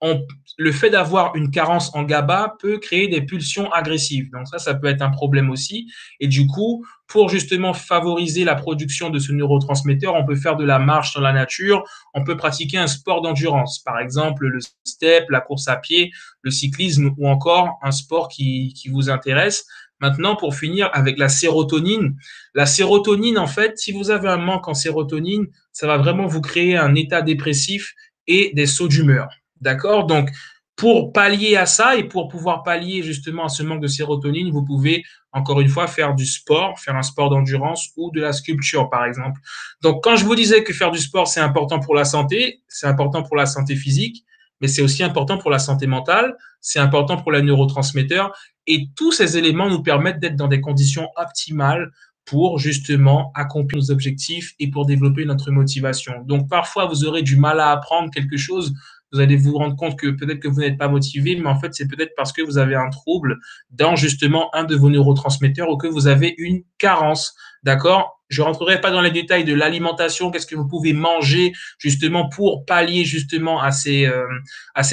on, le fait d'avoir une carence en GABA peut créer des pulsions agressives. Donc ça peut être un problème aussi. Et du coup, pour justement favoriser la production de ce neurotransmetteur, on peut faire de la marche dans la nature, on peut pratiquer un sport d'endurance, par exemple le step, la course à pied, le cyclisme ou encore un sport qui vous intéresse. Maintenant, pour finir avec la sérotonine, en fait, si vous avez un manque en sérotonine, ça va vraiment vous créer un état dépressif et des sauts d'humeur. D'accord? Donc, pour pallier à ça et pour pouvoir pallier justement à ce manque de sérotonine, vous pouvez encore une fois faire du sport, faire un sport d'endurance ou de la sculpture par exemple. Donc, quand je vous disais que faire du sport, c'est important pour la santé, c'est important pour la santé physique, mais c'est aussi important pour la santé mentale, c'est important pour les neurotransmetteurs et tous ces éléments nous permettent d'être dans des conditions optimales pour justement accomplir nos objectifs et pour développer notre motivation. Donc parfois, vous aurez du mal à apprendre quelque chose, vous allez vous rendre compte que peut-être que vous n'êtes pas motivé, mais en fait, c'est peut-être parce que vous avez un trouble dans justement un de vos neurotransmetteurs ou que vous avez une carence. D'accord? Je rentrerai pas dans les détails de l'alimentation, qu'est-ce que vous pouvez manger justement pour pallier justement à ces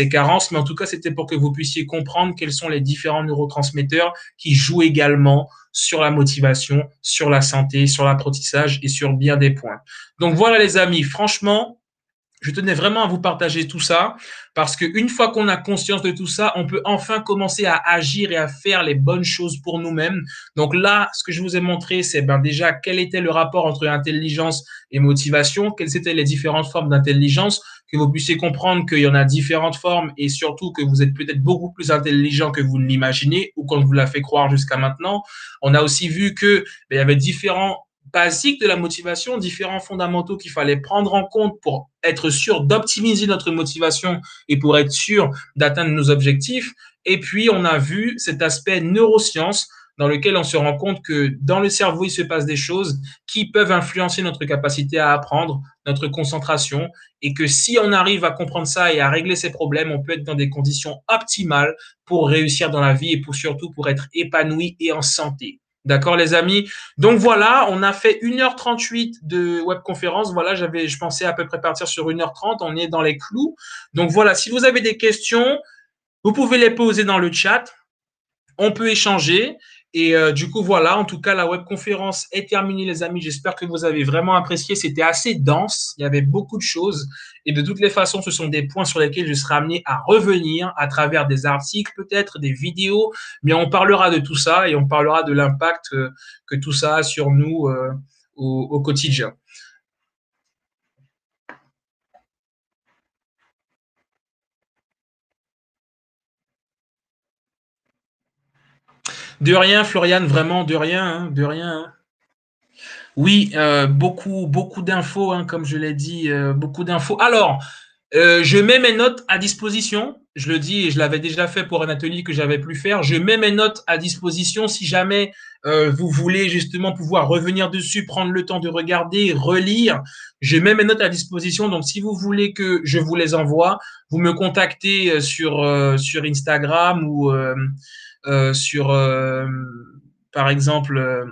carences, mais en tout cas, c'était pour que vous puissiez comprendre quels sont les différents neurotransmetteurs qui jouent également sur la motivation, sur la santé, sur l'apprentissage et sur bien des points. Donc voilà les amis, franchement, je tenais vraiment à vous partager tout ça parce qu'une fois qu'on a conscience de tout ça, on peut enfin commencer à agir et à faire les bonnes choses pour nous-mêmes. Donc là, ce que je vous ai montré, c'est ben déjà quel était le rapport entre intelligence et motivation, quelles étaient les différentes formes d'intelligence, que vous puissiez comprendre qu'il y en a différentes formes et surtout que vous êtes peut-être beaucoup plus intelligent que vous ne l'imaginez ou qu'on vous l'a fait croire jusqu'à maintenant. On a aussi vu que ben, il y avait différents basiques de la motivation, différents fondamentaux qu'il fallait prendre en compte pour être sûr d'optimiser notre motivation et pour être sûr d'atteindre nos objectifs. Et puis, on a vu cet aspect neurosciences dans lequel on se rend compte que dans le cerveau, il se passe des choses qui peuvent influencer notre capacité à apprendre, notre concentration, et que si on arrive à comprendre ça et à régler ces problèmes, on peut être dans des conditions optimales pour réussir dans la vie et surtout pour être épanoui et en santé. D'accord, les amis? Donc voilà, on a fait 1h38 de webconférence. Voilà, je pensais à peu près partir sur 1h30. On est dans les clous. Donc voilà, si vous avez des questions, vous pouvez les poser dans le chat. On peut échanger. Et du coup, voilà, en tout cas, la webconférence est terminée, les amis. J'espère que vous avez vraiment apprécié. C'était assez dense. Il y avait beaucoup de choses. Et de toutes les façons, ce sont des points sur lesquels je serai amené à revenir à travers des articles, peut-être des vidéos. Mais on parlera de tout ça et on parlera de l'impact que tout ça a sur nous au quotidien. De rien, Florian, vraiment de rien, hein, de rien. Hein. Oui, beaucoup d'infos, hein, comme je l'ai dit, beaucoup d'infos. Alors, je mets mes notes à disposition. Je le dis et je l'avais déjà fait pour un atelier que j'avais pu faire. Je mets mes notes à disposition si jamais vous voulez justement pouvoir revenir dessus, prendre le temps de regarder, relire. Je mets mes notes à disposition. Donc, si vous voulez que je vous les envoie, vous me contactez sur Instagram ou sur, par exemple,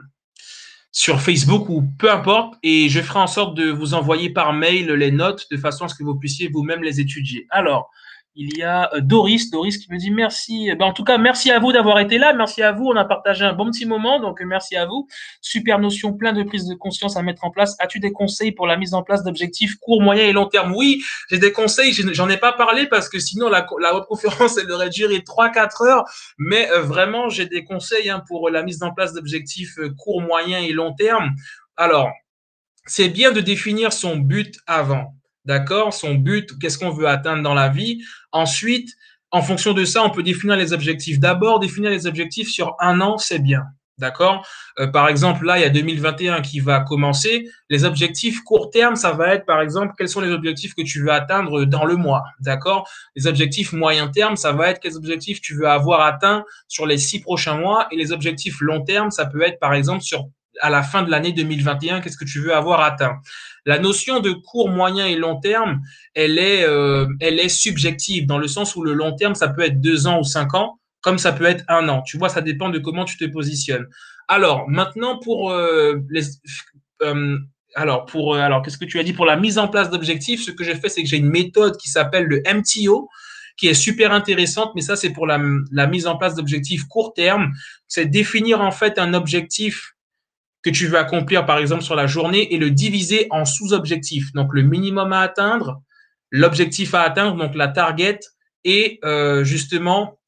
sur Facebook ou peu importe, et je ferai en sorte de vous envoyer par mail les notes de façon à ce que vous puissiez vous-même les étudier. Alors, il y a Doris qui me dit merci. Ben, en tout cas, merci à vous d'avoir été là. Merci à vous. On a partagé un bon petit moment, donc merci à vous. Super notion, plein de prise de conscience à mettre en place. As-tu des conseils pour la mise en place d'objectifs court, moyen et long terme? Oui, j'ai des conseils. J'en ai pas parlé parce que sinon la conférence elle aurait duré 3-4 heures. Mais vraiment, j'ai des conseils hein, pour la mise en place d'objectifs court, moyen et long terme. Alors, c'est bien de définir son but avant. D'accord? Son but, qu'est-ce qu'on veut atteindre dans la vie. Ensuite, en fonction de ça, on peut définir les objectifs. D'abord, définir les objectifs sur un an, c'est bien. D'accord? Par exemple, là, il y a 2021 qui va commencer. Les objectifs court terme, ça va être, par exemple, quels sont les objectifs que tu veux atteindre dans le mois. D'accord? Les objectifs moyen terme, ça va être quels objectifs tu veux avoir atteints sur les 6 prochains mois. Et les objectifs long terme, ça peut être, par exemple, à la fin de l'année 2021, qu'est-ce que tu veux avoir atteint. La notion de court, moyen et long terme, elle est subjective dans le sens où le long terme, ça peut être 2 ans ou 5 ans, comme ça peut être un an. Tu vois, ça dépend de comment tu te positionnes. Alors, maintenant, euh, alors, qu'est-ce que tu as dit pour la mise en place d'objectifs? Ce que j'ai fait, c'est que j'ai une méthode qui s'appelle le MTO, qui est super intéressante, mais ça, c'est pour la mise en place d'objectifs court terme. C'est définir en fait un objectif que tu veux accomplir, par exemple, sur la journée et le diviser en sous-objectifs. Donc, le minimum à atteindre, l'objectif à atteindre, donc la target, et justement,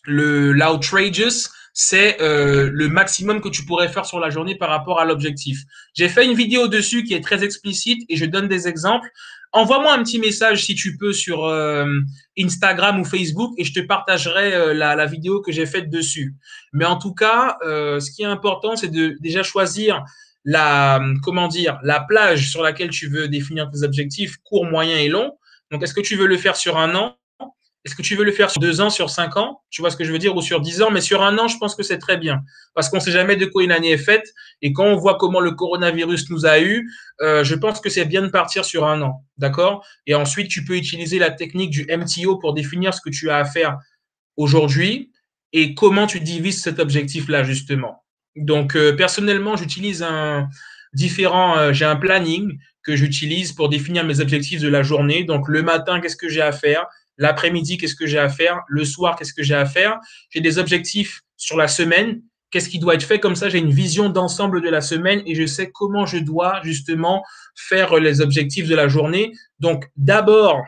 l'outrageous, c'est le maximum que tu pourrais faire sur la journée par rapport à l'objectif. J'ai fait une vidéo dessus qui est très explicite et je donne des exemples. Envoie-moi un petit message si tu peux sur Instagram ou Facebook et je te partagerai la vidéo que j'ai faite dessus. Mais en tout cas, ce qui est important, c'est de déjà choisir comment dire, la plage sur laquelle tu veux définir tes objectifs court, moyen et long. Donc, est-ce que tu veux le faire sur un an? Est-ce que tu veux le faire sur 2 ans, sur 5 ans? Tu vois ce que je veux dire? Ou sur 10 ans? Mais sur un an, je pense que c'est très bien. Parce qu'on ne sait jamais de quoi une année est faite. Et quand on voit comment le coronavirus nous a eu, je pense que c'est bien de partir sur un an. D'accord? Et ensuite, tu peux utiliser la technique du MTO pour définir ce que tu as à faire aujourd'hui et comment tu divises cet objectif-là, justement. Donc, personnellement, j'ai un planning que j'utilise pour définir mes objectifs de la journée. Donc, le matin, qu'est-ce que j'ai à faire? L'après-midi, qu'est-ce que j'ai à faire? Le soir, qu'est-ce que j'ai à faire? J'ai des objectifs sur la semaine. Qu'est-ce qui doit être fait? Comme ça, j'ai une vision d'ensemble de la semaine et je sais comment je dois justement faire les objectifs de la journée. Donc, d'abord,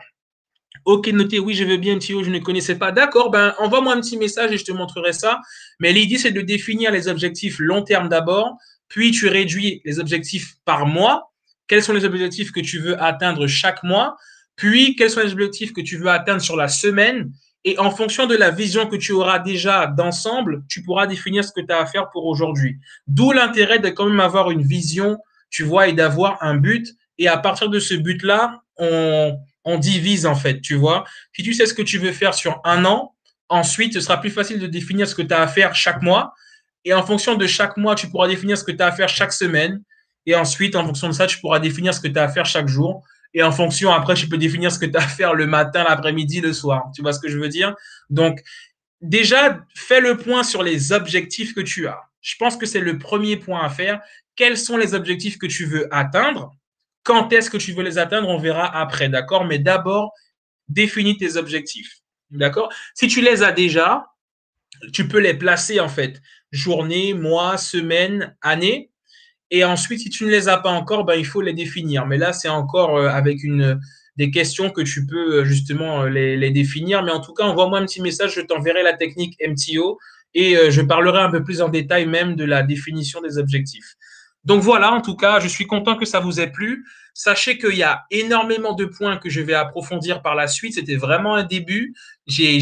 ok, noté, oui, je veux bien, Thio, je ne connaissais pas. D'accord, ben, envoie-moi un petit message et je te montrerai ça. Mais l'idée, c'est de définir les objectifs long terme d'abord, puis tu réduis les objectifs par mois. Quels sont les objectifs que tu veux atteindre chaque mois? Puis, quels sont les objectifs que tu veux atteindre sur la semaine? Et en fonction de la vision que tu auras déjà d'ensemble, tu pourras définir ce que tu as à faire pour aujourd'hui. D'où l'intérêt de quand même avoir une vision, tu vois, et d'avoir un but. Et à partir de ce but-là, on divise en fait, tu vois. Si tu sais ce que tu veux faire sur un an, ensuite, ce sera plus facile de définir ce que tu as à faire chaque mois. Et en fonction de chaque mois, tu pourras définir ce que tu as à faire chaque semaine. Et ensuite, en fonction de ça, tu pourras définir ce que tu as à faire chaque jour. Et en fonction, après, tu peux définir ce que tu as à faire le matin, l'après-midi, le soir. Tu vois ce que je veux dire? Donc, déjà, fais le point sur les objectifs que tu as. Je pense que c'est le premier point à faire. Quels sont les objectifs que tu veux atteindre? Quand est-ce que tu veux les atteindre? On verra après, d'accord? Mais d'abord, définis tes objectifs, d'accord? Si tu les as déjà, tu peux les placer en fait, journée, mois, semaine, année. Et ensuite, si tu ne les as pas encore, ben, il faut les définir. Mais là, c'est encore avec des questions que tu peux justement les définir. Mais en tout cas, envoie-moi un petit message, je t'enverrai la technique MTO et je parlerai un peu plus en détail même de la définition des objectifs. Donc voilà, en tout cas, je suis content que ça vous ait plu. Sachez qu'il y a énormément de points que je vais approfondir par la suite. C'était vraiment un début. J'avais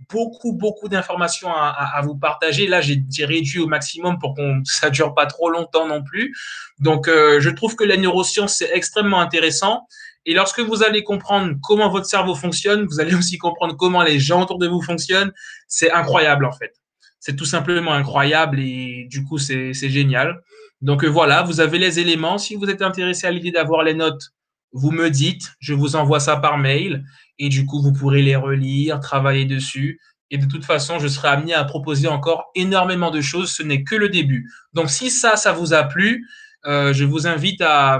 beaucoup d'informations à vous partager. Là, j'ai réduit au maximum pour qu'on ça dure pas trop longtemps non plus. Donc, je trouve que la neuroscience, c'est extrêmement intéressant. Et lorsque vous allez comprendre comment votre cerveau fonctionne, vous allez aussi comprendre comment les gens autour de vous fonctionnent. C'est incroyable, en fait. C'est tout simplement incroyable et du coup, c'est génial. Donc voilà, vous avez les éléments. Si vous êtes intéressé à l'idée d'avoir les notes, vous me dites, je vous envoie ça par mail et du coup, vous pourrez les relire, travailler dessus. Et de toute façon, je serai amené à proposer encore énormément de choses. Ce n'est que le début. Donc si ça vous a plu, je vous invite à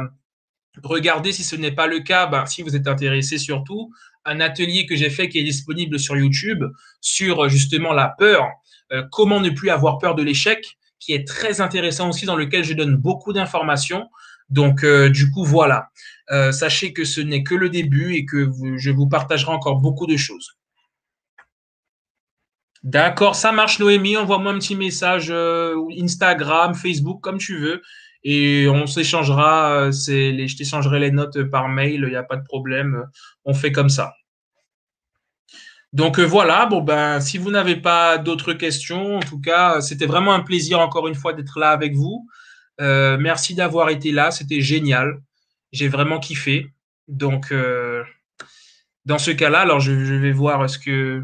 regarder si ce n'est pas le cas, ben, si vous êtes intéressé surtout, un atelier que j'ai fait qui est disponible sur YouTube sur justement la peur, comment ne plus avoir peur de l'échec, qui est très intéressant aussi, dans lequel je donne beaucoup d'informations. Donc, du coup, voilà. Sachez que ce n'est que le début et que je vous partagerai encore beaucoup de choses. D'accord, ça marche Noémie, envoie-moi un petit message Instagram, Facebook, comme tu veux, et on s'échangera, je t'échangerai les notes par mail, il n'y a pas de problème, on fait comme ça. Donc voilà, bon ben si vous n'avez pas d'autres questions, en tout cas, c'était vraiment un plaisir encore une fois d'être là avec vous. Merci d'avoir été là, c'était génial, j'ai vraiment kiffé. Donc dans ce cas-là, alors je vais voir ce que.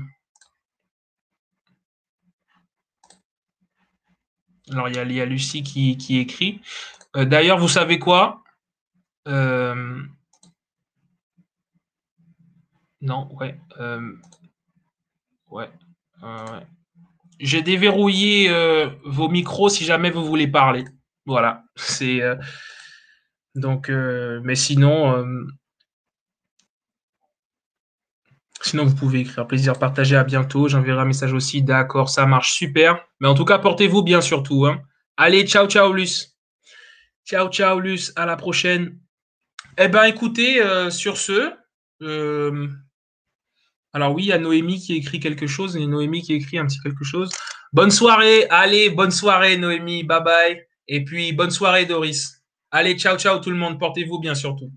Alors, il y a Lucie qui écrit. D'ailleurs, vous savez quoi? Euh, non, ouais. Ouais. Ouais. J'ai déverrouillé vos micros si jamais vous voulez parler. Voilà. C'est donc, mais sinon vous pouvez écrire. Plaisir partagé. À bientôt. J'enverrai un message aussi. D'accord, ça marche super. Mais en tout cas, portez-vous bien surtout. Hein. Allez, ciao, ciao, Luce. Ciao, ciao, Luce. À la prochaine. Eh ben, écoutez, sur ce, euh, alors oui, il y a Noémie qui écrit quelque chose, et Noémie qui écrit un petit quelque chose. Bonne soirée, allez, bonne soirée Noémie, bye bye. Et puis bonne soirée Doris. Allez, ciao, ciao tout le monde, portez-vous bien surtout.